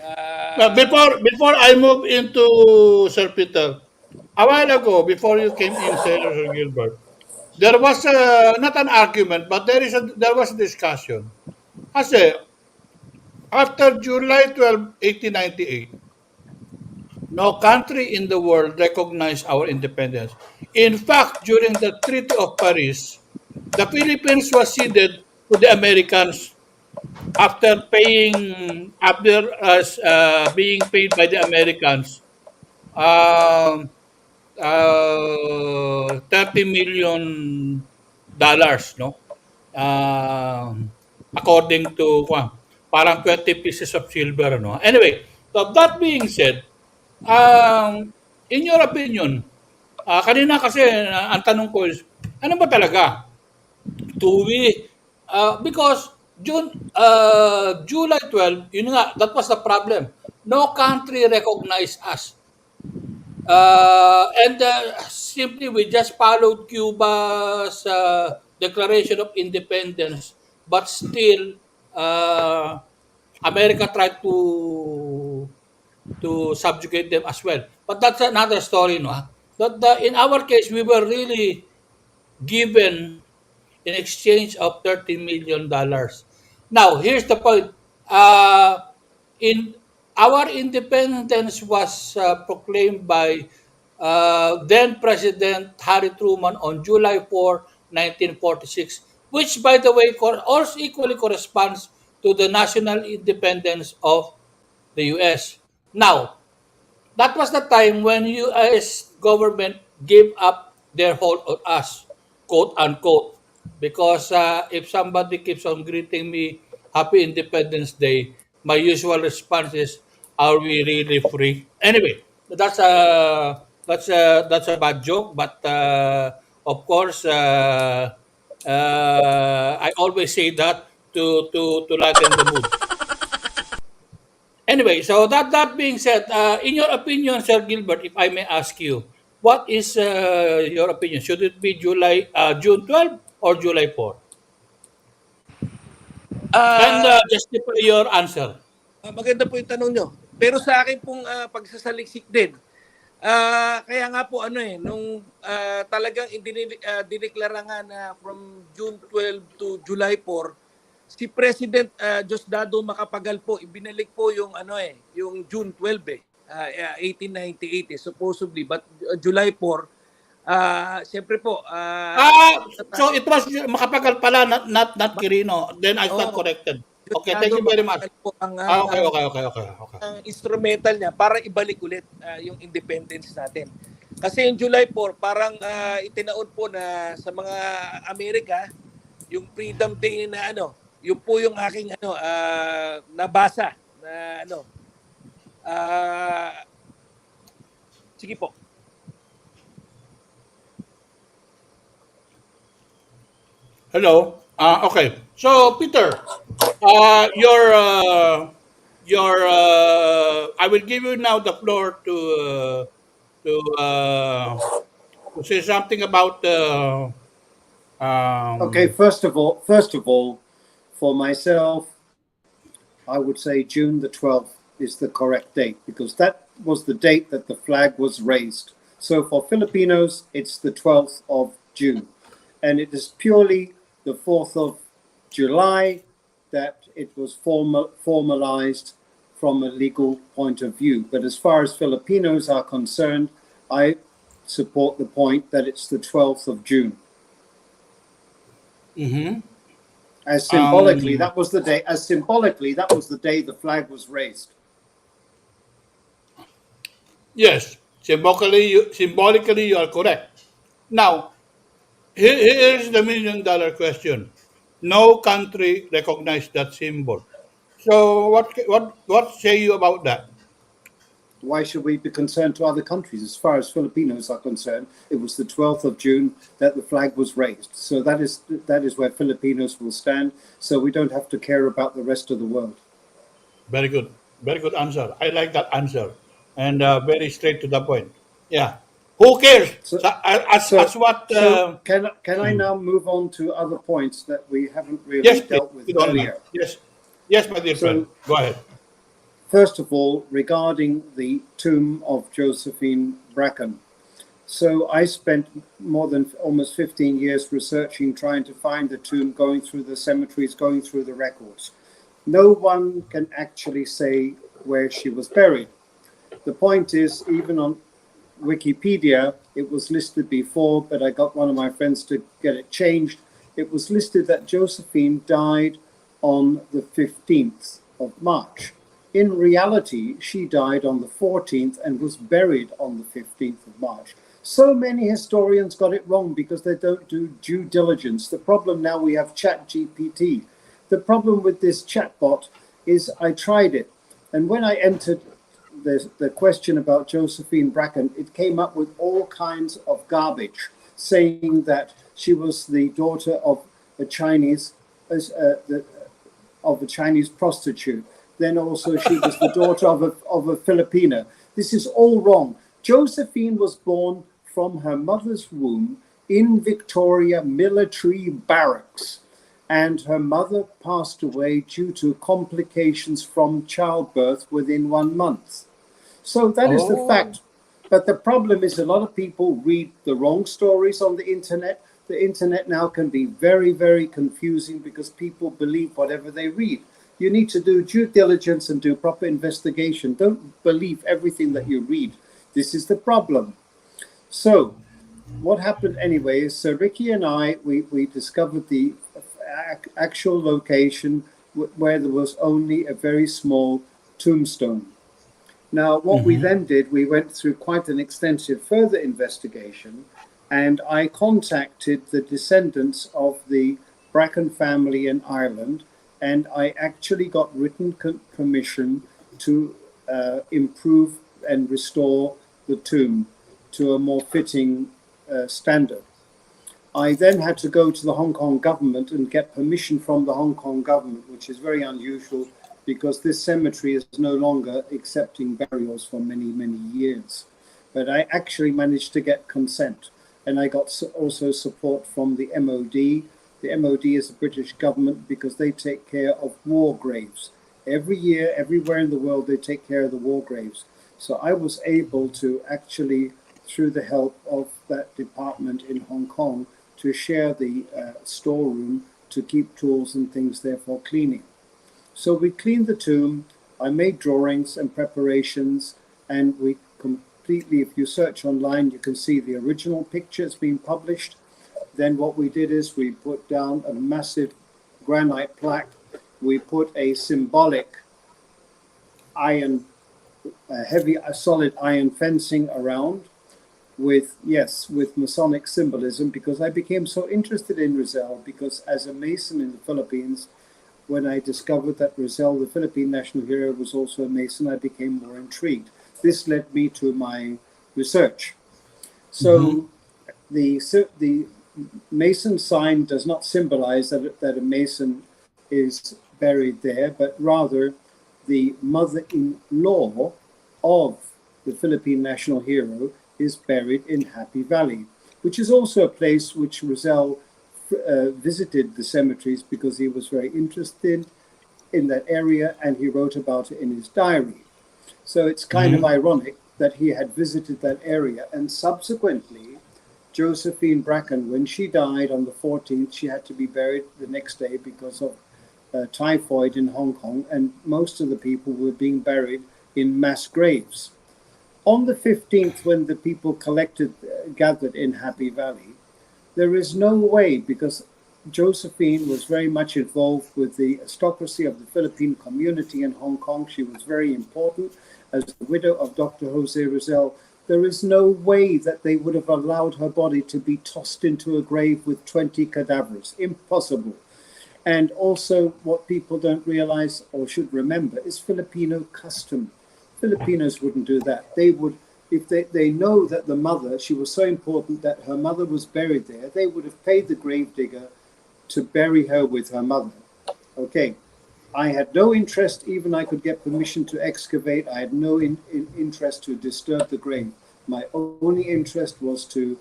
Before I move into Sir Peter, a while ago, before you came in, Sir Gilbert, there was not an argument, but there was a discussion. Kasi after July 12, 1898, no country in the world recognized our independence. In fact, during the Treaty of Paris, the Philippines was ceded to the Americans after being paid by the Americans $30 million, no? According to parang 20 pieces of silver, no? Anyway, so that being said, in your opinion, kanina kasi ang tanong ko is, ano ba talaga? Because July 12, yun nga, that was the problem. No country recognized us. And simply we just followed Cuba's Declaration of Independence, but still America tried to subjugate them as well. But that's another story, no? But in our case, we were really given in exchange of $30 million. Now, here's the point. In our independence was proclaimed by then President Harry Truman on July 4, 1946, which, by the way, also equally corresponds to the national independence of the U.S. Now, that was the time when U.S. government gave up their hold on us, quote unquote, because if somebody keeps on greeting me Happy Independence Day, my usual response is, "Are we really free?" Anyway, that's a bad joke, but of course, I always say that to lighten the mood. Anyway, so that being said, in your opinion, Sir Gilbert, if I may ask you, what is your opinion? Should it be June 12 or July 4? And justify your answer. Maganda po yung tanong nyo. Pero sa akin pong pagsasaliksik din, kaya nga po nung talagang dineklara nga na from June 12 to July 4, si President Diosdado Macapagal po ibinalik po yung yung June 12 1898 supposedly, but July 4 siyempre po So it was Macapagal pala, not Quirino. Then I stand corrected. Okay, thank you very much. Okay. Ang instrumental niya para ibalik ulit yung independence natin. Kasi yung July 4 parang itinaon po na sa mga Amerika yung Freedom Day na yun po yung aking nabasa na sige po. Hello. Okay. So Peter, I will give you now the floor to say something about. Okay. First of all, for myself, I would say June the 12th is the correct date because that was the date that the flag was raised. So for Filipinos, it's the 12th of June, and it is purely the 4th of July that it was formalized from a legal point of view. But as far as Filipinos are concerned, I support the point that it's the 12th of June. Mm-hmm. As symbolically, that was the day. As symbolically, that was the day the flag was raised. Yes, symbolically, you are correct. Now, here's the million-dollar question. No country recognized that symbol. So, what say you about that? Why should we be concerned to other countries? As far as Filipinos are concerned, it was the 12th of June that the flag was raised. So that is where Filipinos will stand. So we don't have to care about the rest of the world. Very good answer. I like that answer, and very straight to the point. Yeah. Who cares? Can I now move on to other points that we haven't really dealt with earlier? Yes, my dear friend. Go ahead. First of all, regarding the tomb of Josephine Bracken. So I spent more than almost 15 years researching, trying to find the tomb, going through the cemeteries, going through the records. No one can actually say where she was buried. The point is, even on Wikipedia, it was listed before, but I got one of my friends to get it changed. It was listed that Josephine died on the 15th of March. In reality, she died on the 14th and was buried on the 15th of March. So many historians got it wrong because they don't do due diligence. The problem now, we have ChatGPT. The problem with this chatbot is I tried it, and when I entered the question about Josephine Bracken, it came up with all kinds of garbage, saying that she was the daughter of a Chinese prostitute. Then also she was the daughter of a Filipina. This is all wrong. Josephine was born from her mother's womb in Victoria military barracks, and her mother passed away due to complications from childbirth within 1 month. So that is the fact. But the problem is a lot of people read the wrong stories on the internet. The internet now can be very, very confusing because people believe whatever they read. You need to do due diligence and do proper investigation. Don't believe everything that you read. This is the problem. So what happened anyway is Sir Ricky and I, we discovered the actual location where there was only a very small tombstone. Now, what we then did, we went through quite an extensive further investigation, and I contacted the descendants of the Bracken family in Ireland, and I actually got written permission to improve and restore the tomb to a more fitting standard. I then had to go to the Hong Kong government and get permission from the Hong Kong government, which is very unusual because this cemetery is no longer accepting burials for many, many years. But I actually managed to get consent, and I got also support from the MOD. The MOD is the British government because they take care of war graves. Every year, everywhere in the world, they take care of the war graves. So I was able to actually, through the help of that department in Hong Kong, to share the storeroom to keep tools and things there for cleaning. So we cleaned the tomb. I made drawings and preparations, and we completely, if you search online, you can see the original pictures being published. Then what we did is we put down a massive granite plaque. We put a symbolic iron, heavy, solid iron fencing around with Masonic symbolism, because I became so interested in Rizal, because as a Mason in the Philippines, when I discovered that Rizal, the Philippine national hero, was also a Mason, I became more intrigued. This led me to my research. So the Mason sign does not symbolize that a Mason is buried there, but rather the mother-in-law of the Philippine national hero is buried in Happy Valley, which is also a place which Rizal visited the cemeteries because he was very interested in that area, and he wrote about it in his diary. So it's kind of ironic that he had visited that area, and subsequently Josephine Bracken, when she died on the 14th, she had to be buried the next day because of typhoid in Hong Kong, and most of the people were being buried in mass graves. On the 15th, when the people gathered in Happy Valley, there is no way, because Josephine was very much involved with the aristocracy of the Philippine community in Hong Kong. She was very important as the widow of Dr. Jose Rizal. There is no way that they would have allowed her body to be tossed into a grave with 20 cadavers. Impossible. And also, what people don't realize or should remember is Filipino custom. Filipinos wouldn't do that. They would, if they know that the mother, she was so important that her mother was buried there, they would have paid the grave digger to bury her with her mother. Okay. I had no interest, even I could get permission to excavate. I had no interest to disturb the grave. My only interest was to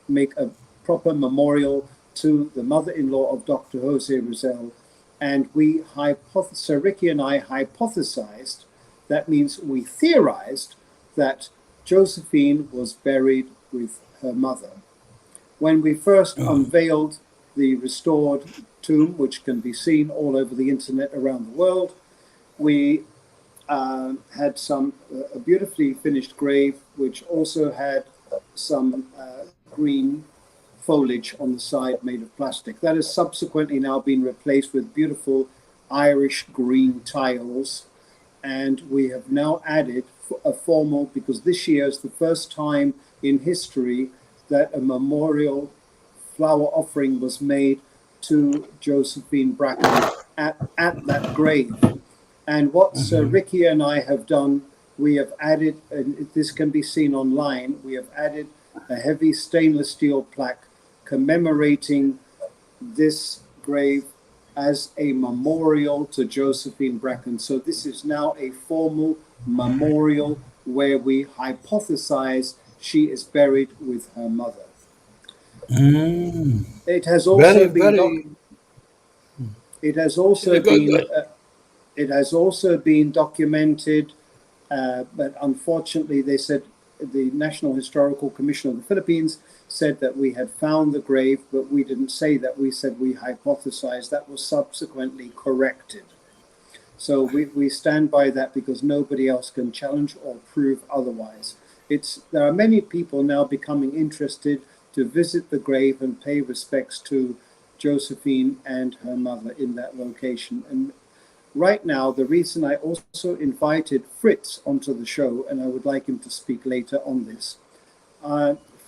make a proper memorial to the mother-in-law of Dr. Jose Rizal. And Sir Ricky and I hypothesized, that means we theorized, that Josephine was buried with her mother. When we first unveiled the restored tomb, which can be seen all over the internet around the world, we had a beautifully finished grave, which also had some green foliage on the side made of plastic. That has subsequently now been replaced with beautiful Irish green tiles. And we have now added a formal, because this year is the first time in history that a memorial flower offering was made to Josephine Bracken at that grave. And what Sir Ricky and I have done, we have added, and this can be seen online, we have added a heavy stainless steel plaque commemorating this grave as a memorial to Josephine Bracken. So this is now a formal memorial where we hypothesize she is buried with her mother. It has also been documented, but unfortunately they said the National Historical Commission of the Philippines said that we had found the grave, but we didn't say that. We said we hypothesized. That was subsequently corrected. So we stand by that because nobody else can challenge or prove otherwise. There are many people now becoming interested to visit the grave and pay respects to Josephine and her mother in that location. And right now, the reason I also invited Fritz onto the show, and I would like him to speak later on this.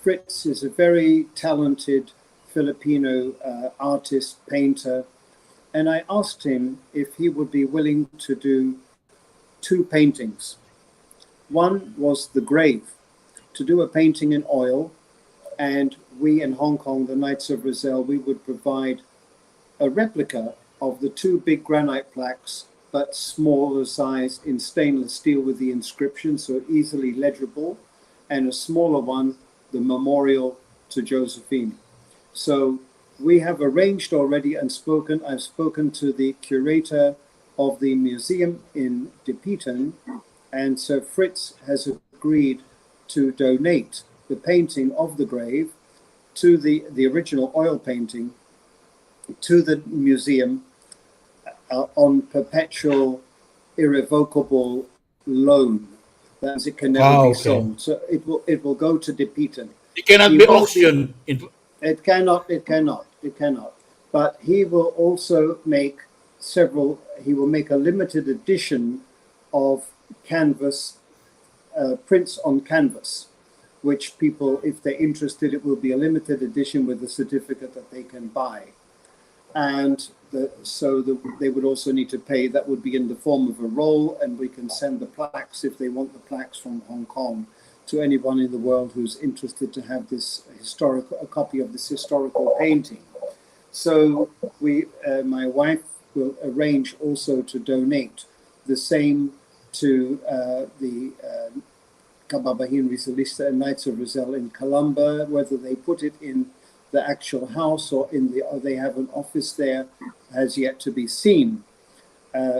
Fritz is a very talented Filipino artist, painter, and I asked him if he would be willing to do 2 paintings. One was the grave, to do a painting in oil, and we in Hong Kong, the Knights of Rizal, we would provide a replica of the 2 big granite plaques, but smaller size in stainless steel with the inscription, so easily legible, and a smaller one, the memorial to Josephine. So we have arranged already and I've spoken to the curator of the museum in De Peyton, and Sir Fritz has agreed to donate the painting of the grave to the original oil painting to the museum on perpetual, irrevocable loan. That is, it can never be sold. So it will go to De Peyton. It cannot be auctioned. It cannot. But he will also make he will make a limited edition of canvas, prints on canvas, which people, if they're interested, it will be a limited edition with a certificate that they can buy. And they would also need to pay. That would be in the form of a roll, and we can send the plaques, if they want the plaques from Hong Kong, to anyone in the world who's interested to have a copy of this historical painting. So my wife will arrange also to donate the same to the Kababahin Rizalista and Knights of Rizal in Calamba. Whether they put it in the actual house or they have an office there has yet to be seen.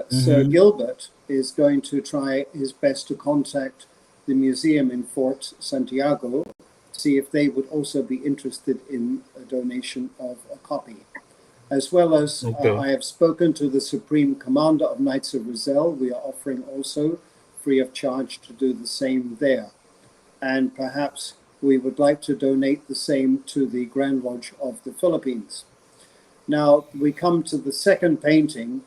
Sir Gilbert is going to try his best to contact the museum in Fort Santiago, see if they would also be interested in a donation of a copy. As well as I have spoken to the Supreme Commander of Knights of Rizal. We are offering also free of charge to do the same there. And perhaps we would like to donate the same to the Grand Lodge of the Philippines. Now we come to the second painting,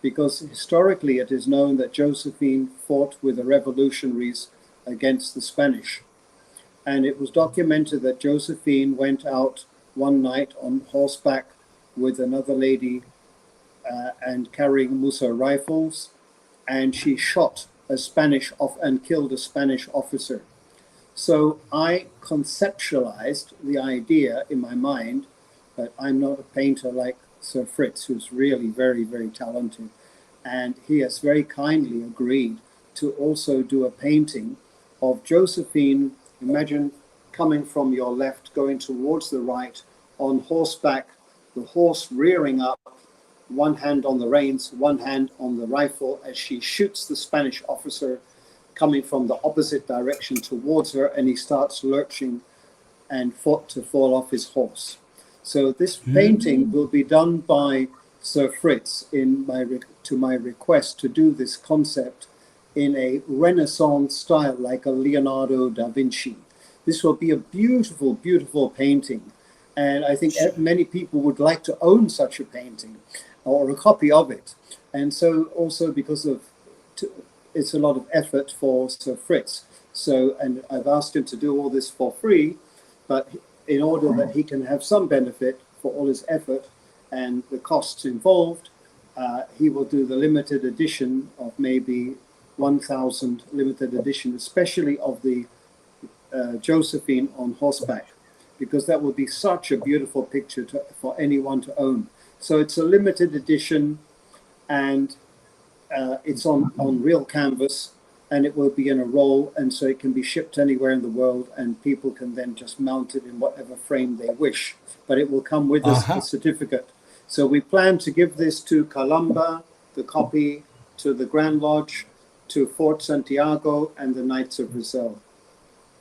because historically it is known that Josephine fought with the revolutionaries against the Spanish. And it was documented that Josephine went out one night on horseback with another lady and carrying Musa rifles, and she shot and killed a Spanish officer. So I conceptualized the idea in my mind, but I'm not a painter like Sir Fritz, who's really very, very talented. And he has very kindly agreed to also do a painting of Josephine. Imagine coming from your left, going towards the right, on horseback, the horse rearing up, one hand on the reins, one hand on the rifle, as she shoots the Spanish officer coming from the opposite direction towards her, and he starts lurching and fought to fall off his horse. So this painting will be done by Sir Fritz to my request to do this concept in a Renaissance style, like a Leonardo da Vinci. This will be a beautiful, beautiful painting. And I think many people would like to own such a painting or a copy of it. And so also because it's a lot of effort for Sir Fritz. And I've asked him to do all this for free, but in order that he can have some benefit for all his effort and the costs involved, he will do the limited edition of maybe 1,000 limited edition, especially of the Josephine on horseback, because that would be such a beautiful picture for anyone to own. So it's a limited edition, and it's on real canvas, and it will be in a roll, and so it can be shipped anywhere in the world, and people can then just mount it in whatever frame they wish. But it will come with a certificate. So we plan to give this to Calamba, the copy, to the Grand Lodge, to Fort Santiago, and the Knights of Rizal.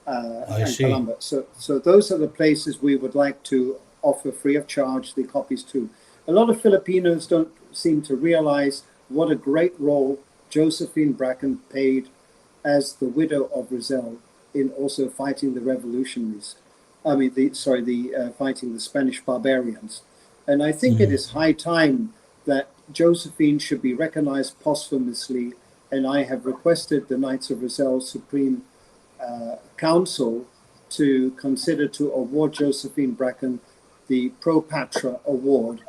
I see. Calamba. So those are the places we would like to offer free of charge the copies to. A lot of Filipinos don't seem to realize what a great role Josephine Bracken played as the widow of Rizal in also fighting the revolutionaries. Fighting the Spanish barbarians. And I think it is high time that Josephine should be recognized posthumously, and I have requested the Knights of Rizal Supreme Council to consider to award Josephine Bracken the Pro Patra Award,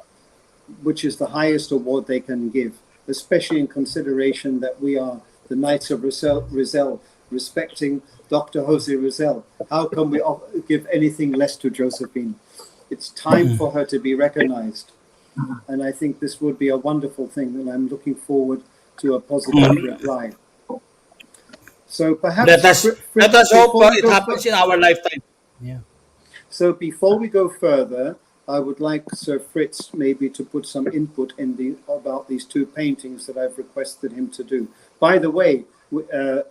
which is the highest award they can give, especially in consideration that we are the Knights of Rizal, respecting Dr. Jose Rizal. How can we give anything less to Josephine? It's time for her to be recognized. And I think this would be a wonderful thing, and I'm looking forward to a positive reply. So perhaps let us hope it happens in our lifetime. Yeah. So before we go further, I would like Sir Fritz maybe to put some input about these two paintings that I've requested him to do. By the way,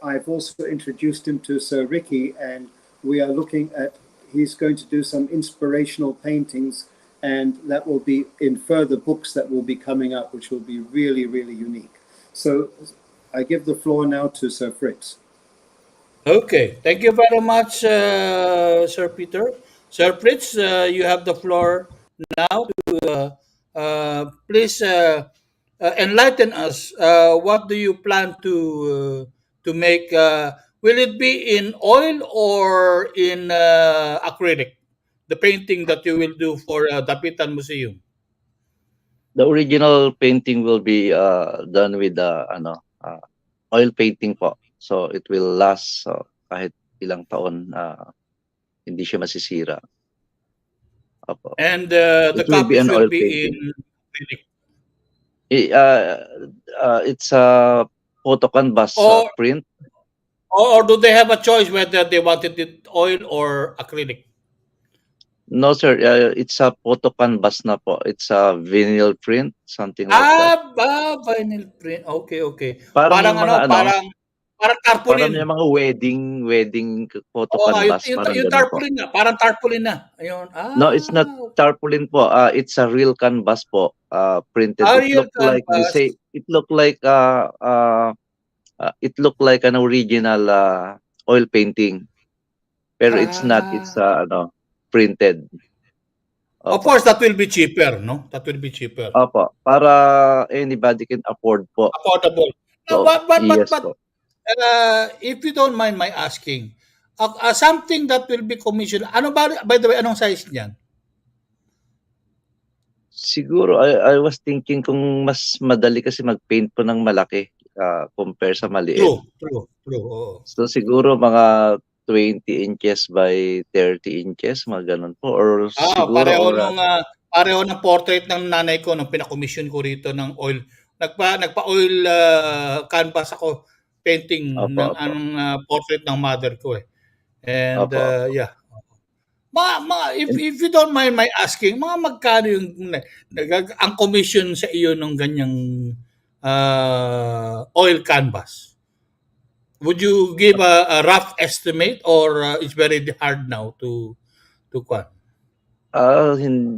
I've also introduced him to Sir Ricky, and we are looking at, he's going to do some inspirational paintings, and that will be in further books that will be coming up, which will be really, really unique. So I give the floor now to Sir Fritz. Okay, thank you very much, Sir Peter. Sir Fritz, you have the floor now to please enlighten us. What do you plan to make? Will it be in oil or in acrylic? The painting that you will do for Dapitan Museum. The original painting will be done with oil painting po. So it will last kahit ilang taon hindi siya masisira. Opo. And the It will be copies an will oil be painting. in acrylic. It's a photo canvas Or print. or do they have a choice whether they wanted it oil or acrylic? No, sir. It's a photo canvas na po. It's a vinyl print, something like that. Vinyl print. Okay, okay. Parang Parang yung ano, mga parang parang tarpaulin. yung mga wedding photo Oo nga, canvas, parang yung ganun po. tarpaulin na, parang tarpaulin na. Ayun. No, it's not tarpaulin po. It's a real canvas po, printed. It Real looked like canvas. it looked like an original oil painting. Pero it's not. It's printed. Of Opo. course, that will be cheaper, no? That will be cheaper. Opo. Para anybody can afford po. Affordable. So, But yes po. if you don't mind my asking, something that will be commissioned, by the way, anong size niyan? Siguro, I was thinking kung mas madali kasi mag-paint po ng malaki compare sa maliit. True. Oo. So, siguro mga 20 inches by 30 inches, mga ganun po. Or siguro, pareho ng portrait ng nanay ko nung pinakomission ko rito ng oil. Nagpa-oil canvas ako painting ng portrait ng mother ko eh. And yeah. If you don't mind my asking, mga magkano yung ang commission sa iyo ng ganyang oil canvas? Would you give a rough estimate or it's very hard now to quant?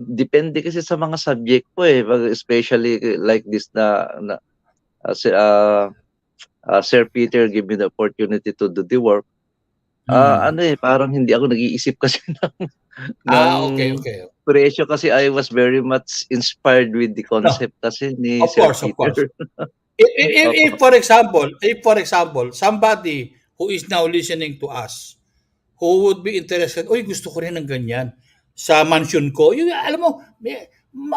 Depende kasi sa mga subject po eh. Especially like this Sir Peter give me the opportunity to do the work. Parang hindi ako nag-iisip kasi ng okay. presyo kasi I was very much inspired with the concept kasi ni Sir Peter. If for example, somebody who is now listening to us, who would be interested, gusto ko rin ng ganyan sa mansion ko. Yung, alam mo,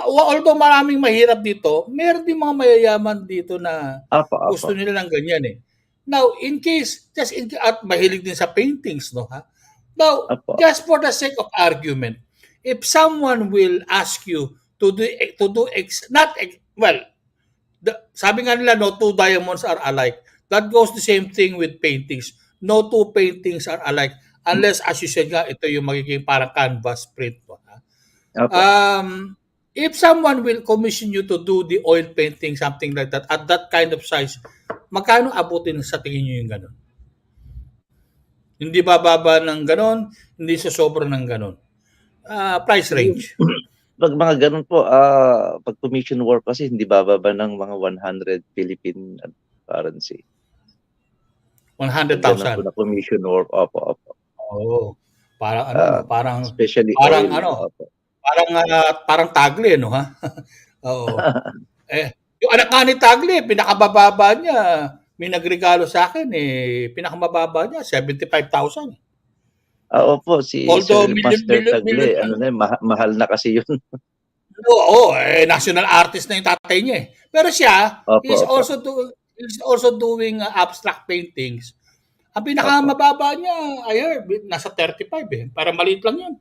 although maraming mahirap dito, meron din mga mayayaman dito na gusto nila ng ganyan eh. Now, in case, at mahilig din sa paintings, no ha? Now, just for the sake of argument, if someone will ask you to do sabi nga nila, no two diamonds are alike. That goes the same thing with paintings. No two paintings are alike unless, as you said nga, ito yung magiging parang canvas print mo. If someone will commission you to do the oil painting, something like that, at that kind of size, magkano abutin sa tingin nyo yung gano'n? Hindi bababa ng gano'n, hindi sa sobra ng gano'n. Price range. Pag mga ganun po, pag commission work kasi hindi bababa ng mga 100 Philippine currency. 100,000. Ganun po na commission work. Opo. Oo. Parang especially parang tagle, no ha? Oo. Yung anak nga ni Tagle, pinakabababa niya, may nagregalo sa akin pinakamababa niya 75,000. Opo, si Sir Master Tagle, mahal na kasi yun. Oo, national artist na yung tatay niya eh. Pero siya, he's also doing abstract paintings. Ang pinakamababa niya, I heard, nasa 35 eh. Parang maliit lang yun.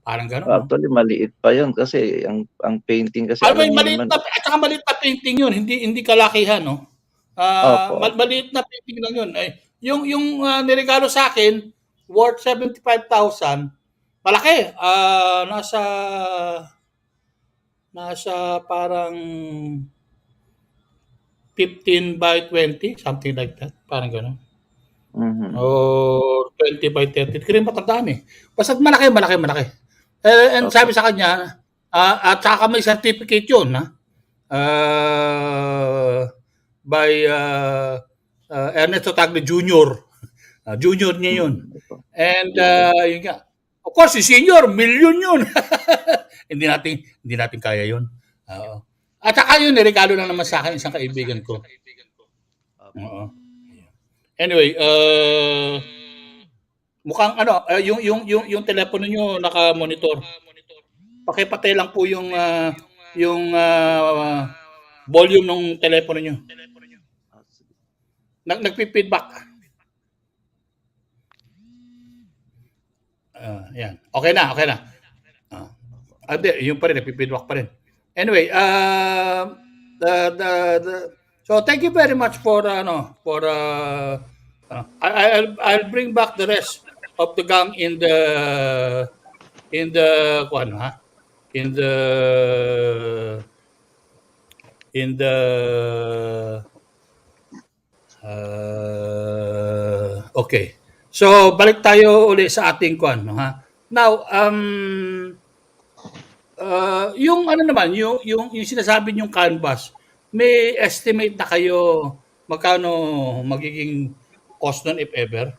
Parang gano'n. Actually, maliit pa yun kasi ang painting kasi maliit na painting yun, hindi kalakihan, no? Maliit na painting lang yun. Yung niregalo sa akin, worth 75,000, malaki. Nasa Nasa parang 15 by 20, something like that. Parang gano'n. Mhm. Or 20 by 30. Hindi ko rin matandaan eh. Basta malaki. And Okay. sabi sa kanya, at saka may certificate yun, by Ernesto Tagle Jr. Junior niya yun. And yun nga. Of course, si senior, million yun. hindi natin kaya yun. Oo. At saka yun, regalo lang naman sa akin isang kaibigan ko. Oo. Anyway, mukhang yung telepono niyo naka-monitor. Pakipatay lang po yung volume ng telepono niyo. Nagpi-feedback. Yan. Okay na. Yung pa rin, nagpi-feedback pa rin. Anyway, so thank you very much for I'll bring back the rest of the gang in the okay. So balik tayo uli sa ating Now, yung naman, yung sinasabi niyong canvas, may estimate na kayo magkano magiging cost nun if ever?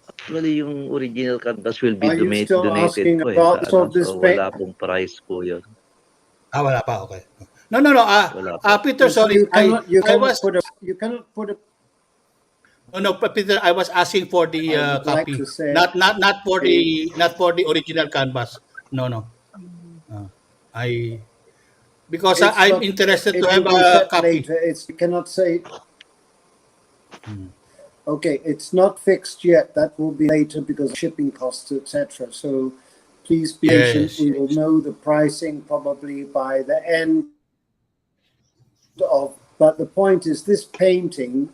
Actually, yung original canvas will be Are you still donated asking po about sa this so wala pong price po yun. Wala pa, okay. No. Wala pa. Peter, sorry. You cannot put a No, Peter, I was asking for the copy, like to say, not for the original canvas. No. Because I'm interested to have a copy. Later. You cannot say. Okay, it's not fixed yet. That will be later because of shipping costs, etc. So please be patient. We will know the pricing probably by the end of. But the point is, this painting,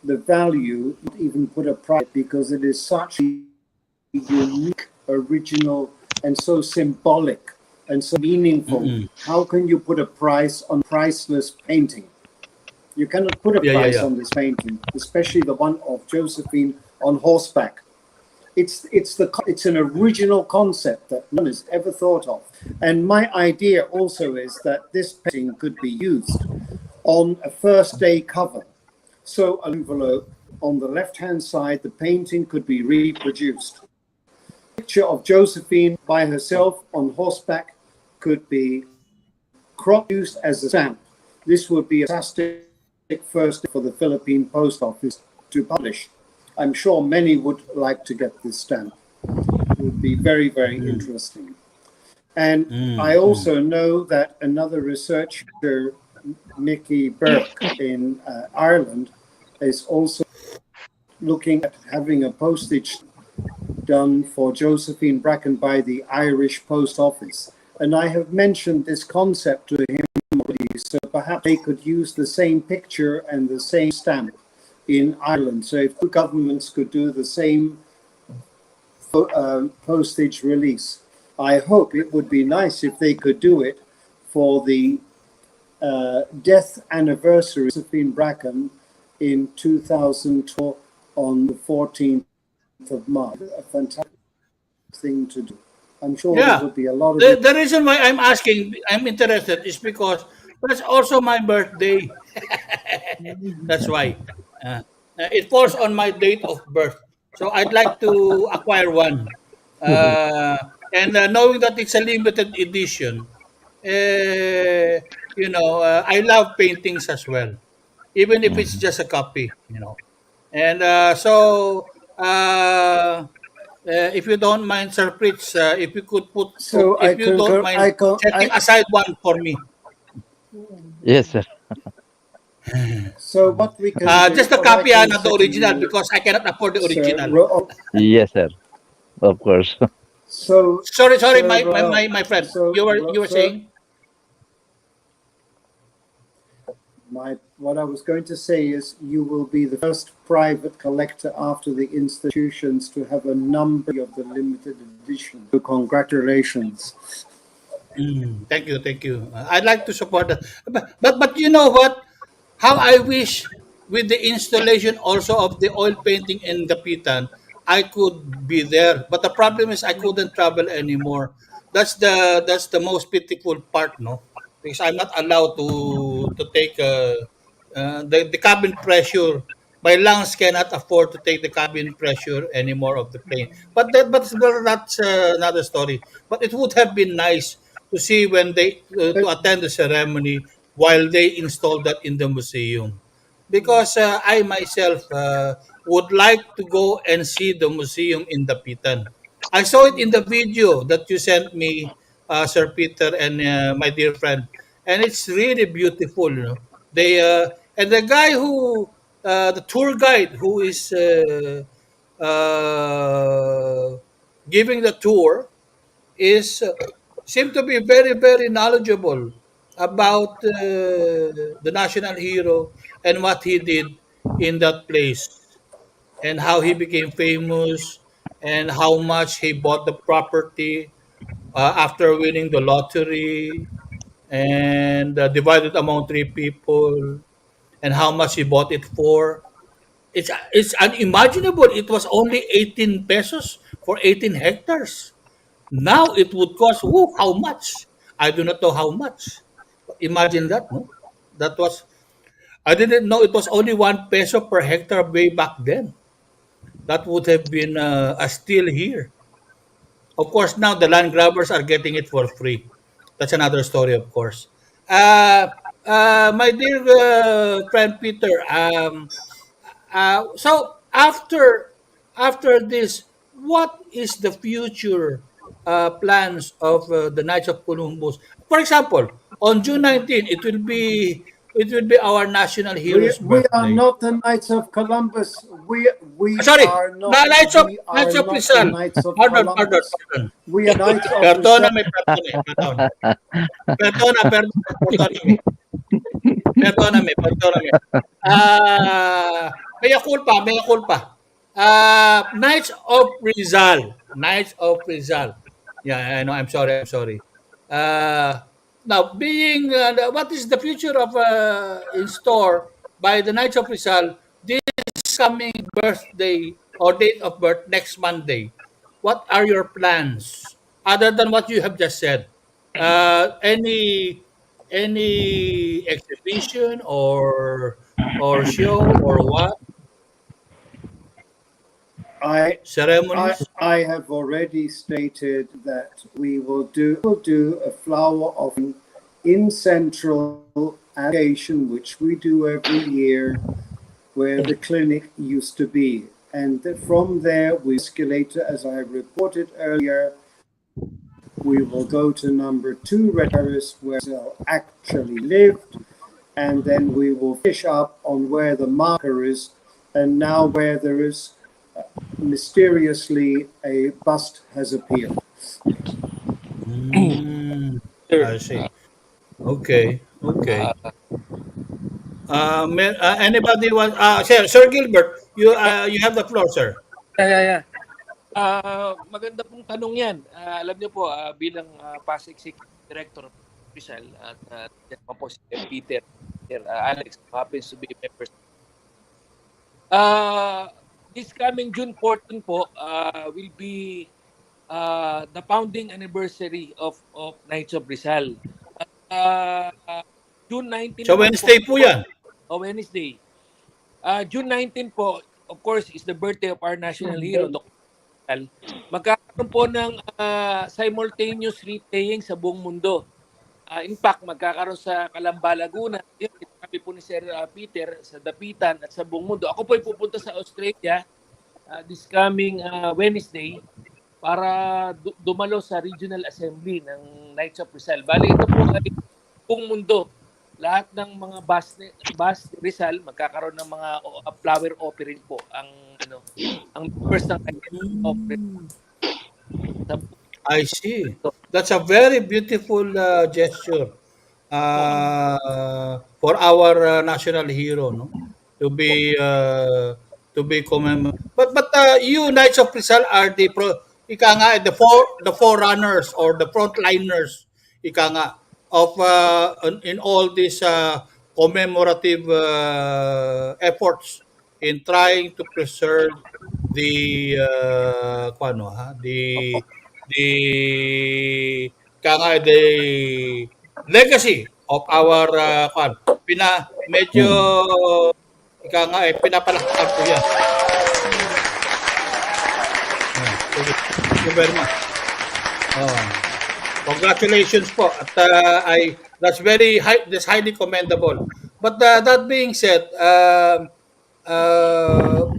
the value, not even put a price because it is such a unique, original, and so symbolic and so meaningful. How can you put a price on priceless painting? You cannot put a price on this painting, especially the one of Josephine on horseback. It's an original concept that none has ever thought of. And my idea also is that this painting could be used on a first day cover. So an envelope on the left-hand side, the painting could be reproduced. Picture of Josephine by herself on horseback could be used as a stamp. This would be a fantastic first for the Philippine Post Office to publish. I'm sure many would like to get this stamp. It would be very, very interesting. And I also know that another researcher, Mickey Burke in Ireland, is also looking at having a postage done for Josephine Bracken by the Irish Post Office. And I have mentioned this concept to him already, so perhaps they could use the same picture and the same stamp in Ireland. So if two governments could do the same postage release, I hope it would be nice if they could do it for the death anniversary of Josephine Bracken in 2012 on the 14th of March. A fantastic thing to do. I'm sure there would be a lot of the reason why I'm interested is because that's also my birthday. That's why. It falls on my date of birth. So I'd like to acquire one. And knowing that it's a limited edition, I love paintings as well, even if it's just a copy, And if you don't mind, Sir Fritz, if you could setting aside one for me. Yes, sir. So what we can just a copy, not the original, because I cannot afford the original. Yes, sir. Of course. So sorry, my friend. You were saying? what I was going to say is you will be the first private collector after the institutions to have a number of the limited edition. So congratulations. Thank you, thank you. I'd like to support that. But you know what? How I wish with the installation also of the oil painting in Dapitan, I could be there. But the problem is I couldn't travel anymore. That's the most pitiful part, no? Because I'm not allowed to take the cabin pressure. My lungs cannot afford to take the cabin pressure anymore of the plane. But that's another story. But it would have been nice to see when they to attend the ceremony while they installed that in the museum, because I myself would like to go and see the museum in Dapitan. I saw it in the video that you sent me, Sir Peter and my dear friend, and it's really beautiful. You know, they and the guy who the tour guide who is giving the tour is seem to be very knowledgeable about the national hero and what he did in that place and how he became famous and how much he bought the property after winning the lottery and divided among three people and how much he bought it for. It's unimaginable. It was only 18 pesos for 18 hectares. Now it would cost, how much? I do not know how much. Imagine that, no? That was, I didn't know it was only 1 peso per hectare way back then. That would have been a steal here. Of course, now the land grabbers are getting it for free. That's another story, of course. My dear friend Peter, so after this, what is the future plans of the Knights of Columbus? For example, on June 19, it will be our national hero's We are birthday. not the Knights of Columbus. We Sorry, are not. Knights of We Knights are of not the Rizal. Knights of Pardon. Columbus. We are Knights of Rizal. Perdóname, perdóname. Perdóname. Mea culpa. Knights of Rizal. Knights of Rizal. Yeah, I know. I'm sorry. Uh, Now, being what is the future of in store by the Knights of Rizal this coming birthday or date of birth next Monday? What are your plans other than what you have just said? Any exhibition or show or what I, ceremonies? I have already stated that we will do a flower offering in Central Allocation, which we do every year, where the clinic used to be. And from there, we escalate, as I reported earlier, we will go to number 2 Red Terrace, where Zell actually lived, and then we will finish up on where the marker is, and now where there is mysteriously a bust has appeared. I see. Okay. Anybody want? Sir Gilbert, you have the floor, sir. Yeah. Maganda pong tanong yan. Alam niyo po, bilang past executive director of Rizal at yan po si Peter, Alex happens to be members. This coming June 14 po will be the founding anniversary of Knights of Rizal. June 19 So naman Wednesday po yan. Wednesday. June 19 po, of course, is the birthday of our national hero, Dr. Magkakaroon po ng simultaneous replaying sa buong mundo. In fact, magkakaroon sa Calamba, Laguna. Yun, kami po ni Sir Peter sa Dapitan at sa buong mundo. Ako po ay pupunta sa Australia this coming Wednesday para dumalo sa Regional Assembly ng Knights of Rizal. Bali, ito po ay buong mundo. Lahat ng mga bus Rizal magkakaroon ng mga flower offering po ang members ng I see. That's a very beautiful gesture. for our national hero, no? To be commemorated. But you Knights of Rizal are ika nga, the forerunners or the frontliners, ika nga, of in all these commemorative efforts in trying to preserve the the legacy of our medyo pinapalakpakan ko yan. Thank you very much. Congratulations po at that's highly commendable. But that being said,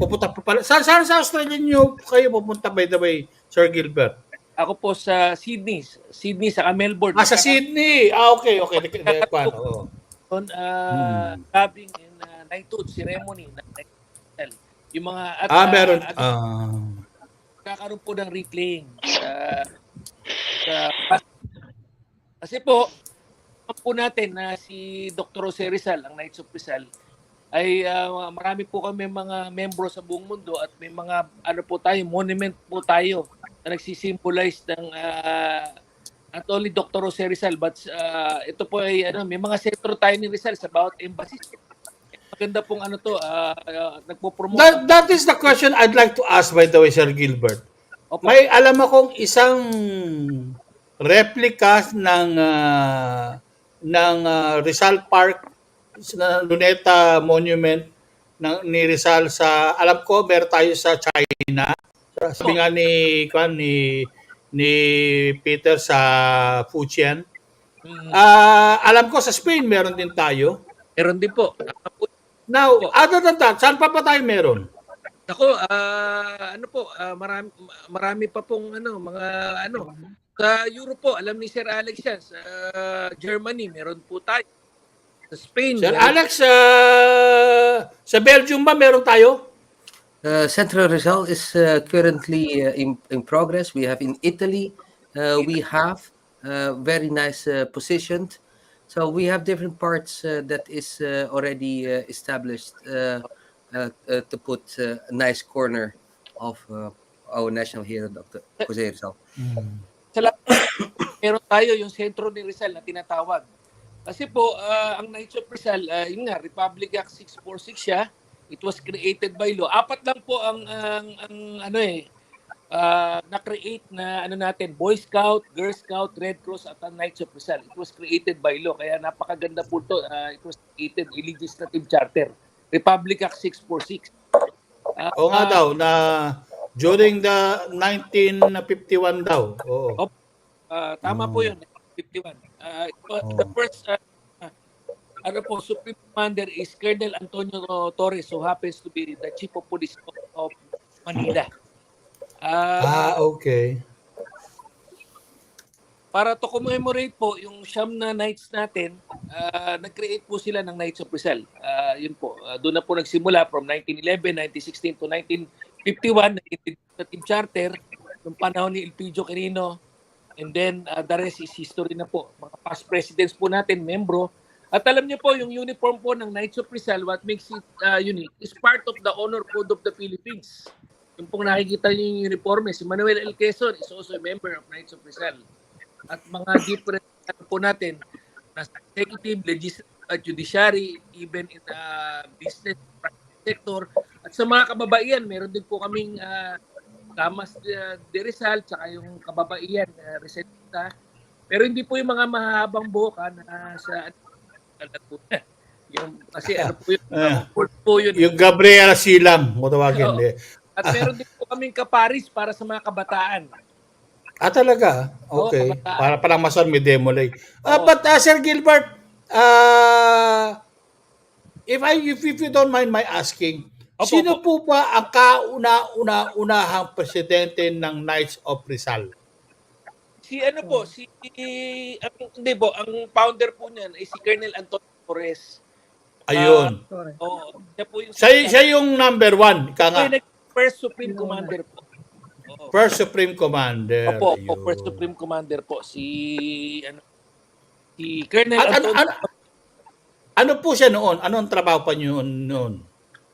pupunta po pala. Saan sa Australia nyo kayo pupunta, by the way, Sir Gilbert? Ako po sa Sydney sa Melbourne. Sa Sydney. Okay. Having in knighthood ceremony na yung mga meron. Kakaroon po ng replaying kasi po natin na si Dr. Jose Rizal, ang Knights of Rizal, ay marami po kami mga membro sa buong mundo at may mga monument po tayo na nagsisimbolize ng not only Dr. Jose Rizal but ito po ay may mga sentro tayo ni Rizal sa bawat embassy. Maganda pong nagpo-promote. That is the question I'd like to ask, by the way, Sir Gilbert. Okay. May alam akong isang replica ng Rizal Park na Luneta Monument ni Rizal sa, alam ko meron tayo sa China. Sabi nga ni Peter sa Fujian. Alam ko sa Spain meron din tayo. Meron din po. Now, other than that, saan pa tayo meron? Ako, marami pa pong sa Europe po, alam ni Sir Alex yan, sa Germany meron po tayo. Sa Spain. Sir Alex, sa Belgium ba meron tayo? Central Rizal is currently in progress. We have in Italy, we have very nice positioned. So we have different parts that is already established to put a nice corner of our national hero, Dr. Jose Rizal. Meron tayo yung sentro ni Rizal na tinatawag. Kasi po, ang Knights of Rizal, yun nga, Republic Act 646 siya. It was created by law. Apat lang po ang na-create na natin, Boy Scout, Girl Scout, Red Cross at ang Knights of Rizal. It was created by law. Kaya napakaganda po ito. It was created a legislative charter. Republic Act 646. Oo nga daw, na during the 1951 daw. Oo. Tama po yun, 1951. The first Supreme Commander is Colonel Antonio Torres, who happens to be the Chief of Police of Manila. Okay. Para to commemorate po yung siyam na Knights natin, nag-create po sila ng Knights of Rizal. Yun po, doon na po nagsimula from 1911, 1916 to 1951, legislative charter, yung panahon ni Elpidio Quirino, and then the rest is history na po. Mga past presidents po natin, membro. At alam niyo po, yung uniform po ng Knights of Rizal, what makes it unique, is part of the honor code of the Philippines. Yung pong nakikita niyo yung uniforme, si Manuel L. Quezon is also a member of Knights of Rizal. At mga different po natin, na executive, legislative, judiciary, even in the business sector. At sa mga kababaihan, meron din po kaming Damas de Rizal, tsaka yung kababaihan, Resetita. Pero hindi po yung mga mahabang buhok na sa yung kasi yung Gabriela Silang mo tawagin. At meron din po kaming kaparis para sa mga kabataan. Talaga? Okay. Para palang masan may demo like. But Sir Gilbert, if you don't mind my asking, sino po ba ang kauna-unahang presidente ng Knights of Rizal? Ang founder po niyan ay si Colonel Antonio Torres. Ayun. Siya yung number one. First Supreme Commander po. First Supreme Commander. First Supreme Commander po. Si Si Colonel Ano, Antonio, ano po siya noon? Anong trabaho pa niyo noon?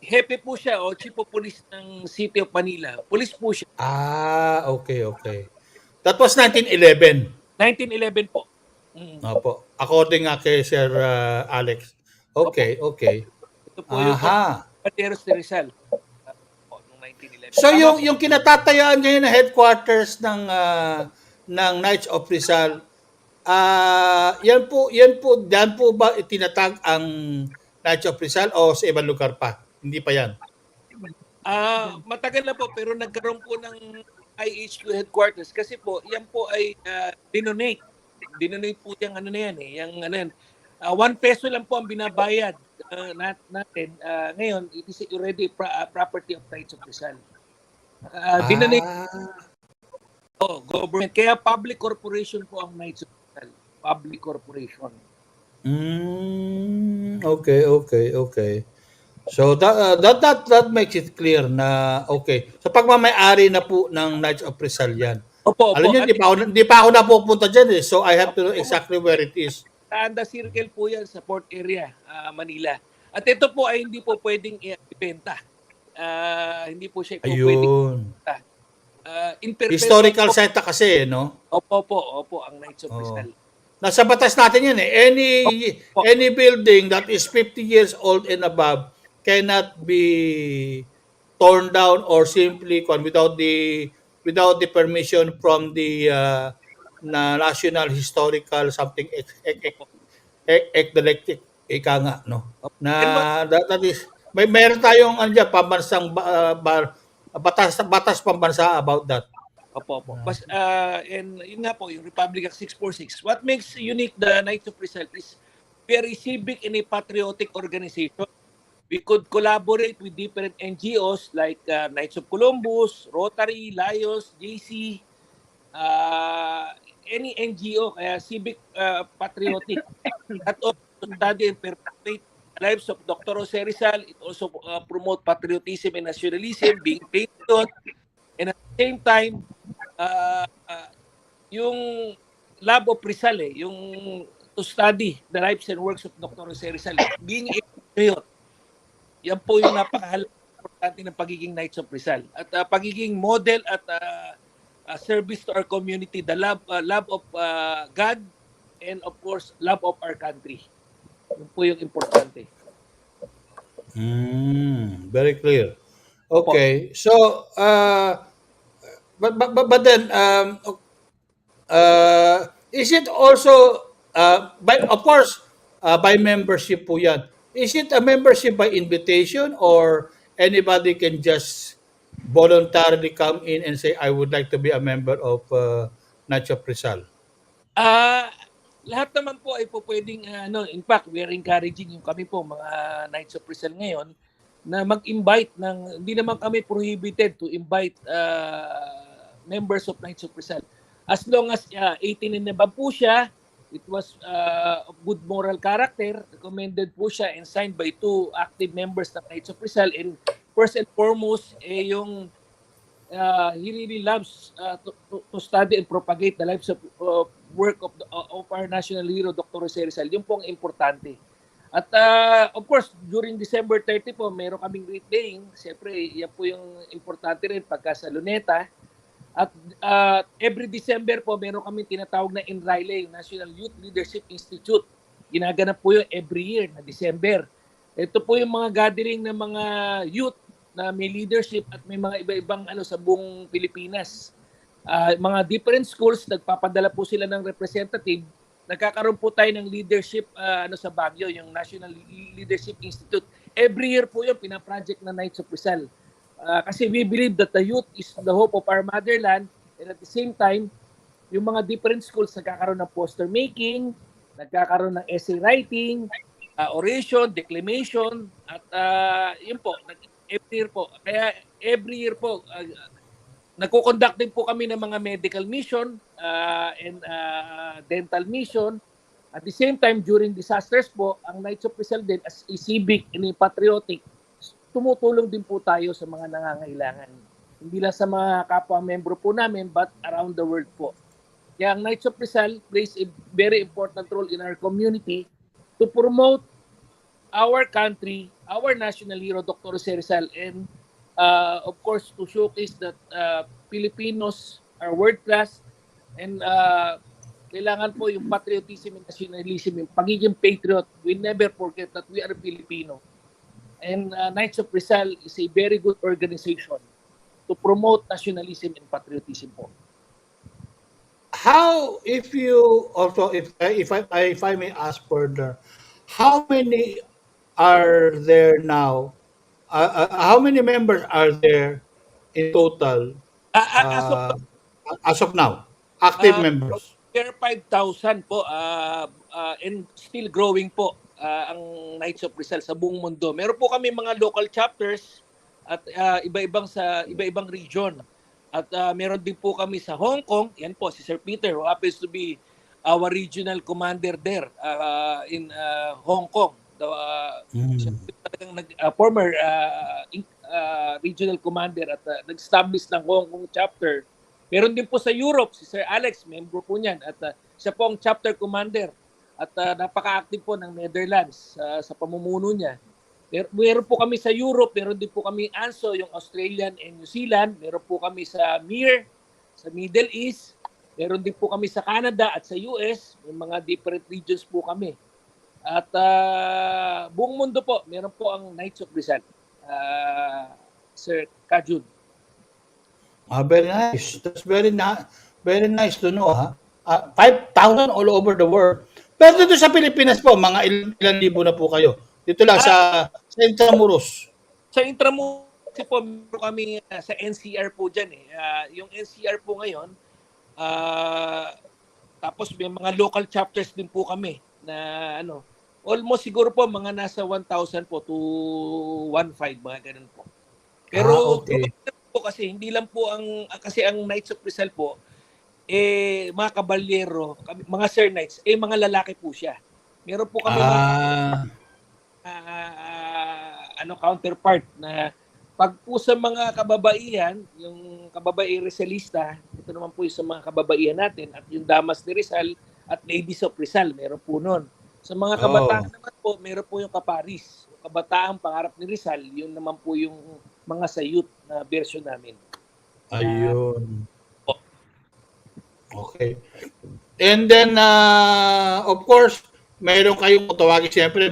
hepe po siya o Chief of Police ng City of Manila. Police po siya. Okay, okay. That was 1911. 1911 po. Opo. According nga kay Sir Alex. Okay, okay. Ito po yung Aha. Pateros de Rizal. Noong 1911. So Tama yung kinatatayaan ngayon na headquarters ng Knights of Rizal, yan po diyan po ba itinatag ang Knights of Rizal o sa ibang lugar pa? Hindi pa yan. Matagal na po pero nagkaroon po ng IHQ headquarters kasi po yan po ay dinonate. Dinonate po yung ano na yan eh, yung ano yan. 1 peso lang po ang binabayad natin. Ngayon, it is already property of Knights of Rizal. Dinonate government. Kaya public corporation po ang Knights of Rizal. Public corporation. Okay, okay, okay. So that makes it clear na okay. So pagmamay-ari na po ng Knights of Rizal yan. Opo. Alam niyo, di pa ako napupunta dyan eh. So I have to know exactly where it is. Anda circle po yan sa port area, Manila. At ito po ay hindi po pwedeng ibenta. Hindi po siya pwedeng ibenta. Historical site na kasi, no? Opo, ang Knights of Rizal. Nasa batas natin yan eh. Any building that is 50 years old and above cannot be torn down or simply without the permission from the National Historical something eclectic ika nga, no? Na that is mayroon tayong pambansang batas pambansa about that. Opo. And yun nga po, yung Republic Act 646. What makes unique the Knights of Rizal is very civic and a patriotic organization. We could collaborate with different NGOs like Knights of Columbus, Rotary, Lions, JC, any NGO, kaya civic patriotic. That also study and perpetuate the lives of Dr. Jose Rizal. It also promote patriotism and nationalism, being patriot. And at the same time, yung love of Rizal yung to study the lives and works of Dr. Jose Rizal, being a patriot. Yan po yung napakahalaga importante ng pagiging Knights of Rizal. At pagiging model at service to our community, the love of God and of course, love of our country. Yun po yung importante. Very clear. Okay. So, but then, is it also, of course, by membership po yan. Is it a membership by invitation or anybody can just voluntarily come in and say, I would like to be a member of Knights of Rizal? Lahat naman po ay po pwedeng, in fact, we are encouraging yung kami po, mga Knights of Rizal ngayon, na mag-invite hindi naman kami prohibited to invite members of Knights of Rizal. As long as 18 and above po siya, it was of good moral character, recommended po siya and signed by 2 active members ng Knights of Rizal. And first and foremost, yung he really loves to study and propagate the lives of work of our national hero, Dr. Jose Rizal. Yung pong importante. At of course, during December 30 po, meron kaming great day. Siyempre, yan po yung importante rin pagka sa Luneta. At every December po, meron kami tinatawag na INRILE, National Youth Leadership Institute. Ginaganap po yun every year na December. Ito po yung mga gathering ng mga youth na may leadership at may mga iba-ibang sa buong Pilipinas. Mga different schools, nagpapadala po sila ng representative. Nagkakaroon po tayo ng leadership sa Baguio, yung National Leadership Institute. Every year po yun, pinaproject na Knights of Rizal. Kasi we believe that the youth is the hope of our motherland, and at the same time, yung mga different schools nagkakaroon ng poster making, nagkakaroon ng essay writing, oration, declamation, at yun po, every year po. Kaya every year po, nagko-conduct din po kami ng mga medical mission and dental mission. At the same time, during disasters po, ang Knights of Rizal din as a civic and a patriotic, tumutulong din po tayo sa mga nangangailangan. Hindi lang sa mga kapwa membro po namin, but around the world po. Kaya ang Knights of Rizal plays a very important role in our community to promote our country, our national hero, Dr. Jose Rizal, and of course, to showcase that Filipinos are world class and kailangan po yung patriotism and nationalism, yung pagiging patriot. We never forget that we are Filipino. And Knights of Rizal is a very good organization to promote nationalism and patriotism po. How, if you also, if I may ask further, how many are there now? How many members are there in total As of as of now? Active Uh, members. There 5,000 po and still growing po ang Knights of Rizal sa buong mundo. Meron po kami mga local chapters at iba-ibang region. At meron din po kami sa Hong Kong. Yan po si Sir Peter who happens to be our regional commander there in Hong Kong. Siya po talagang former regional commander at nag-establish ng Hong Kong chapter. Meron din po sa Europe, si Sir Alex, member po niyan. At siya po ang chapter commander. At napaka-active po ng Netherlands sa pamumuno niya. Meron po kami sa Europe, meron din po kami ANSO, yung Australian and New Zealand. Meron po kami sa MIR, sa Middle East. Meron din po kami sa Canada at sa US. May mga different regions po kami. At buong mundo po, meron po ang Knights of Rizal. Sir Kajun. Very nice. That's very nice to know, ha? 5,000 all over the world. Pero dito sa Pilipinas po, mga ilan libo na po kayo. Dito lang sa Intramuros. Sa Intramuros po, meron kami sa NCR po dyan eh. Yung NCR po ngayon, tapos may mga local chapters din po kami na almost siguro po mga nasa 1,000 po to 1,500, mga ganun po. Pero okay. Po kasi hindi lang po kasi ang Knights of Rizal po mga kabalyero, mga Sir Knights, mga lalaki po siya. Meron po kami counterpart na pag po sa mga kababaihan, yung kababae Rizalista, ito naman po yung sa mga kababaihan natin at yung Damas ni Rizal at Ladies of Rizal, meron po nun. Sa mga kabataan naman po, meron po yung Kaparis. Yung kabataan pangarap ni Rizal, yun naman po yung mga sa youth na version namin. Ayun. Okay. And then, of course, mayroon kayong tawagin siyempre,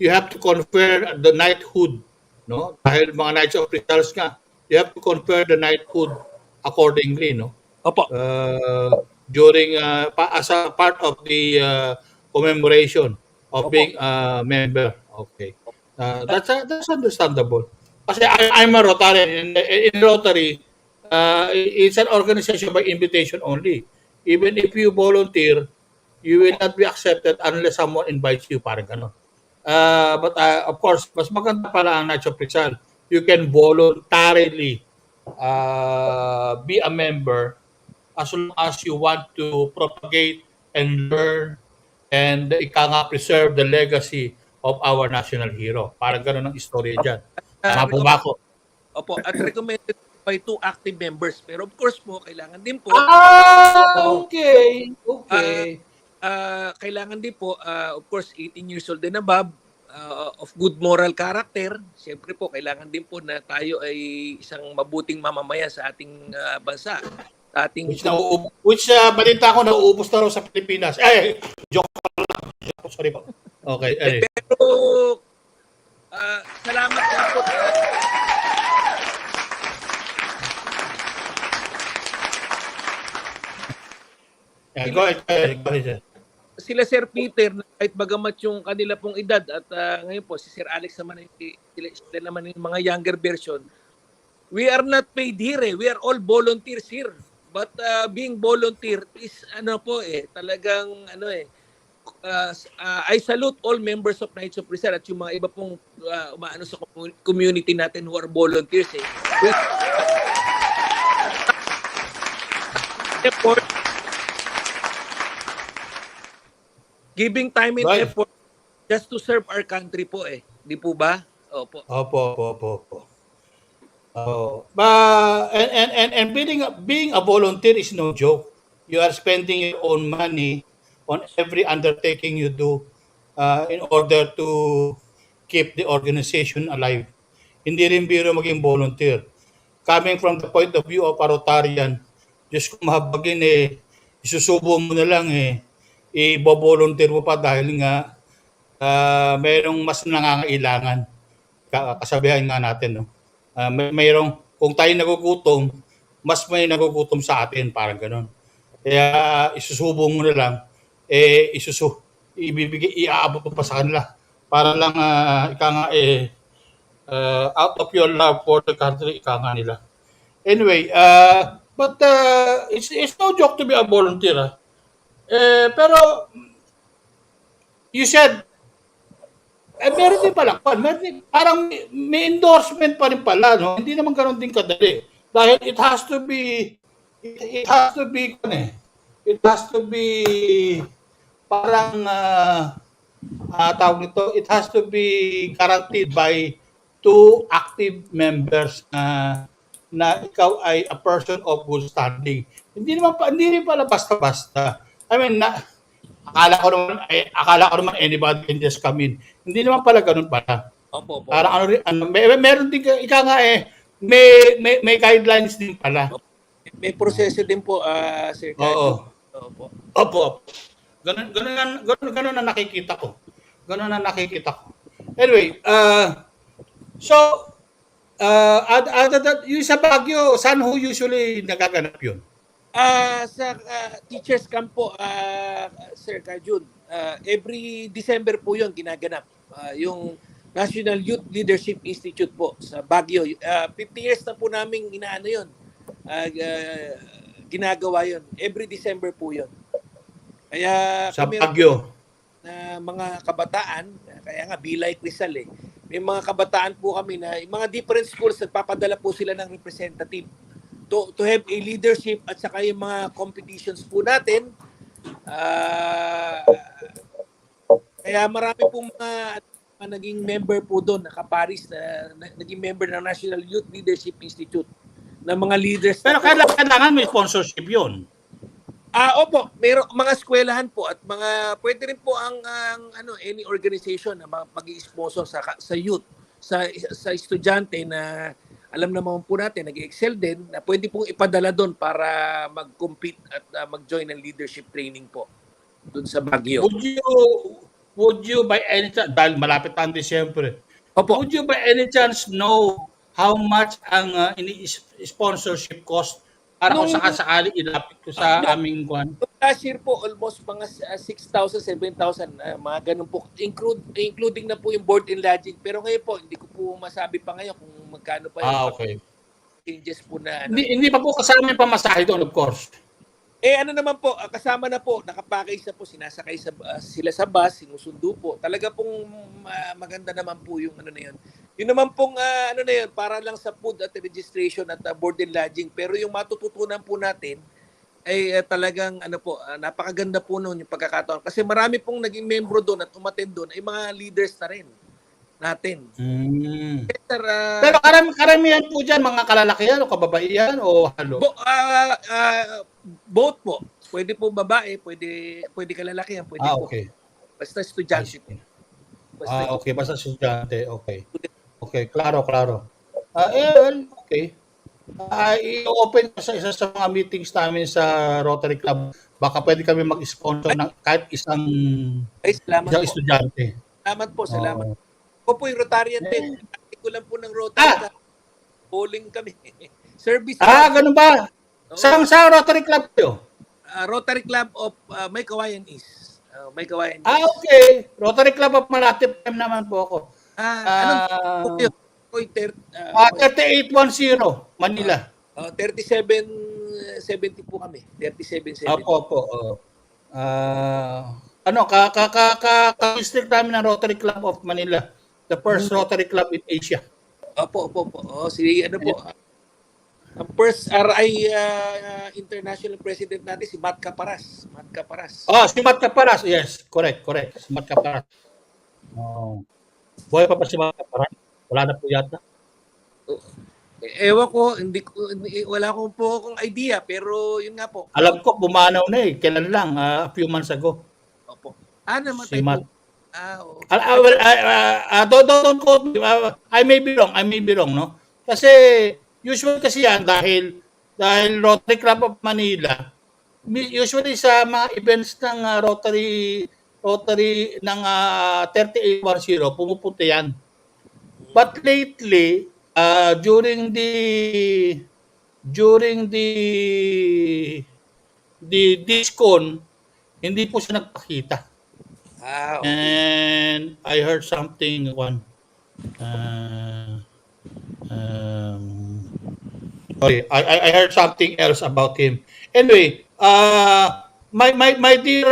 you have to confer the knighthood. No? Dahil mga Knights of Rizal nga, you have to confer the knighthood accordingly. No? Opo. During, as a part of the commemoration of being a member. Okay. That's understandable. Kasi I'm a Rotarian. In Rotary, it's an organization by invitation only. Even if you volunteer, you will not be accepted unless someone invites you, parang gano'n. But of course, mas maganda pala ang Knights of Rizal. You can voluntarily be a member as long as you want to propagate and learn and preserve the legacy of our national hero. Parang gano'n ang istorya dyan. Tama po ba ako? Opo, at recommended by 2 active members. Pero of course po, kailangan din po. Okay. Kailangan din po, of course, 18 years old and above, of good moral character. Siyempre po, kailangan din po na tayo ay isang mabuting mamamayan sa ating bansa. Sa ating which balita ko nauubos na raw sa Pilipinas. Joke lang. Sorry po. Okay. Pero, salamat po. Go ahead. Sila Sir Peter, kahit bagamat yung kanila pong edad at ngayon po si Sir Alex naman sila naman yung mga younger version. We are not paid here we are all volunteers here. But being volunteer is talagang I salute all members of Knights of Rizal at yung mga iba pong umaano sa community natin who are volunteers effort, giving time and effort just to serve our country po Di po ba? Opo. And being a volunteer is no joke. you are spending your own money on every undertaking you do in order to keep the organization alive. Hindi rin biro maging volunteer. Coming from the point of view of a Rotarian, Diyos ko mahabagin isusubo mo na lang i-volunteer mo pa dahil nga mayroong mas nangangailangan. Kasabihan nga natin, no? Mayroong, kung tayo nagugutom, mas may nagugutom sa atin, parang gano'n. Kaya isusubo mo na lang, iaabot mo pa sa kanila para lang out of your love for the country, ika nga nila. Anyway, but it's no joke to be a volunteer. Pero you said, meron din pala, parang may endorsement pa rin pala, no? Hindi naman ganoon din kadali. Dahil it has to be parang tawag nito, it has to be guaranteed by 2 active members na ikaw ay a person of good standing. Hindi rin pala basta-basta. I mean, akala ko naman anybody can just come in. Hindi naman pala ganun pala. Opo. Parang meron din may guidelines din pala. May proseso din po, Sir Kajo. Opo. Ganun na nakikita ko. Anyway, other than yung sa Baguio, saan ho usually nagaganap yun? Sa teachers camp po, Sir Kajun, every December po yun ginaganap. Yung National Youth Leadership Institute po sa Baguio. 50 years na po namin inaano yun. Ginagawa yun. Every December po yun. Kaya sa Baguio na mga kabataan, kaya nga Bilay Rizal may mga kabataan po kami na yung mga different schools nagpapadala po sila ng representative to have a leadership at saka yung mga competitions po natin. Kaya marami pong mga naging member po doon, nakaparis na naging member ng National Youth Leadership Institute ng mga leaders. Pero kailangan may sponsorship yun. Opo, mayroong mga eskwelahan po at mga pwede rin po ang any organization na mag-i-sponsor sa youth, sa estudyante na alam naman po natin, nag-excel din, na pwede pong ipadala doon para mag-compete at mag-join ng leadership training po doon sa Baguio. Would you by any chance, dahil malapit ang Disyembre, would you by any chance know how much ang sponsorship cost para kung sakasakali ilapit ko sa aming kwan? Last year po, almost mga 6,000, 7,000, mga ganun po. Including na po yung board and lodging. Pero ngayon po, hindi ko po masabi pa ngayon kung magkano pa yung okay. changes po na. Hindi pa po kasama yung pamasahe doon, of course. Ano naman po, kasama na po, nakapackage na po, sinasakay sila sa bus, sinusundo po. Talaga pong maganda naman po yung na yun. Yun naman pong na yun, para lang sa food at registration at board and lodging. Pero yung matututunan po natin ay talagang napakaganda po noon yung pagkakataon. Kasi marami pong naging membro doon at umattend doon ay mga leaders na rin natin. Pero karamihan po dyan, mga kalalakihan o kababaihan o halo? Both po. Pwede po babae, pwede kalalakihan, pwede po. Okay. Basta estudyante po. Okay, basta estudyante. Okay. Okay, klaro. Okay. I-open ko sa isa sa mga meetings namin sa Rotary Club. Baka pwede kami mag-sponsor ng kahit isang estudyante. Salamat. Ako po yung Rotarian din. Ko lang po ng Rotary. Bowling kami. Service. Ganun ba? Sa Rotary Club yun? Rotary Club of May Kawayan East. May Kawayan East. Okay. Rotary Club of Malate Prime naman po ako. Anong 3810 Manila. 3770 po kami. 3770. Opo. Ka-district namin ng Rotary Club of Manila. The first Rotary Club in Asia. Opo. Ang first RI international president natin si Matt Caparas. Si Matt Caparas. Yes, correct. Si Matt Caparas. Buhay pa si Matt Caparas? Wala na po yata. Ewan ko, wala ko po akong idea, pero yun nga po. Alam ko, pumanaw na eh. Kailan lang? A few months ago. Opo. Namatay Si Matt. po. Well, don't quote me. I may be wrong, no? Kasi, usually kasi yan, dahil Rotary Club of Manila, usually sa mga events ng Rotary ng 3810, pumupunta yan. But lately, during the discon, hindi po siya nagpakita. Okay. And I heard something sorry, I heard something else about him. Anyway, my dear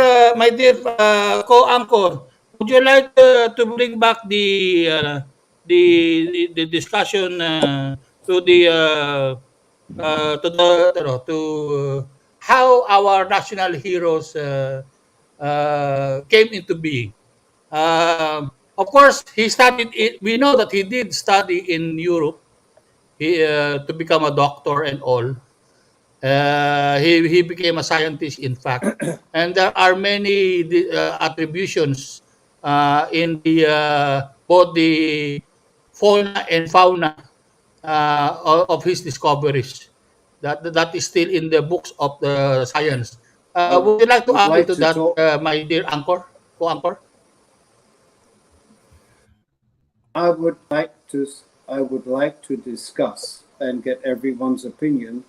co-anchor, would you like to bring back the discussion to how our national heroes came into being? Of course, he studied it. We know that he did study in Europe to become a doctor and all. He became a scientist, in fact, and there are many attributions in both the fauna and fauna of his discoveries. That is still in the books of the science. Would you like to add into that, my dear co-anchor? I would like to discuss and get everyone's opinion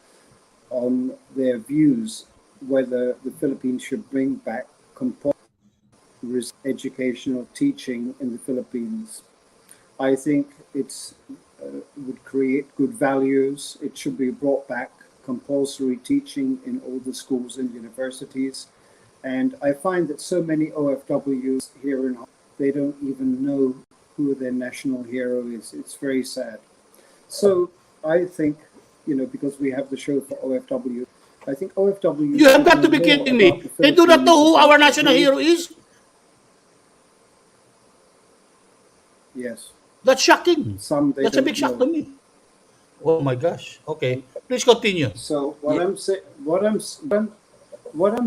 on their views whether the Philippines should bring back compulsory educational teaching in the Philippines. I think it's would create good values. It should be brought back, compulsory teaching in all the schools and universities. And I find that so many OFWs here in Hong Kong, they don't even know who their national hero is. It's very sad. So I think, because we have the show for OFW, I think OFW... You have got to be kidding me. They do not know who our national hero is? Yes. That's shocking. That's a big shock to me. Oh my gosh. Okay. Please continue. So what I'm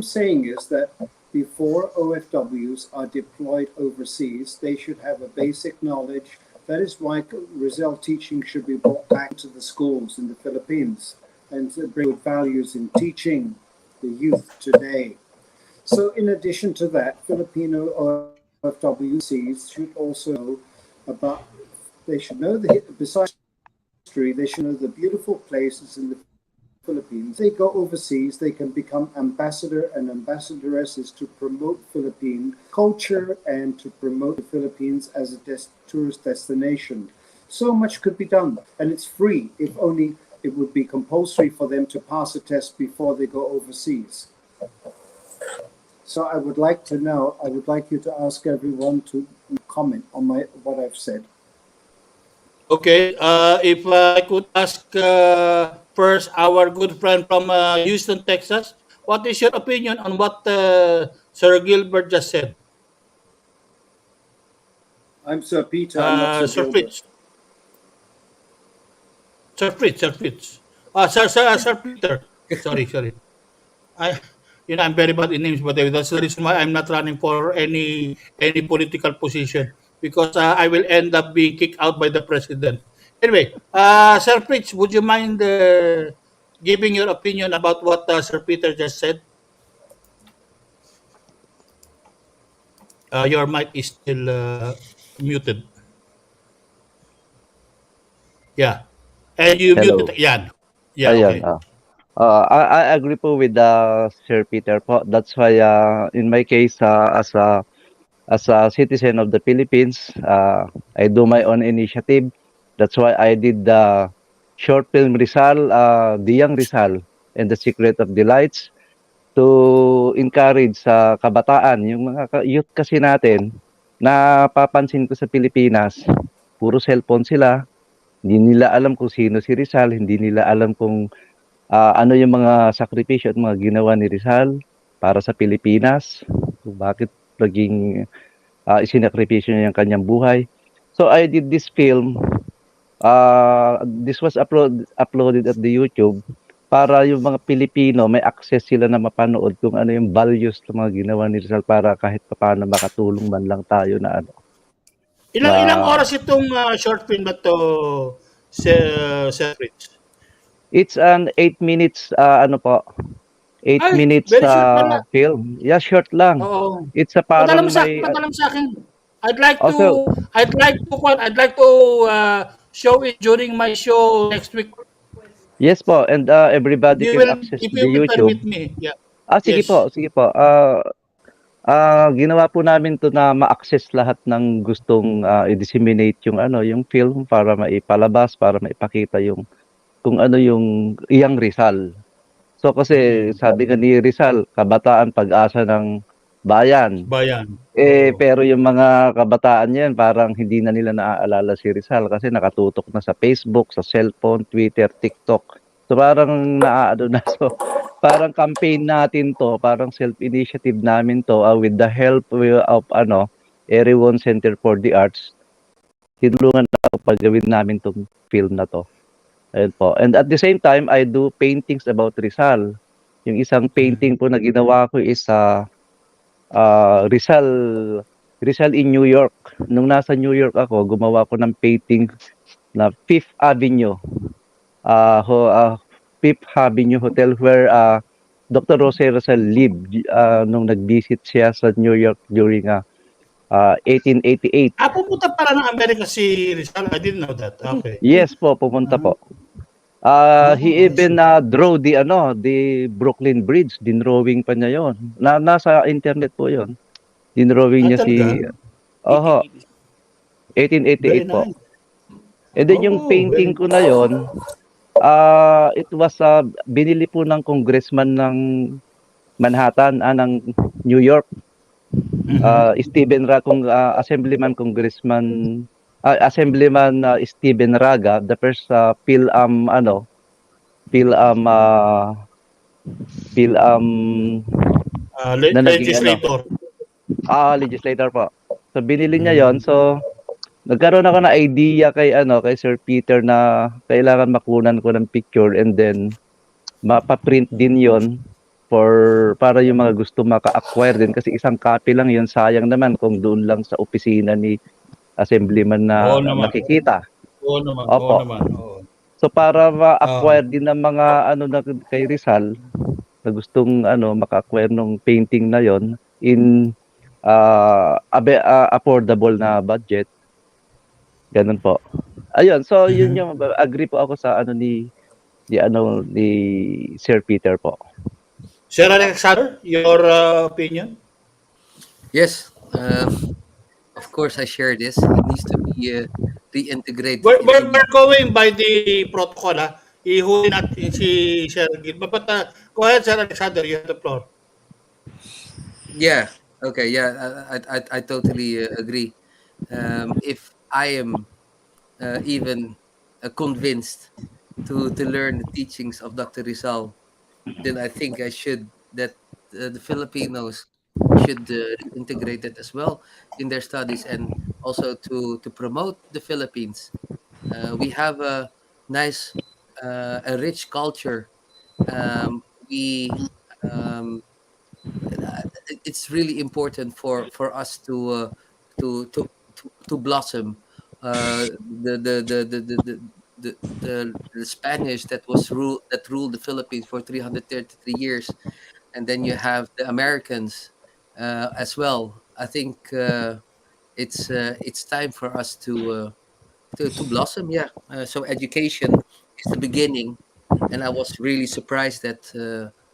saying is that before OFWs are deployed overseas, they should have a basic knowledge. That is why Rizal teaching should be brought back to the schools in the Philippines and to bring good values in teaching the youth today. So in addition to that, Filipino OFWCs should also know about, they should know besides history, they should know the beautiful places in the Philippines. They go overseas, they can become ambassador and ambassadoresses to promote Philippine culture and to promote the Philippines as a tourist destination. So much could be done, and it's free, if only it would be compulsory for them to pass a test before they go overseas. So I would like you to ask everyone to comment on what I've said. Okay, if I could ask first our good friend from Houston, Texas, what is your opinion on what Sir Gilbert just said? I'm Sir Peter. I'm not Sir Gilbert. Sir Fritz. Sir Peter. Sorry. I'm very bad in names, but that's the reason why I'm not running for any political position, because I will end up being kicked out by the president. Anyway, Sir Fritz, would you mind giving your opinion about what Sir Peter just said? Your mic is still muted. Yeah. And you Hello. muted. Yan. Yeah, Ayan, okay. I agree po with Sir Peter po. That's why in my case as a citizen of the Philippines, I do my own initiative. That's why I did the short film Rizal, The Young Rizal and the Secret of Delights, to encourage sa kabataan, yung mga youth kasi natin, napapansin ko sa Pilipinas, puro cellphone sila. Hindi nila alam kung sino si Rizal, hindi nila alam kung ano yung mga sakripisyo at mga ginawa ni Rizal para sa Pilipinas, kung bakit naging isinakripisyo niya yung kanyang buhay. So I did this film This was uploaded at the YouTube para yung mga Pilipino may access sila na mapanood kung ano yung values ng mga ginawa ni Rizal para kahit papaano makatulong man lang tayo na ano. Ilang oras itong short film na to, Sir Fritz? It's an 8 minutes 8 minutes very short pala. film. Yeah, short lang. Oo. It's a parang may Padalam sa akin. I'd like to show it during my show next week. Yes po, and everybody can access if the you will YouTube. permit me. Yeah. Sige Yes. po, sige po. Ginawa po namin to na ma-access lahat ng gustong i-disseminate yung yung film para maipalabas, para maipakita yung kung ano yung iyang Rizal. So kasi sabi nga ni Rizal, kabataan pag-asa ng bayan. Pero yung mga kabataan niyan parang hindi na nila naaalala si Rizal kasi nakatutok na sa Facebook, sa cellphone, Twitter, TikTok. So parang naaano na. So parang campaign natin to, parang self-initiative namin to with the help of Everyone Center for the Arts. Tinulungan na paggawin namin tong film na to. Ayun po. And at the same time, I do paintings about Rizal. Yung isang painting po na ginawa ko is Rizal in New York. Nung nasa New York ako, gumawa ko ng painting na Fifth Avenue. Fifth Avenue Hotel where Dr. Jose Rizal lived nung nag-visit siya sa New York during 1888. Pupunta pala ng Amerika si Rizal. I didn't know that. Okay. Yes po, pumunta po. He even drew the Brooklyn Bridge. Dinrawing pa niya yon. Nasa internet po yon. Dinrawing niya si 1888 po. And then yung painting ko na yon, it was binili po ng congressman ng Manhattan, ng New York. Assemblyman Stephen Raga, the first legislator. Legislator po. So binili niya yon. So nagkaroon ako na idea kay Sir Peter na kailangan makunan ko ng picture and then mapa-print din yon para yung mga gusto maka-acquire din kasi isang copy lang yun, sayang naman kung doon lang sa opisina ni Assemblyman na nakikita. Oo naman. So para ma-acquire din ng mga na kay Rizal na gustong maka-acquire ng painting na yon in affordable na budget. Ganun po. Ayun, so yun yung agree po ako sa ni Sir Peter po. Sir Alexander, your opinion? Yes. Of course, I share this. It needs to be reintegrated. We're going by the protocol. Ihuli natin si Sir Gilbert. But go ahead, Sir Alexander. You have the floor. Yeah. Okay. Yeah. I totally agree. If I am even convinced to learn the teachings of Dr. Rizal, then I think that the Filipinos should integrate it as well in their studies and also to promote the Philippines. We have a nice, a rich culture. It's really important for us to blossom. The Spanish that ruled the Philippines for 333 years, and then you have the Americans as well. I think it's time for us to blossom. Yeah. So education is the beginning, and I was really surprised that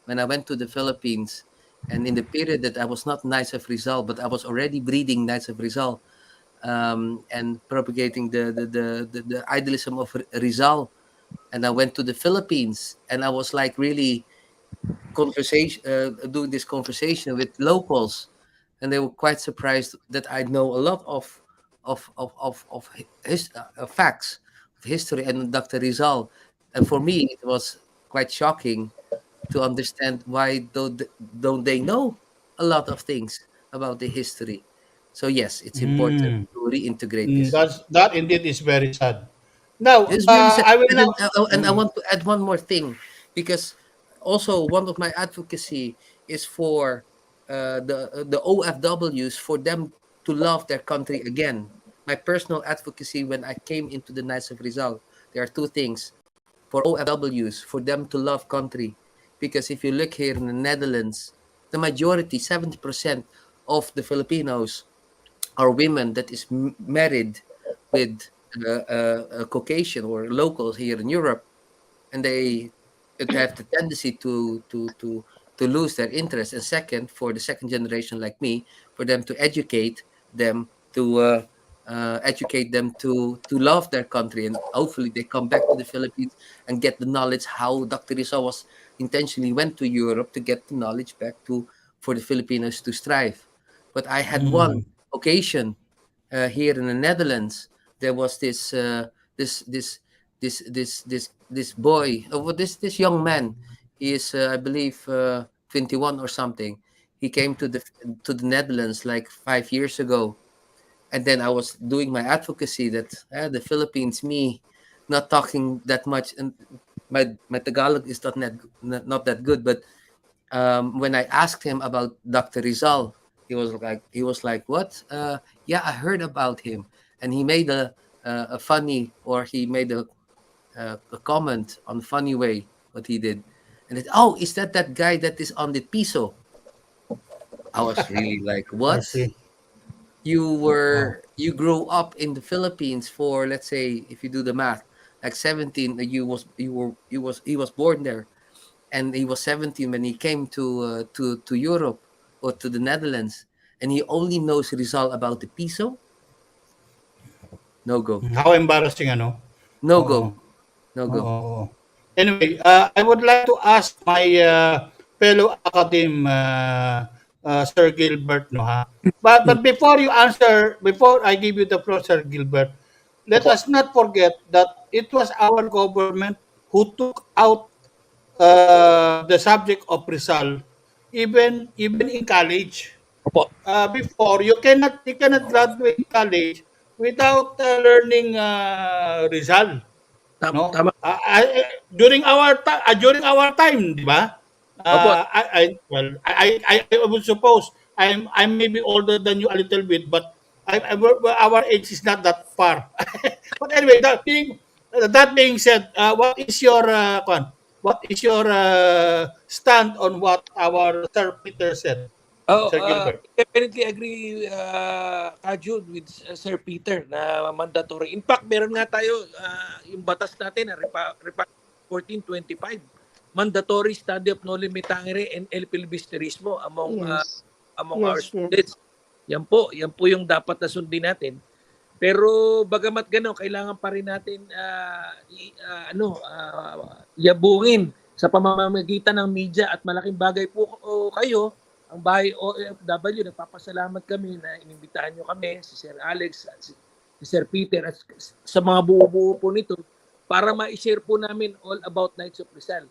when I went to the Philippines, and in the period that I was not Knights of Rizal, but I was already breeding Knights of Rizal. And propagating the idealism of Rizal, and I went to the Philippines, and I was like really doing this conversation with locals, and they were quite surprised that I know a lot of facts of history and Dr. Rizal, and for me it was quite shocking to understand why don't they know a lot of things about the history. So yes, it's important to reintegrate this. That indeed is very sad. Now, It's really sad. I will And, now. and I want to add one more thing, because also one of my advocacy is for the OFWs, for them to love their country again. My personal advocacy when I came into the Knights of Rizal, there are two things for OFWs, for them to love country, because if you look here in the Netherlands, the majority, 70% of the Filipinos are women that is married with a Caucasian or locals here in Europe, and they have the tendency to lose their interest. And second, for the second generation like me, for them to educate them to love their country, and hopefully they come back to the Philippines and get the knowledge how Dr. Rizal was intentionally went to Europe to get the knowledge back to for the Filipinos to strive. But I had one occasion here in the Netherlands. There was this this boy, this young man. He is, I believe, 21 or something. He came to the Netherlands like 5 years ago, and then I was doing my advocacy that the Philippines, me, not talking that much, and my Tagalog is not that good, but when I asked him about Dr. Rizal, he was like, "What? Yeah, I heard about him," and he made a funny, or he made a comment on funny way what he did, and it, oh, is that guy that is on the piso? I was really like, I what? see. Oh. You grew up in the Philippines for, let's say, if you do the math, like 17, he was born there, and he was 17 when he came to Europe or to the Netherlands, and he only knows Rizal about the piso. No go. How embarrassing, ano? No Oo. go. No go. Oo. Anyway, I would like to ask my fellow academe, Sir Gilbert, no ha? But before you answer, before I give you the floor, Sir Gilbert, let us not forget that it was our government who took out the subject of Rizal, even in college. Opo. Before, you cannot graduate college without learning Rizal. No? Tama. During our time, di ba? Opo. I would suppose I'm maybe older than you a little bit, but our age is not that far. But anyway, that being said, what is your stand on what our Sir Peter said, Oh, Sir Gilbert? definitely agree, Kajud, with Sir Peter na mandatory. In fact, meron nga tayo, yung batas natin na Republic 1425, mandatory study of Noli Me Tangere and El Filibusterismo Yes. among our Yes, yes. students. Yan po yung dapat na sundin natin. Pero bagamat gano'n, kailangan pa rin natin yabungin sa pamamagitan ng media, at malaking bagay po kayo, ang Bahay OFW. Nagpapasalamat kami na inimbitahan nyo kami, si Sir Alex, si Sir Peter, at sa mga buo-buo po nito, para ma-share po namin all about Knights of Rizal.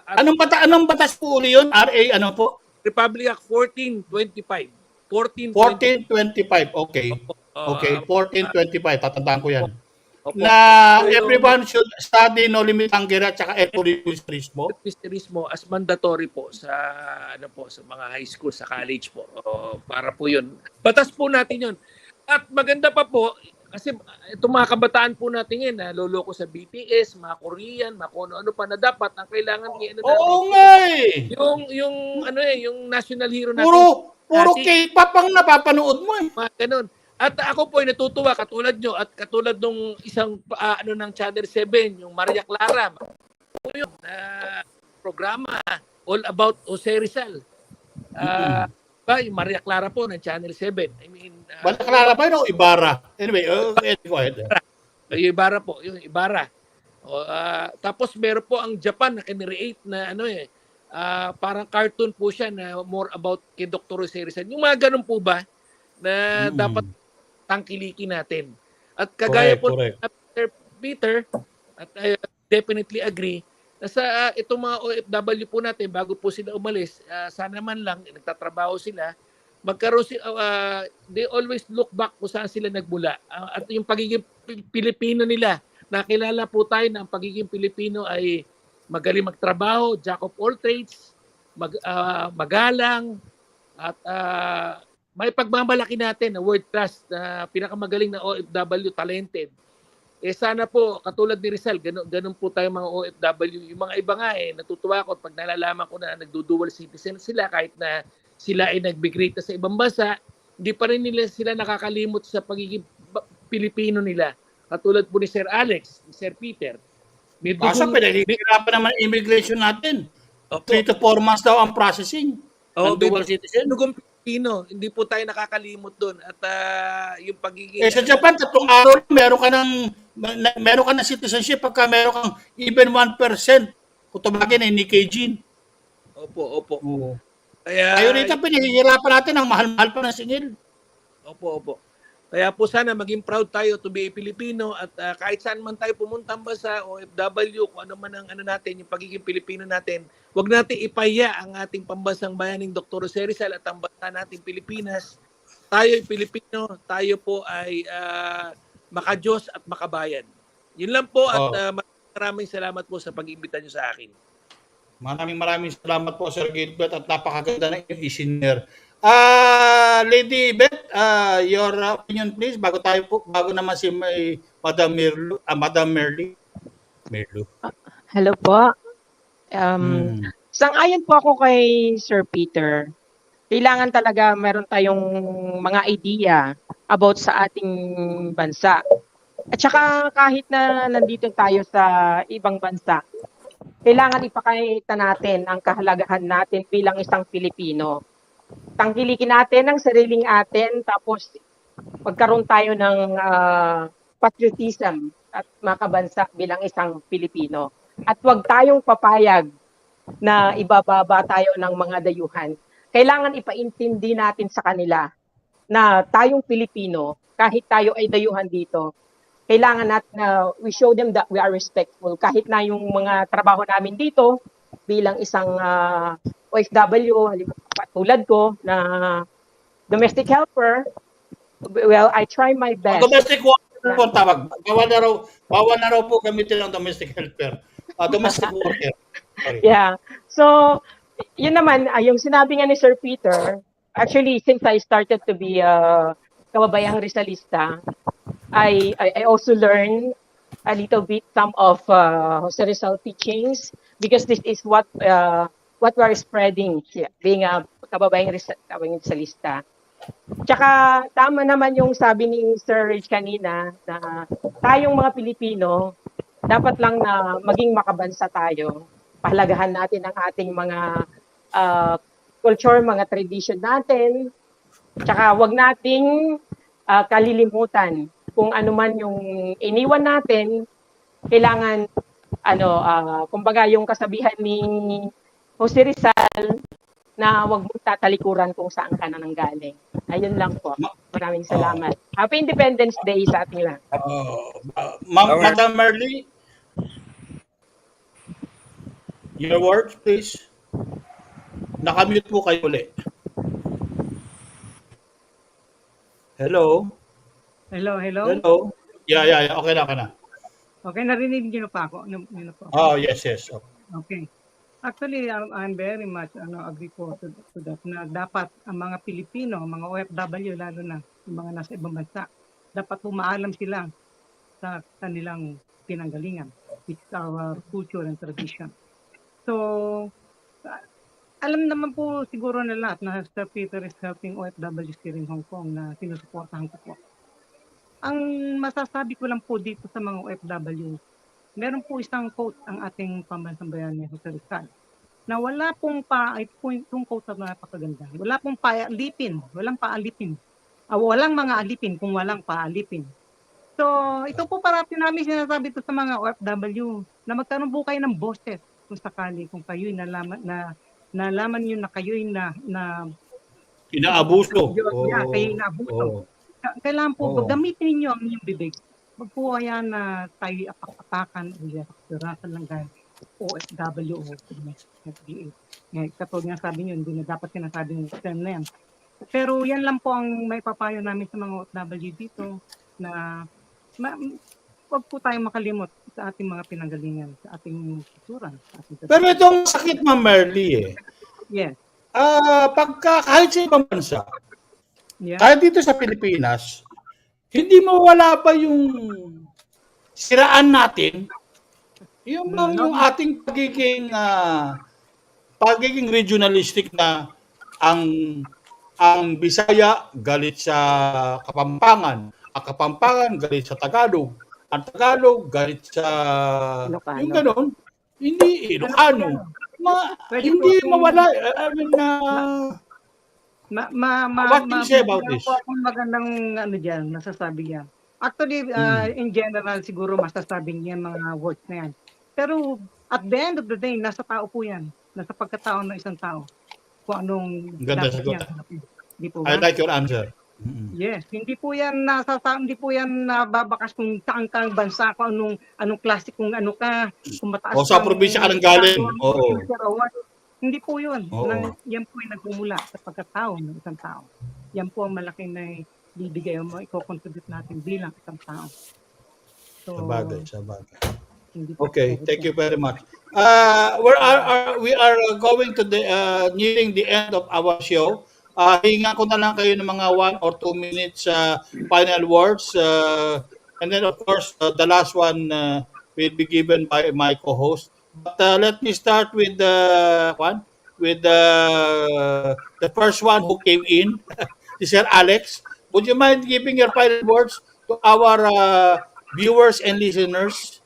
Anong batas po uli yun? RA ano po? Republic Act 1425. 1425, okay. Okay, 1425, tatandaan ko yan. Opo. Na everyone should study Noli Me Tangere at saka El Filibusterismo. Filibusterismo as mandatory po sa sa mga high school, sa college po. Para po 'yun. Batas po natin 'yun. At maganda pa po kasi itong mga kabataan po natin ngayon, naloloko sa BTS, mga Korean, mga kung ano pa na dapat ang kailangan natin. Oo nga eh. Yung national hero natin. Puro K-pop ang napapanood mo eh. Mga ganun. At ako po ay natutuwa katulad nyo at katulad nung isang ng Channel 7, yung Maria Clara. Po yun, programa all about Jose Rizal. Yung Maria Clara po ng Channel 7. I mean, Maria Clara pa yun o Ibarra? Anyway, go ahead. Yung Ibarra po, yung Ibarra. Tapos meron po ang Japan na kinreate na parang cartoon po siya na more about kay Dr. Jose Rizal. Yung mga ganun po ba na dapat tangkilikin natin. At kagaya po ni Sir Peter, at I definitely agree, na sa itong mga OFW po natin, bago po sila umalis, sana man lang, nagtatrabaho sila, magkaroon they always look back kung saan sila nagmula. At yung pagiging Pilipino nila, nakilala po tayo na ang pagiging Pilipino ay magaling magtrabaho, jack of all trades, magalang, at may pagmamalaki natin na world class na pinakamagaling na OFW, talented. Sana po, katulad ni Rizal, ganun po tayo mga OFW. Yung mga iba nga natutuwa ko pag nalalaman ko na nagdudual citizen sila kahit na sila ay nagmigrate sa ibang bansa, hindi pa rin sila nakakalimot sa pagiging Pilipino nila. Katulad po ni Sir Alex, ni Sir Peter. Kaso pinaghihirapan naman immigration natin. 3 to 4 months daw ang processing. Ang dual citizen. Dugong Pilipino, hindi po tayo nakakalimot doon. At yung pagiging... sa Japan, 3 araw meron ka ng citizenship pagka meron kang even 1%. Kung tumagin ay Nikkei Jin. Opo. Kaya rito pinahihirapan natin ang mahal-mahal pa ng singil. Opo. Kaya po sana maging proud tayo to be a Filipino at kahit saan man tayo pumunta ang bansa o OFW, kung ano man ang natin, yung pagiging Pilipino natin, wag natin ipaya ang ating pambansang bayaning Dr. Jose Rizal at ang bansa nating Pilipinas. Tayo ay Pilipino, tayo po ay makadiyos at makabayan. Yun lang po at maraming salamat po sa pag-imbita niyo sa akin. Maraming salamat po Sir Gilbert at napakaganda ng iyong i-share. Lady Beth, your opinion please bago naman si Madam Merly. Hello po. Sang-ayon po ako kay Sir Peter. Kailangan talaga meron tayong mga idea about sa ating bansa. At saka kahit na nandito tayo sa ibang bansa, kailangan ipakita natin ang kahalagahan natin bilang isang Pilipino. Tangkilikin natin ang sariling atin, tapos magkaroon tayo ng patriotism at makabansa bilang isang Pilipino. At huwag tayong papayag na ibababa tayo ng mga dayuhan. Kailangan ipaintindi natin sa kanila na tayong Pilipino, kahit tayo ay dayuhan dito, kailangan natin na we show them that we are respectful. Kahit na yung mga trabaho namin dito, bilang isang OFW, tulad ko na domestic helper, well, I try my best. Domestic worker po tawag. Bawal na raw po gamitin ang domestic helper. Domestic worker. Sorry. Yeah. So, yun naman, yung sinabi nga ni Sir Peter, actually, since I started to be kababayang Rizalista, I also learned a little bit some of Jose Rizal teachings because this is what we are spreading here, being a kababayang Rizalista. Tsaka tama naman yung sabi ni Sir Rich kanina na tayong mga Pilipino, dapat lang na maging makabansa tayo. Pahalagahan natin ang ating mga culture, mga tradition natin. Tsaka wag nating kalilimutan kung ano man yung iniwan natin. Kailangan kumbaga yung kasabihan ni Jose Rizal na wag mong tatalikuran kung saan ka na nanggaling. Ayun lang po. Maraming salamat. Happy Independence Day sa ating lahat. Madam Merly, your words please. Nakamute po kayo ulit. Hello? Hello? Hello? Yeah. Okay na. Okay, narinig niyo na pa ako? Oh, yes. Okay. Actually, I'm very much agree po to that na dapat ang mga Pilipino, mga OFW, lalo na yung mga nasa ibang bansa, dapat humaalam sila sa kanilang pinanggalingan, which is our culture and tradition. So, alam naman po siguro na lahat na Sir Peter is helping OFWs here in Hong Kong na sinusuportahan ko po. Ang masasabi ko lang po dito sa mga OFW, meron po isang quote ang ating pambansang bayani Jose Rizal na wala pong itong quote na napakaganda. Wala pong paalipin, walang mga alipin kung walang paalipin. So, ito po parati namin sinasabi ito sa mga OFW na magkaroon po kayo ng boses kung sakali, kung kayo'y nalaman niyo na kayo'y na inaabuso. Kayo'y inaabuso. Kailangan po gamitin niyo ang inyong bibig. Wag po kaya na tayo apak-apakan o sirasan lang dahil OFW o FBA. Kapag nga sabi nyo, hindi na dapat sinasabi yung term na yan. Pero yan lang po ang may papayo namin sa mga OFW dito na Huwag po tayong makalimot sa ating mga pinanggalingan, sa ating kultura, sa ating Pero itong sakit, Ma'am Merly, Yes. pagka kahit sa ibang bansa, Yeah. kahit dito sa Pilipinas, hindi mawala pa yung siraan natin, yung ating pagiging regionalistic na ang Bisaya galit sa Kapampangan, ang Kapampangan galit sa Tagalog, ang Tagalog galit sa Ilocano. yung ganon, hindi Ilocano. Hindi mawala. I mean, what can you say about this? Po akong magandang diyan, nasasabi yan. Actually, in general, siguro masasabi niya mga words na yan. Pero at the end of the day, nasa tao po yan. Nasa pagkatao ng isang tao. Kung anong Ganda dapat sagot. niya. Di po I ba? like your answer. Yes, hindi po yan nababakas kung saan kang bansa, kung anong klase, kung ano ka, kung mataas O sa probinsya ka nang galing. Oo. Hindi po yun. Oo. Yan po yung nagmumula sa pagkatao ng isang tao. Yan po ang malaking na bibigay o i-contribute natin bilang isang tao. So, Sabagay. hindi po Okay, po thank you very much. We are going to nearing the end of our show. Hingan ko na lang kayo ng mga 1 or 2 minutes final words. And then of course, the last one will be given by my co-host. But let me start with the first one who came in, si Sir Alex. Would you mind giving your final words to our viewers and listeners?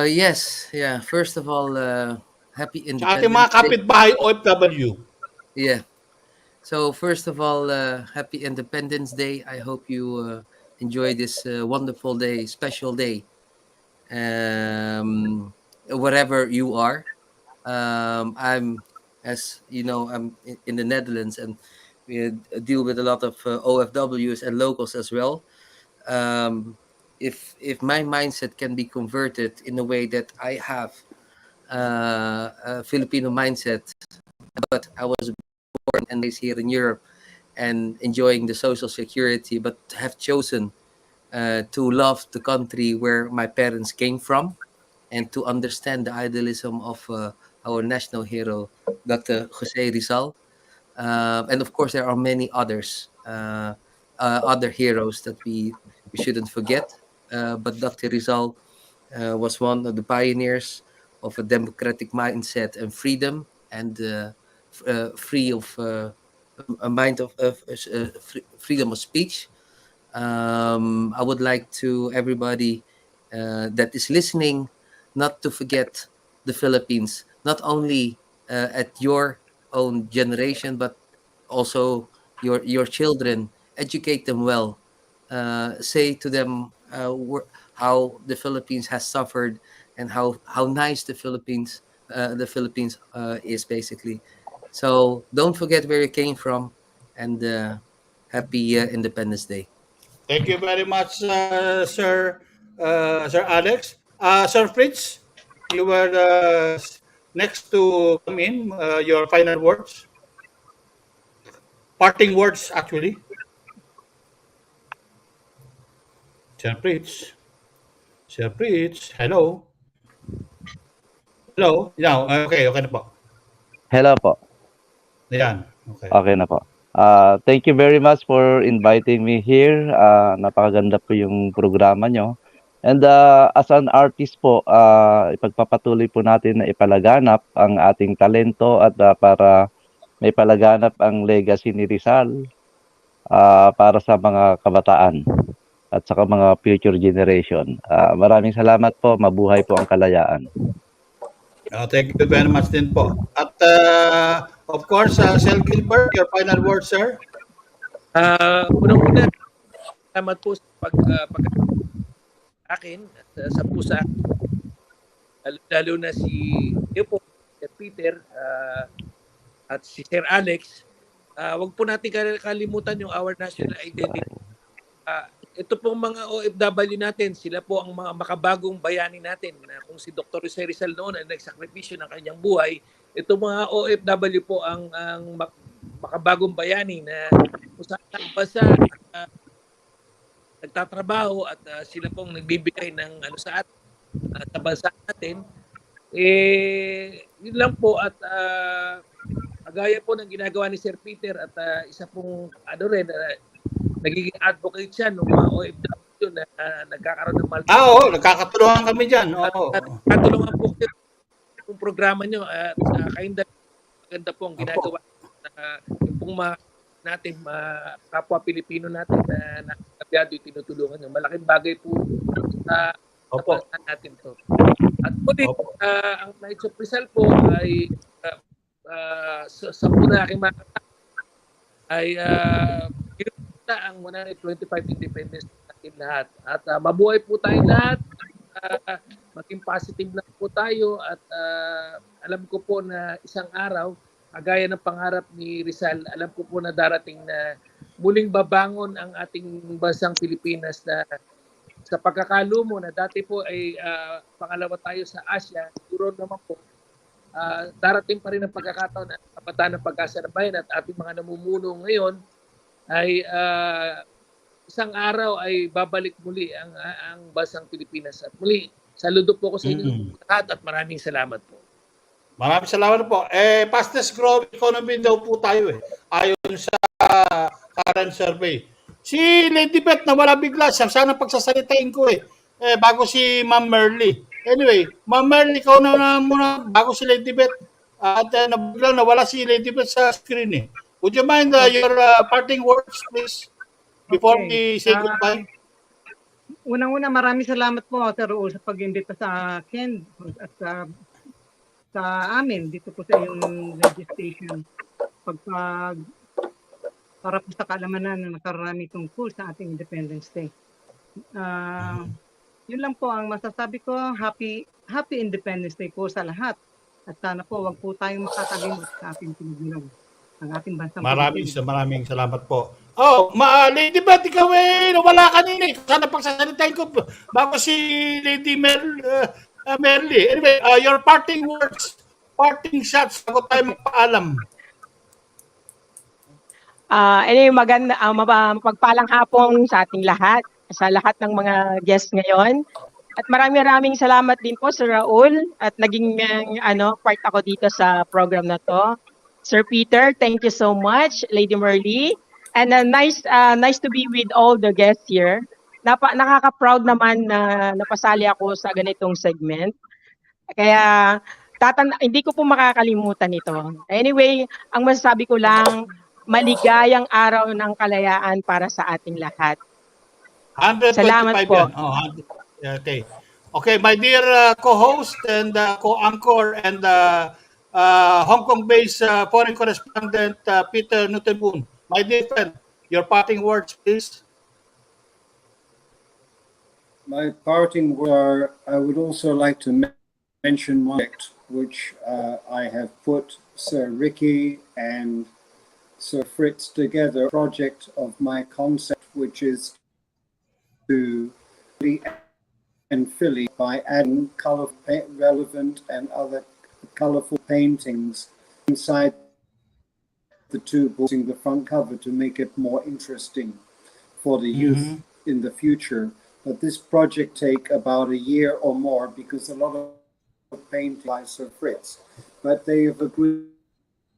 Yes, yeah. First of all, happy Sa ating Independence mga Day. kapitbahay OFW. Yeah. So first of all, happy Independence Day. I hope you enjoy this wonderful day, special day, wherever you are. I'm, as you know, I'm in the Netherlands, and we deal with a lot of OFWs and locals as well. If my mindset can be converted in a way that I have a Filipino mindset, but I was born and raised here in Europe and enjoying the social security, but have chosen to love the country where my parents came from and to understand the idealism of our national hero, Dr. Jose Rizal. And of course, there are many others, other heroes that we shouldn't forget. But Dr. Rizal was one of the pioneers of a democratic mindset and freedom, and free of a mind of freedom of speech. I would like to everybody that is listening not to forget the Philippines, not only at your own generation, but also your children. Educate them well. Say to them how the Philippines has suffered and how nice the Philippines is basically. So don't forget where you came from, and happy Independence Day. Thank you very much, Sir Alex. Sir Fritz, you were next to come in. Your final words, parting words, actually. Sir Fritz. Sir Fritz, hello. Hello? Now, okay na po. Hello po. Yan, okay. Okay na po. Thank you very much for inviting me here. Napakaganda po yung programa nyo. And as an artist po, ipagpapatuloy po natin na ipalaganap ang ating talento at para may palaganap ang legacy ni Rizal para sa mga kabataan at saka mga future generation. Maraming salamat po. Mabuhay po ang kalayaan. Thank you very much din po. At of course, Sel Gilbert, your final word, sir? Unang-una, salamat po sa pag akin, sa pusa, lalo na si Sir Peter at si Sir Alex. Wag po natin kalimutan yung our national identity. Ito pong mga OFW natin, sila po ang mga makabagong bayani natin. Kung si Dr. Jose Rizal noon ay nagsakripisyo ng kanyang buhay, ito mga OFW po ang makabagong bayani na kung saan ang bansa nagtatrabaho at sila pong nagbibigay ng sa bansa natin. Yun lang po at gaya po ng ginagawa ni Sir Peter at isa pong rin nagiging advocate siya ng mga OFW na nagkakaroon ng malnutrition. Oo, nagkakatulungan kami diyan. Oo. Nagkakatulungan po yung programa niyo at kayong maganda po ang ginagawa yung pong natin kapwa Pilipino natin na nakakabiyado yung tinutulungan nyo. Malaking bagay po sa bansa natin to. At ulit, ang Knights of Rizal po ay sa muna aking mga ay ginusta ang 125 Independence natin lahat. At mabuhay po tayong lahat. Maging positive na po tayo at alam ko po na isang araw, kagaya ng pangarap ni Rizal, alam ko po na darating na muling babangon ang ating bansang Pilipinas na sa pagkakalumo na dati po ay pangalawa tayo sa Asia, siguro naman po darating pa rin ang pagkakataon na kabataan ng pag-asa ng bayan at ating mga namumuno ngayon ay isang araw ay babalik muli ang bansang Pilipinas. At muli, saludo po ko sa inyo lahat at maraming salamat po. Maraming salamat po. Fastest growing economy daw po tayo ayon sa current survey. Si Lady Beth na wala bigla, sana pagsasalitain ko bago si Ma'am Merly. Anyway, Ma'am Merly, ikaw na muna bago si Lady Beth. At nabigla nawala si Lady Beth sa screen Would you mind your parting words, please? Before we say goodbye. Unang-una, maraming salamat po, Sir Raul, sa pag-imbita sa akin at sa amin dito po sa iyong radio station. Para po sa kalamanan na nakarami tungkol sa ating Independence Day. Yun lang po ang masasabi ko. Happy Independence Day po sa lahat. At sana po wag po tayong makakalimot sa ating pinagmulan. Ang ating bansang Maraming salamat po. Lady Beth, ikaw nawala kanina Sana pagsasalitain ko bago si Lady Merly. Anyway, your parting words, parting shots bago tayo magpaalam. Anyway, mapagpalang hapon sa ating lahat, sa lahat ng mga guests ngayon. At maraming salamat din po Sir Raul at naging part ako dito sa program na to. Sir Peter, thank you so much. Lady Merly, and nice to be with all the guests here. Nakaka-proud naman na napasali ako sa ganitong segment. Kaya hindi ko po makakalimutan ito. Anyway, ang masasabi ko lang, maligayang araw ng kalayaan para sa ating lahat. 125 salamat po. Okay, my dear co-host and co-anchor and Hong Kong-based foreign correspondent Peter Nutenboon. My dear friend, your parting words, please. My parting words are, I would also like to mention one project which I have put Sir Ricky and Sir Fritz together, a project of my concept, which is to and Philly by adding color, relevant and other colorful paintings inside the two books in the front cover to make it more interesting for the youth in the future. But this project take about a year or more because a lot of painting by Sir Fritz. But they have agreed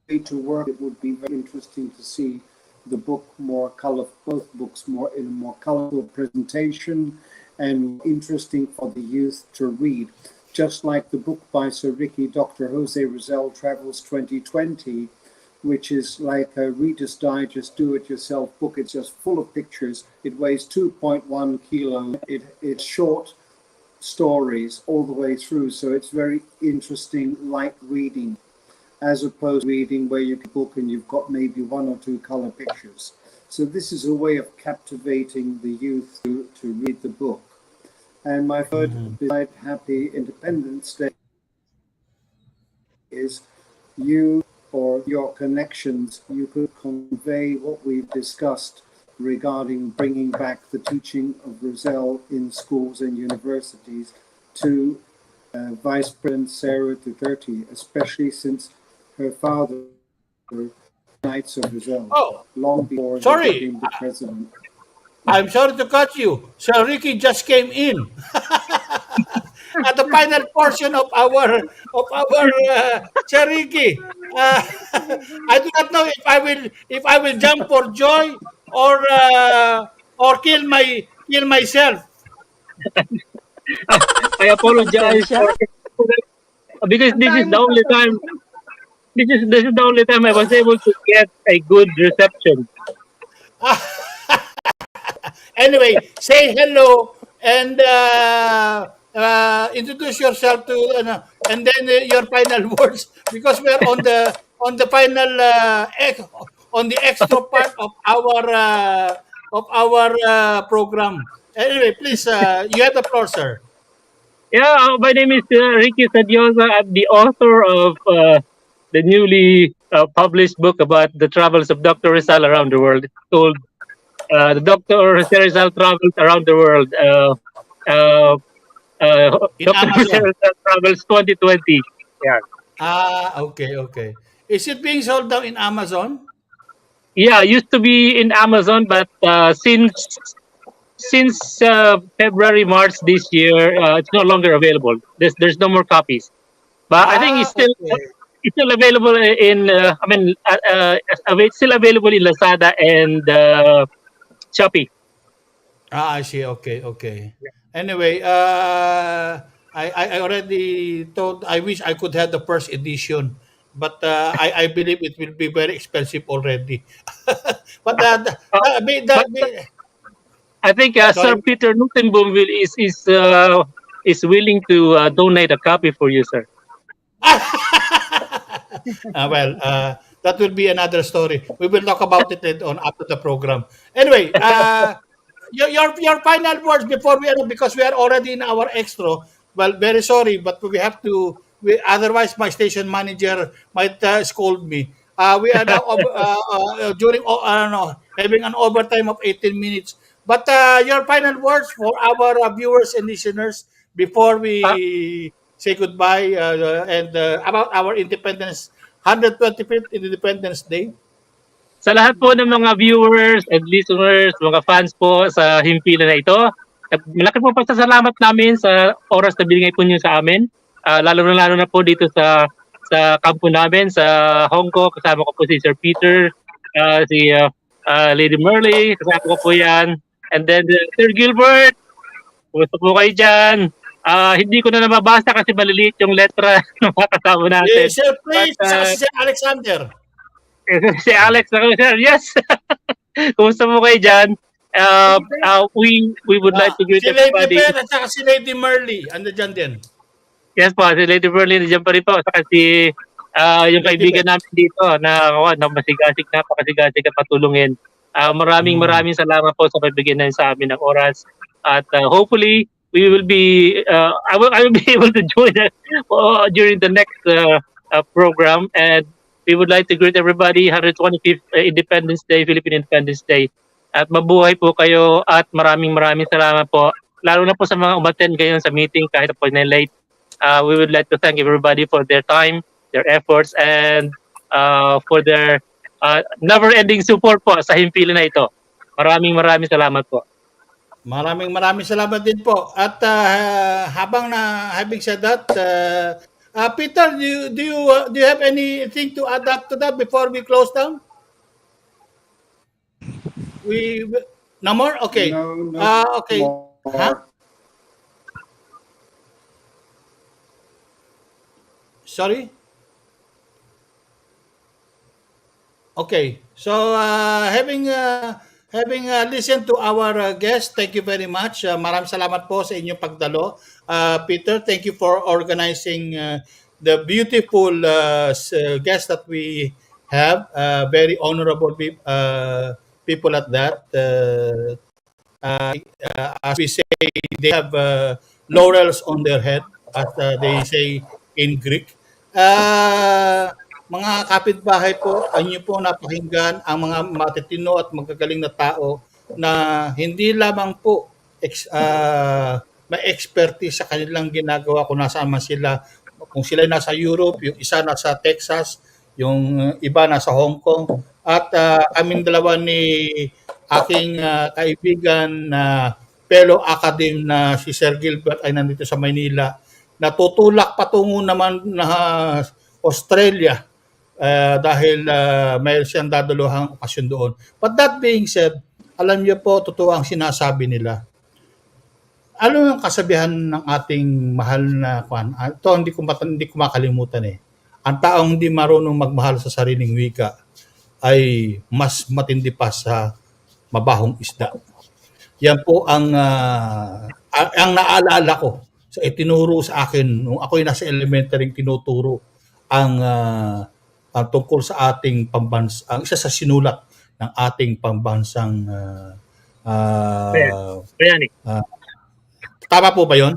to work. It would be very interesting to see the book more colorful, both books more in a more colorful presentation and interesting for the youth to read. Just like the book by Sir Ricky, Dr. Jose Rizal Travels 2020, which is like a Reader's Digest do-it-yourself book. It's just full of pictures. It weighs 2.1 kilos. It's short stories all the way through, so it's very interesting, light reading, as opposed to reading where you book and you've got maybe one or two color pictures. So this is a way of captivating the youth to read the book. And my third, beside Happy Independence Day, is you or your connections, you could convey what we've discussed regarding bringing back the teaching of Rizal in schools and universities to Vice President Sarah Duterte, especially since her father Knights of Rizal long before he became the president. I'm sorry to cut you. Sir Ricky just came in at the final portion of our Sir Ricky. Uh, I do not know if I will jump for joy or kill myself. I apologize Pasensya. for because Ang dami mong sasabihin. this is the only time I was able to get a good reception. Anyway, say hello and introduce yourself to and then your final words because we're on the final on the extra part of our program. Anyway, please, you have the floor, sir. Yeah, my name is Ricky Sadiosa. I'm the author of the newly published book about the travels of Dr. Rizal around the world. It's called The Dr. Rizal Travels Around the World. In Dr. Amazon. Rizal Travels 2020. Yeah. Okay. Is it being sold now in Amazon? Yeah, used to be in Amazon, but since February, March this year, it's no longer available. There's no more copies. But I think Okay. it's still available in. It's still available in Lazada and Shopee. I see. Okay. Anyway, I already told. I wish I could have the first edition, but I believe it will be very expensive already. but But I think Sir sorry. Peter Nutenboom is willing to donate a copy for you, sir. Well, that will be another story. We will talk about it later on after the program. Anyway, your final words before we end because we are already in our extra. Well, very sorry, but we have to. Otherwise, my station manager might scold me. We are now during I don't know having an overtime of 18 minutes. But your final words for our viewers and listeners before Uh, we say goodbye and about our Independence 125th Independence Day. Sa lahat po ng mga viewers and listeners, mga fans po sa himpilan na ito, at malaki po pasasalamat namin sa oras na binigay po niyo sa amin. Lalo na po dito sa kampo namin sa Hong Kong. Kasama ko po si Sir Peter, si Lady Merly, kasama ko po yan. And then Sir Gilbert, gusto po kayo dyan. Hindi ko na nababasa kasi maliliit yung letra ng mga kasama natin. Sir But Prince, saka si Sir Alexander. si Alex, sir, yes. Kumusta mo kayo dyan? We would like to greet Si Lady everybody. Beth at saka si Lady Merly. Ano dyan din? Yes po, si Lady Berlin, nandiyan pa rin po. Saka si yung kaibigan namin dito na masigasig, napakasigasig at patulungin. Maraming salamat po sa pagbigyan na sa amin ng oras. At hopefully, we will be, I will be able to join during the next program. And we would like to greet everybody, 125th Independence Day, Philippine Independence Day. At mabuhay po kayo at maraming salamat po. Lalo na po sa mga umattend ngayon sa meeting kahit po na late. We would like to thank everybody for their time, their efforts, and for their never-ending support po sa himpilan na ito. Maraming salamat po. Maraming salamat din po. At having said that, Peter, do you have anything to add up to that before we close down? No more? Okay. No, okay. more. Huh? Sorry? Okay. So having listened to our guest, thank you very much. Maraming salamat po sa inyong pagdalo. Peter, thank you for organizing the beautiful guest that we have. Very honorable people at that. As we say, they have laurels on their head, as they say in Greek. Mga kapitbahay po, inyo po napakinggan ang mga matitino at magagaling na tao na hindi lamang po may expertise sa kanilang ginagawa kung nasaan man sila. Kung sila nasa Europe, yung isa nasa Texas, yung iba nasa Hong Kong. At kaming dalawa ni aking kaibigan na fellow academe na si Sir Gilbert ay nandito sa Maynila. Natutulak patungo naman na Australia dahil mayroon siyang dadaluhang okasyon doon. But that being said, alam niyo po, totoo ang sinasabi nila. Ano ang kasabihan ng ating mahal na kwan? Ito hindi ko makalimutan eh. Ang taong hindi marunong magmahal sa sariling wika ay mas matindi pa sa mabahong isda. Yan po ang naalala ko. So itinuro sa akin nung ako'y nasa elementary, tinuturo ang tungkol sa ating pambansa, ang isa sa sinulat ng ating pambansang Bayani. tama po ba yun?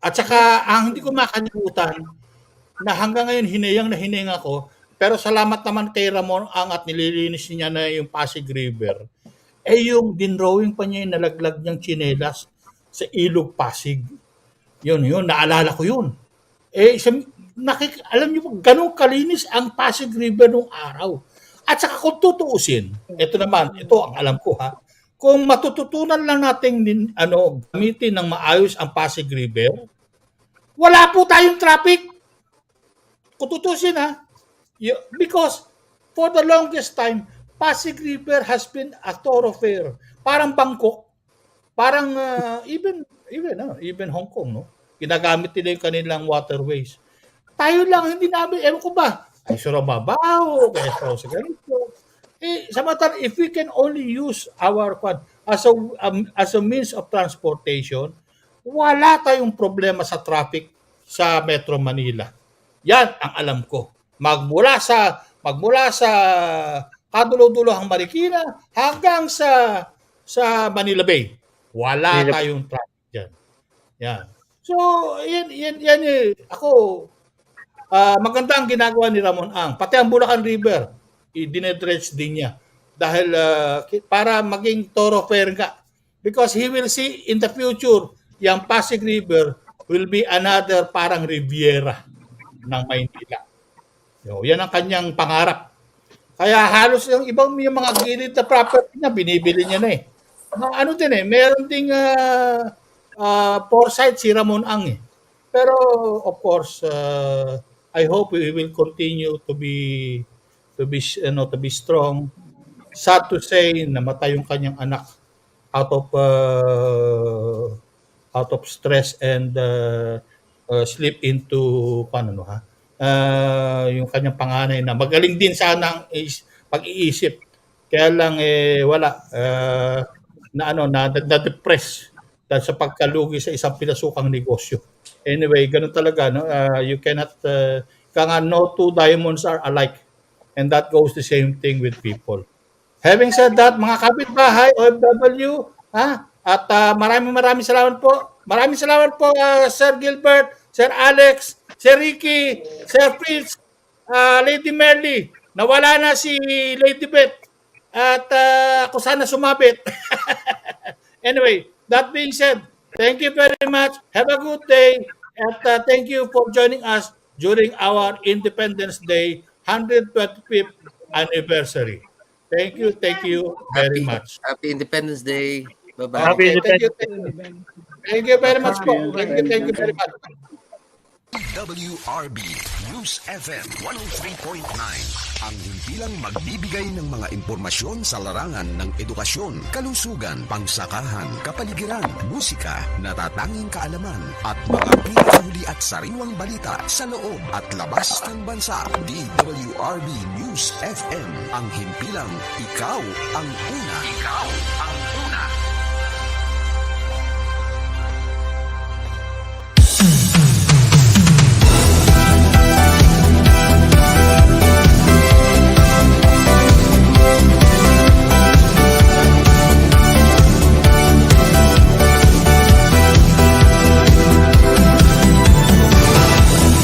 At saka, ang hindi ko makalimutan, na hanggang ngayon hinayang ako, pero salamat naman kay Ramon Ang at nililinis niya na yung Pasig River. Yung dinrawing pa niya yung nalaglag niyang tsinelas sa Ilog Pasig. Yun, naalala ko yun. Alam niyo po, ganun kalinis ang Pasig River nung araw. At saka kung tutuusin, ito ang alam ko ha, kung matututunan lang natin gamitin ng maayos ang Pasig River, wala po tayong traffic. Kung tutusin ha, because for the longest time, Pasig River has been a thoroughfare. Parang Bangkok, parang even Hong Kong, no? Ginagamit nila yung kanilang waterways. Tayo lang, hindi namin, ewan ko ba, ay Surababaw, kaya sa ganito. Samantala, if we can only use our as a means of transportation, wala tayong problema sa traffic sa Metro Manila. Yan ang alam ko. Magmula sa kadulo-dulohang Marikina hanggang sa Manila Bay. Wala tayong traffic diyan. Yan. So, yan ako maganda ang ginagawa ni Ramon Ang. Pati ang Bulacan River, i-dinedredge din niya. Dahil para maging thoroughfare nga. Because he will see in the future, yung Pasig River will be another parang Riviera ng Maynila. Yan ang kanyang pangarap. Kaya halos yung mga gilid na property niya, binibili niya na eh. Meron ding foresight si Ramon Ang eh. Pero of course, I hope we will continue to be strong. Sad to say, namatay yung kanyang anak out of stress and slip into yung kanyang panganay na magaling din sana ang pag-iisip. Kaya lang wala na-depress dahil sa pagkalugi sa isang pinasukang negosyo. Anyway, ganun talaga, no? You cannot no two diamonds are alike, and that goes the same thing with people. Having said that, mga kapitbahay, OFW, at maraming salamat po. Maraming salamat po, Sir Gilbert, Sir Alex, Sir Ricky, Sir Fritz, Lady Merly. Nawala na si Lady Beth. At ako sana sumabit. Anyway, that being said, thank you very much. Have a good day. At thank you for joining us during our Independence Day 125th anniversary. Thank you very much. Happy Independence Day. Bye-bye. Happy Independence Day. Thank you very much po. Thank you very much. WRB News FM 103.9 ang himpilang magbibigay ng mga impormasyon sa larangan ng edukasyon, kalusugan, pangsakahan, kapaligiran, musika, natatanging kaalaman at mga pinakahuli at sariwang balita sa loob at labas ng bansa. DWRB News FM ang himpilang ikaw ang una. Ikaw ang una.